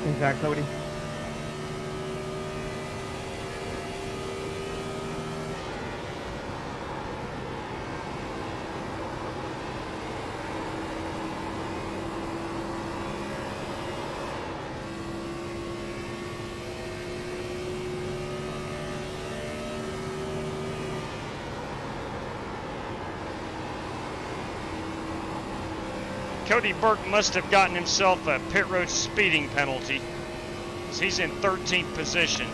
Inside, Cody. Cody Burke must have gotten himself a pit road speeding penalty, because he's in 13th position.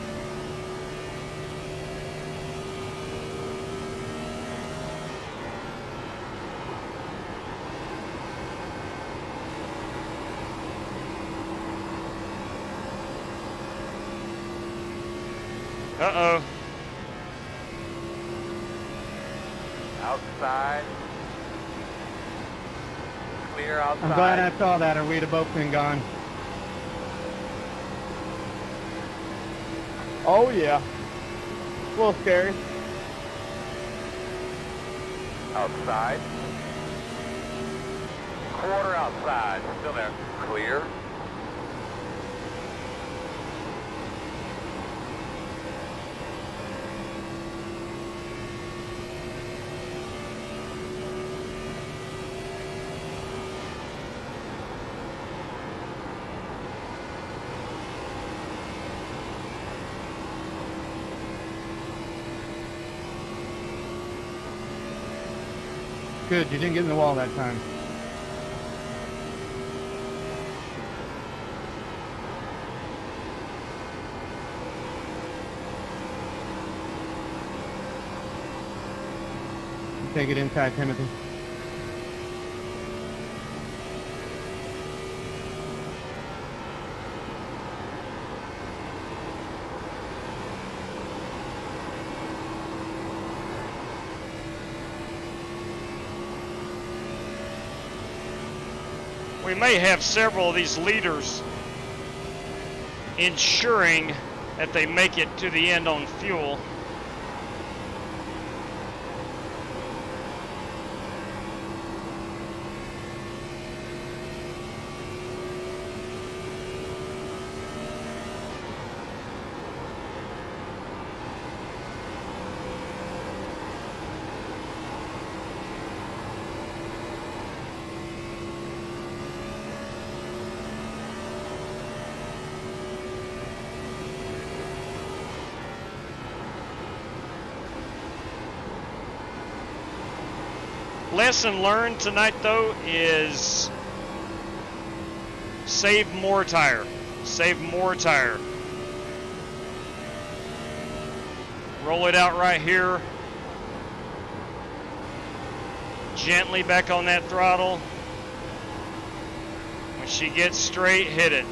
Uh-oh. Outside. Clear outside. I'm glad I saw that, or we'd have both been gone. Oh yeah. A little scary. Outside. Quarter outside. Still there. Clear. Good, you didn't get in the wall that time. Take it inside, Timothy. We may have several of these leaders ensuring that they make it to the end on fuel. Lesson learned tonight, though, is save more tire. Save more tire. Roll it out right here. Gently back on that throttle. When she gets straight, hit it.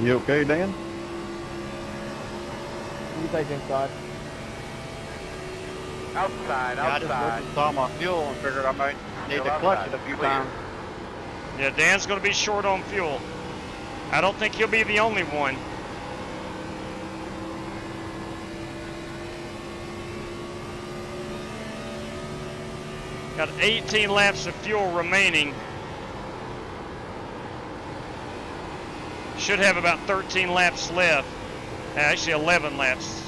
You okay, Dan? You take inside. Outside, Yeah, I just looked and saw my fuel and figured I might need to clutch it a few times. Yeah, Dan's going to be short on fuel. I don't think he'll be the only one. Got 18 laps of fuel remaining. Should have about 13 laps left. Actually, 11 laps.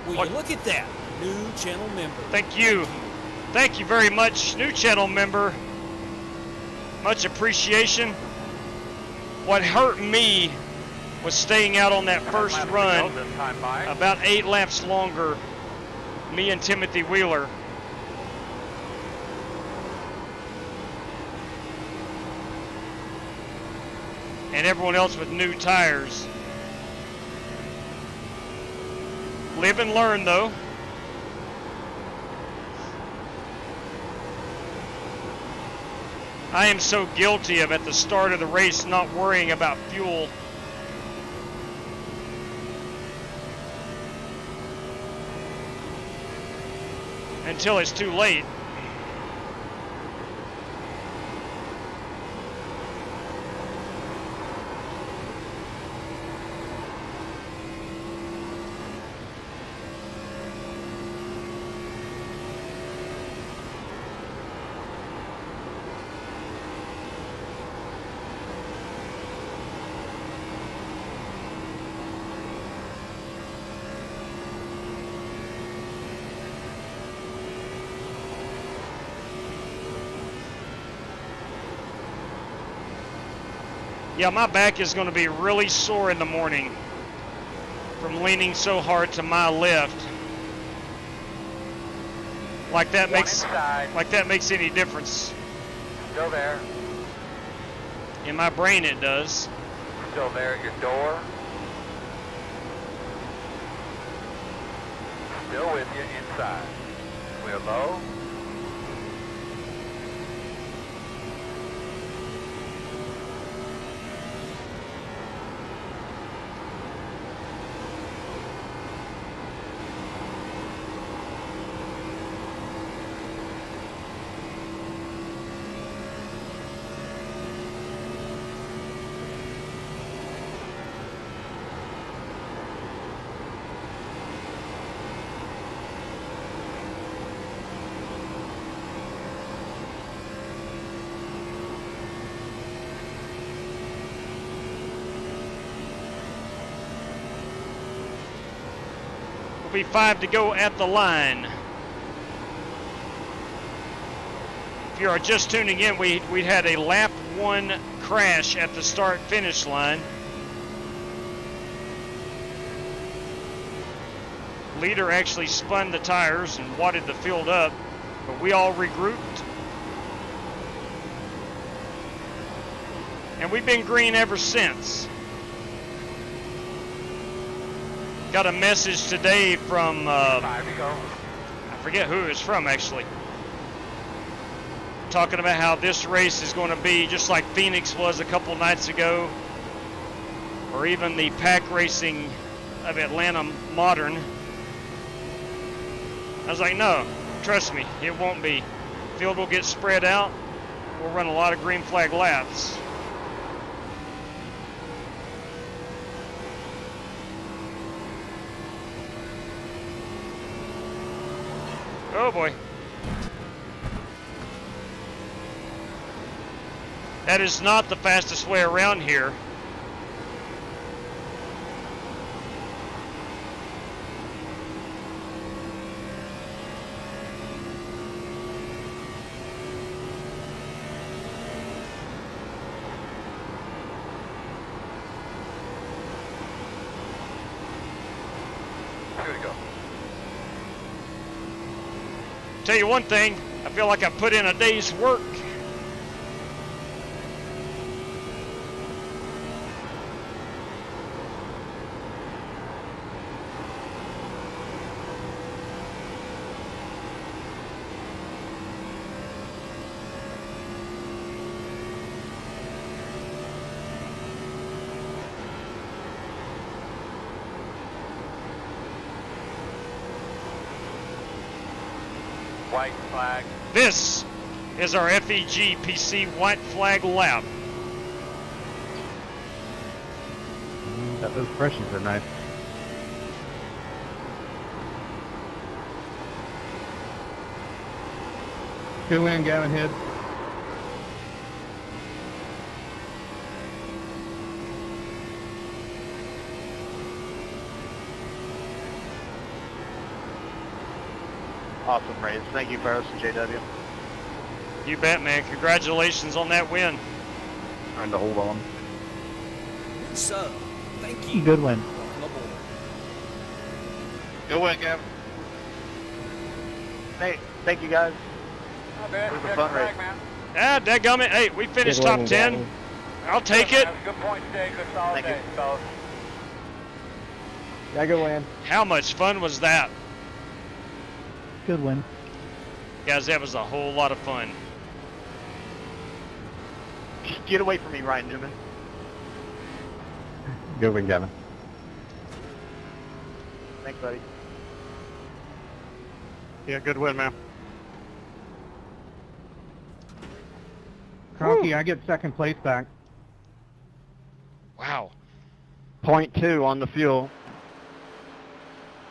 Will you look at that? new channel member. Thank you. Thank you very much, new channel member. Much appreciation. What hurt me was staying out on that first run about 8 laps longer, me and Timothy Wheeler. And everyone else with new tires. Live and learn, though. I am so guilty of, at the start of the race, not worrying about fuel. Until it's too late. Yeah, my back is going to be really sore in the morning from leaning so hard to my left. Like that makes any difference. Still there. In my brain it does. Still there at your door. Still with you inside. We're low. Be 5 to go at the line. If you are just tuning in, we had a lap 1 crash at the start finish line. Leader actually spun the tires and wadded the field up, but we all regrouped. And we've been green ever since. Got a message today from, I forget who it's from actually, talking about how this race is going to be just like Phoenix was a couple nights ago, or even the pack racing of Atlanta Modern. I was like, no, trust me, it won't be. Field will get spread out. We'll run a lot of green flag laps. Oh boy. That is not the fastest way around here. Here we go. Tell you one thing, I feel like I put in a day's work. White flag. This is our FEG PC white flag lap. Those impressions are nice. Two in, Gavin Head. awesome race. Thank you, Ferris and JW. You bet, man. Congratulations on that win. Trying to hold on. So, thank you. Good win. Welcome aboard. Good win, Gavin. Hey, thank you guys. It was a fun race. Ah, dadgummit. Hey, we finished top 10. I'll take it. Good point today, good solid day, fellas. Yeah, good win. How much fun was that? Good win. Guys, that was a whole lot of fun. Get away from me, Ryan Newman. Good win, Gavin. Thanks, buddy. Yeah, good win, man. Cronky, I get second place back. Wow. 0.2 on the fuel.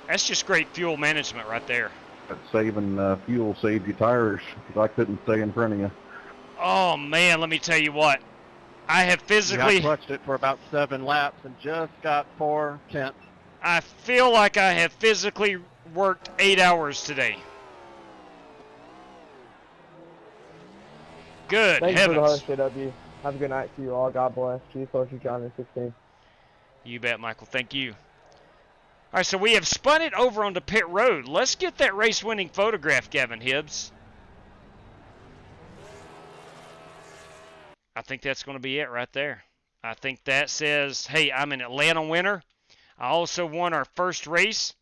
That's just great fuel management right there. But saving fuel saved you tires because I couldn't stay in front of you. Oh, man, let me tell you what. I have physically... I clutched it for about 7 laps and just got 4/10. I feel like I have physically worked 8 hours today. Good Thanks heavens. for the host, JW. Have a good night to you all. God bless. Chief Ocean John 16. You bet, Michael. Thank you. All right, so we have spun it over onto pit road. Let's get that race-winning photograph, Gavin Hibbs. I think that's going to be it right there. I think that says, hey, I'm an Atlanta winner. I also won our first race.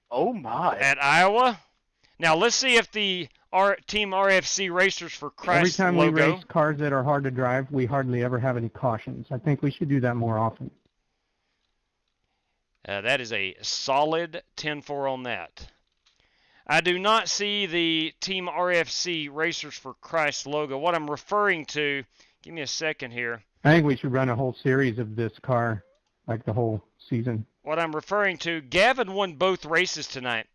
Oh, my. At Iowa. Now, let's see if the Team RFC Racers for Christ Every time logo. we race cars that are hard to drive, we hardly ever have any cautions. I think we should do that more often. That is a solid 10-4 on that. I do not see the Team RFC Racers for Christ logo. What I'm referring to, give me a second here. I think we should run a whole series of this car, like the whole season. What I'm referring to, Gavin won both races tonight.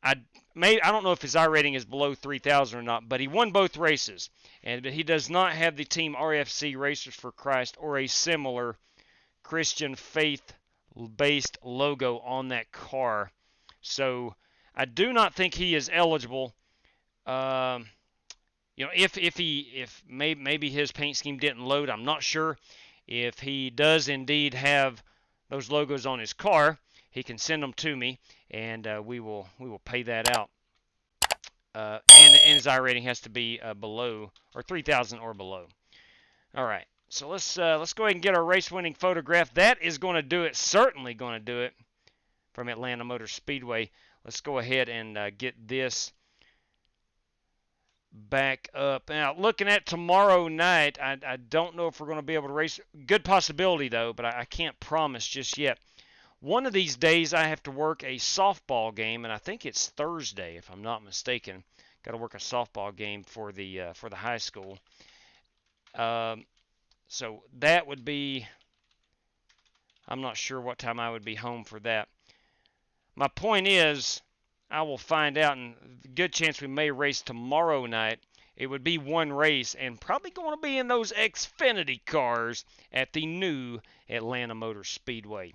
I don't know if his iRating is below 3,000 or not, but he won both races. And he does not have the Team RFC Racers for Christ or a similar Christian faith-based logo on that car. So I do not think he is eligible. If maybe his paint scheme didn't load, I'm not sure. If he does indeed have those logos on his car, he can send them to me, and we will pay that out. And his iRating has to be below or 3,000 or below. All right, so let's go ahead and get our race-winning photograph. That is going to do it. Certainly going to do it from Atlanta Motor Speedway. Let's go ahead and get this back up. Now, looking at tomorrow night, I don't know if we're going to be able to race. Good possibility, though, but I can't promise just yet. One of these days, I have to work a softball game, and I think it's Thursday, if I'm not mistaken. Got to work a softball game for the high school. So that would be, I'm not sure what time I would be home for that. My point is, I will find out, and good chance we may race tomorrow night. It would be one race, and probably going to be in those Xfinity cars at the new Atlanta Motor Speedway.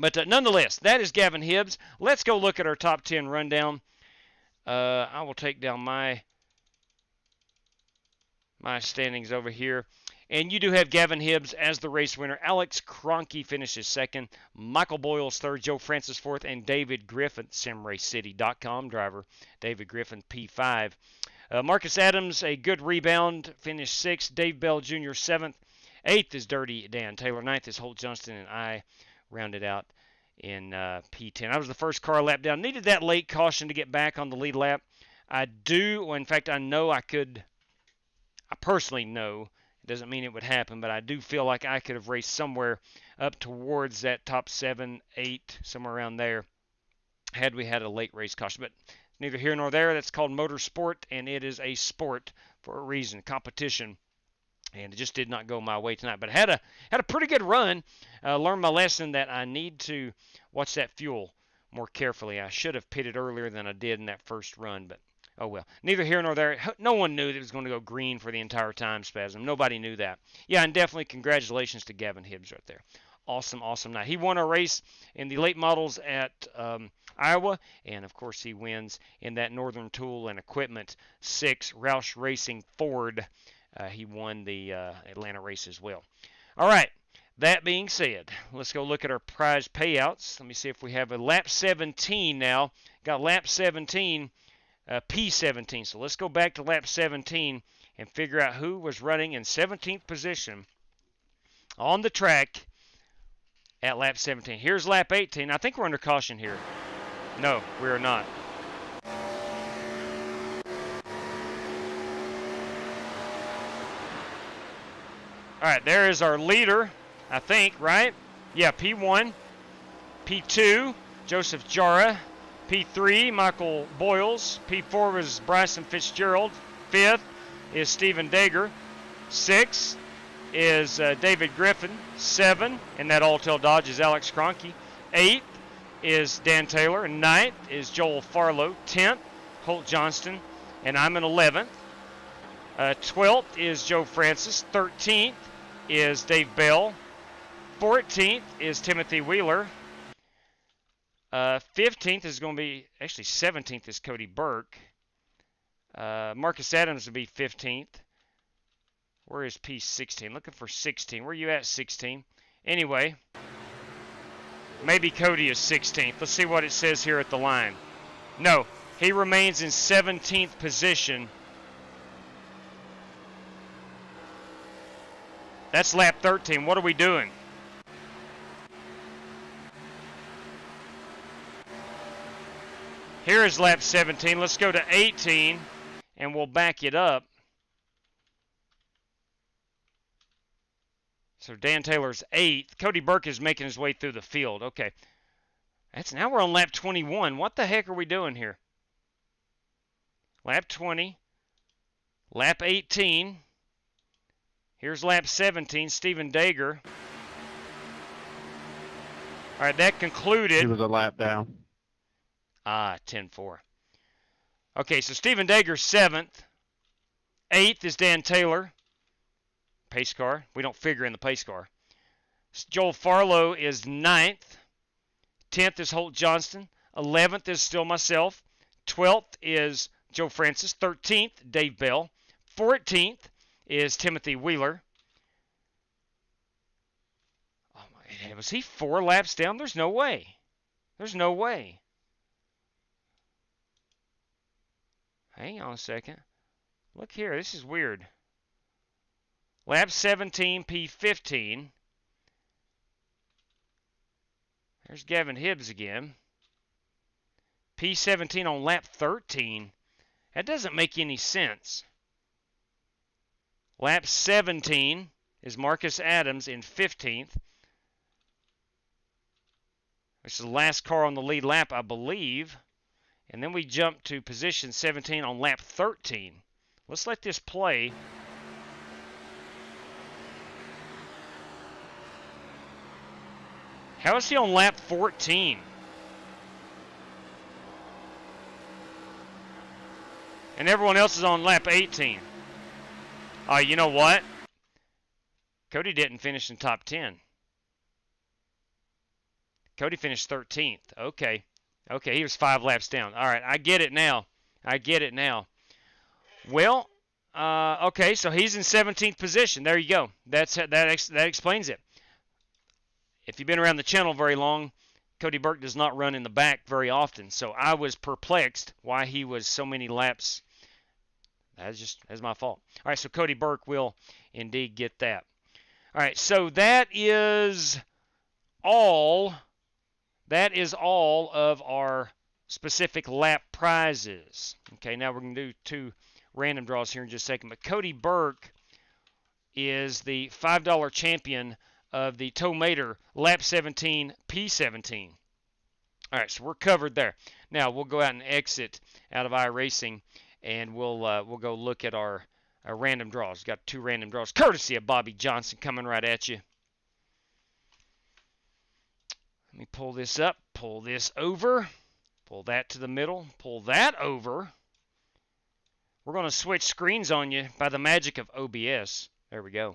But nonetheless, that is Gavin Hibbs. Let's go look at our top 10 rundown. I will take down my standings over here. And you do have Gavin Hibbs as the race winner. Alex Cronky finishes second. Michael Boyles third. Joe Francis fourth. And David Griffin, SimRaceCity.com driver. David Griffin, P5. Marcus Adams, a good rebound, finished sixth. Dave Bell Jr., seventh. Eighth is Dirty Dan Taylor. Ninth is Holt Johnston, and I rounded out in P10. I was the first car lap down. Needed that late caution to get back on the lead lap. In fact, I know I could. I personally know. Doesn't mean it would happen, but I do feel like I could have raced somewhere up towards that top 7, 8, somewhere around there, had we had a late race caution. But neither here nor there. That's called motorsport, and it is a sport for a reason, competition. And it just did not go my way tonight. But I had a pretty good run. Learned my lesson that I need to watch that fuel more carefully. I should have pitted earlier than I did in that first run, but oh well. Neither here nor there. No one knew that it was going to go green for the entire time, Spasm. Nobody knew that. Yeah, and definitely congratulations to Gavin Hibbs right there. Awesome, awesome night. He won a race in the late models at Iowa. And, of course, he wins in that Northern Tool and Equipment 6 Roush Racing Ford. He won the Atlanta race as well. All right. That being said, let's go look at our prize payouts. Let me see if we have a lap 17 now. Got lap 17, P17. So let's go back to lap 17 and figure out who was running in 17th position on the track at lap 17. Here's lap 18. I think we're under caution here. No, we are not. All right, there is our leader. I think, right? Yeah, P1, P2, Joseph Jara, P3, Michael Boyles, P4 was Bryson Fitzgerald, 5th is Stephen Dager, 6th is David Griffin, 7 in that Alltel Dodge is Alex Cronky, 8th is Dan Taylor, 9th is Joel Farlow, 10th Holt Johnston, and I'm in 11th. 12th is Joe Francis, 13th is Dave Bell, 14th is Timothy Wheeler. 15th is going to be, actually 17th is Cody Burke. Marcus Adams will be 15th. Where is P16? Looking for 16. Where are you at, 16? Anyway, maybe Cody is 16th. Let's see what it says here at the line. No, he remains in 17th position. That's lap 13. What are we doing? Here is lap 17. Let's go to 18, and we'll back it up. So Dan Taylor's 8th. Cody Burke is making his way through the field. Okay. Now we're on lap 21. What the heck are we doing here? Lap 20. Lap 18. Here's lap 17, Stephen Dager. All right, that concluded. He was a lap down. 10-4. Okay, so Stephen Dager's 7th. 8th is Dan Taylor. Pace car. We don't figure in the pace car. Joel Farlow is 9th. 10th is Holt Johnston. 11th is still myself. 12th is Joe Francis. 13th, Dave Bell. 14th is Timothy Wheeler. Oh my, was he 4 laps down? There's no way. There's no way. Hang on a second. Look here, this is weird. Lap 17, P15. There's Gavin Hibbs again. P17 on lap 13. That doesn't make any sense. Lap 17 is Marcus Adams in 15th. This is the last car on the lead lap, I believe. And then we jump to position 17 on lap 13. Let's let this play. How is he on lap 14? And everyone else is on lap 18. You know what? Cody didn't finish in top 10. Cody finished 13th. Okay. Okay, he was 5 laps down. All right, I get it now. I get it now. Well, okay, so he's in 17th position. There you go. That explains it. If you've been around the channel very long, Cody Burke does not run in the back very often. So I was perplexed why he was so many laps. That's my fault. All right, so Cody Burke will indeed get that. All right, so that is all. That is all of our specific lap prizes. Okay, now we're going to do 2 random draws here in just a second. But Cody Burke is the $5 champion of the Tow Mater lap 17 P17. All right, so we're covered there. Now we'll go out and exit out of iRacing, and we'll go look at our random draws. We've got 2 random draws, courtesy of Bobby Johnson, coming right at you. Let me pull this up, pull this over, pull that to the middle, pull that over. We're going to switch screens on you by the magic of OBS. There we go.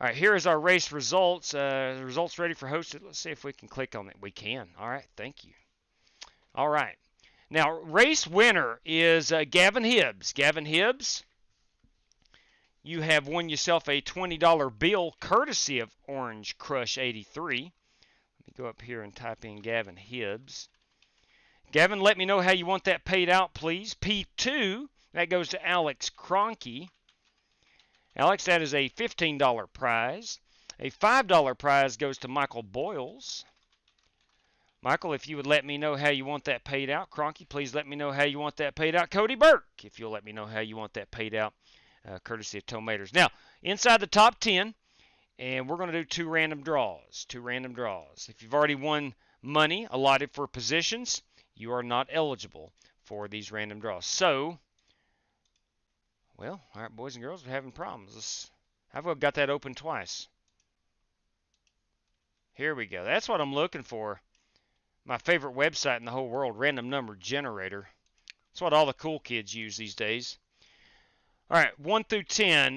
All right, here is our race results. The results ready for hosted. Let's see if we can click on it. We can. All right, thank you. All right. Now, race winner is Gavin Hibbs. Gavin Hibbs, you have won yourself a $20 bill courtesy of Orange Crush 83. Let me go up here and type in Gavin Hibbs. Gavin, let me know how you want that paid out, please. P2, that goes to Alex Cronky. Alex, that is a $15 prize. A $5 prize goes to Michael Boyles. Michael, if you would let me know how you want that paid out. Cronky, please let me know how you want that paid out. Cody Burke, if you'll let me know how you want that paid out, courtesy of Tomatoes. Now, inside the top 10, and we're going to do 2 random draws. 2 random draws. If you've already won money allotted for positions, you are not eligible for these random draws. So, well, all right, boys and girls, we're having problems. I've got that open twice. Here we go. That's what I'm looking for. My favorite website in the whole world, Random Number Generator. That's what all the cool kids use these days. All right, 1 through 10.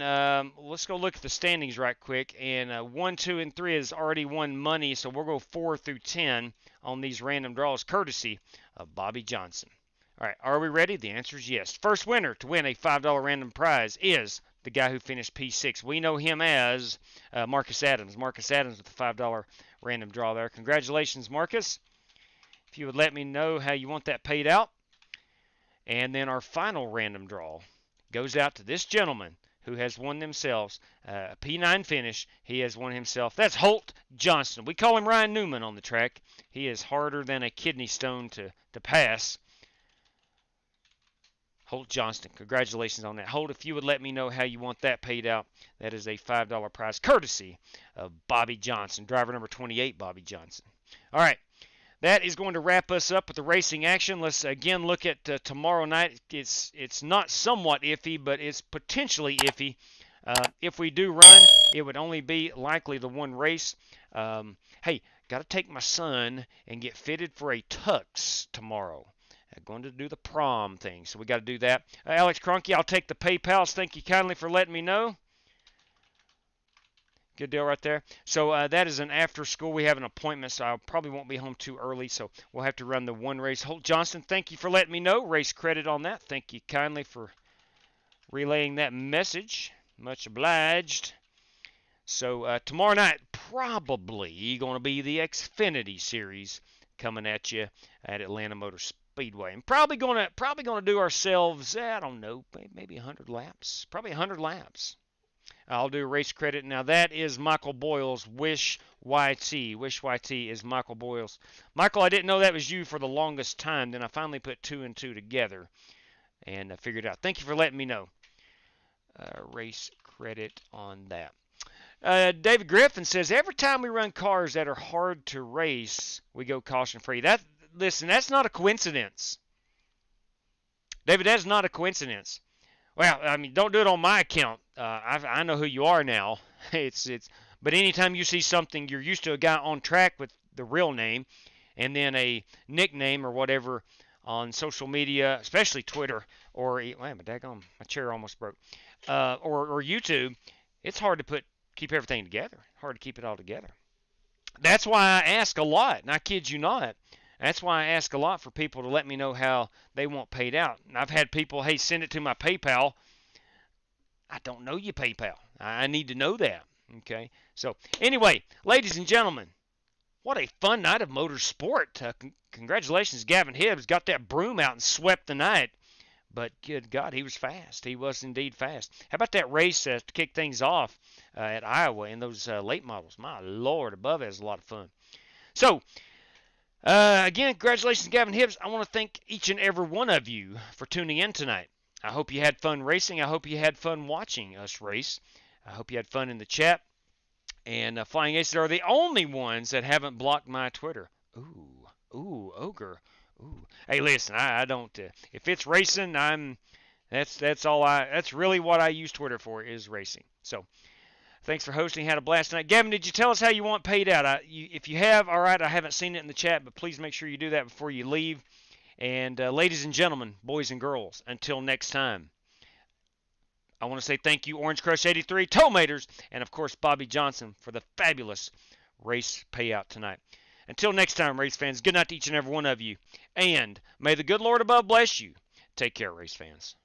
Let's go look at the standings right quick. And 1, 2, and 3 has already won money, so we'll go 4 through 10 on these random draws, courtesy of Bobby Johnson. All right, are we ready? The answer is yes. First winner to win a $5 random prize is the guy who finished P6. We know him as Marcus Adams. Marcus Adams with the $5 random draw there. Congratulations, Marcus. If you would let me know how you want that paid out. And then our final random draw goes out to this gentleman who has won themselves a P9 finish. He has won himself. That's Holt Johnston. We call him Ryan Newman on the track. He is harder than a kidney stone to pass. Holt Johnston, congratulations on that. Holt, if you would let me know how you want that paid out, that is a $5 prize courtesy of Bobby Johnson, driver number 28, Bobby Johnson. All right. That is going to wrap us up with the racing action. Let's again look at tomorrow night. It's not somewhat iffy, but it's potentially iffy. If we do run, it would only be likely the one race. Hey, got to take my son and get fitted for a tux tomorrow. I'm going to do the prom thing, so we got to do that. Alex Cronky, I'll take the PayPals. Thank you kindly for letting me know. Good deal right there. So that is an after school. We have an appointment, so I probably won't be home too early, so we'll have to run the one race. Holt Johnston, thank you for letting me know. Race credit on that. Thank you kindly for relaying that message. Much obliged. So tomorrow night, probably going to be the Xfinity Series coming at you at Atlanta Motor Speedway. And probably going to do ourselves, I don't know, maybe 100 laps. Probably 100 laps. I'll do race credit. Now, that is Michael Boyles, Wish YT. Wish YT is Michael Boyles. Michael, I didn't know that was you for the longest time. Then I finally put 2 and 2 together and I figured it out. Thank you for letting me know. Race credit on that. David Griffin says, every time we run cars that are hard to race, we go caution-free. Listen, that's not a coincidence. David, that's not a coincidence. Well, I mean, don't do it on my account. I know who you are now. But anytime you see something, you're used to a guy on track with the real name, and then a nickname or whatever on social media, especially Twitter or my chair almost broke, or YouTube. It's hard to keep everything together. Hard to keep it all together. That's why I ask a lot, and I kid you not. That's why I ask a lot for people to let me know how they want paid out. And I've had people, hey, send it to my PayPal. I don't know your PayPal. I need to know that. Okay. So anyway, ladies and gentlemen, what a fun night of motorsport. Congratulations, Gavin Hibbs got that broom out and swept the night. But good God, he was fast. He was indeed fast. How about that race to kick things off at Iowa in those late models? My Lord, above it was a lot of fun. So, again, congratulations, Gavin Hibbs. I want to thank each and every one of you for tuning in tonight. I hope you had fun racing. I hope you had fun watching us race. I hope you had fun in the chat. And Flying Aces are the only ones that haven't blocked my Twitter. Ooh, Ogre. Ooh. Hey, listen, I don't. If it's racing, that's really what I use Twitter for, is racing. So, thanks for hosting. Had a blast tonight. Gavin, did you tell us how you want paid out? If you have, all right, I haven't seen it in the chat, but please make sure you do that before you leave. And ladies and gentlemen, boys and girls, until next time, I want to say thank you, Orange Crush 83, Tow Maters, and of course Bobby Johnson for the fabulous race payout tonight. Until next time, race fans, good night to each and every one of you. And may the good Lord above bless you. Take care, race fans.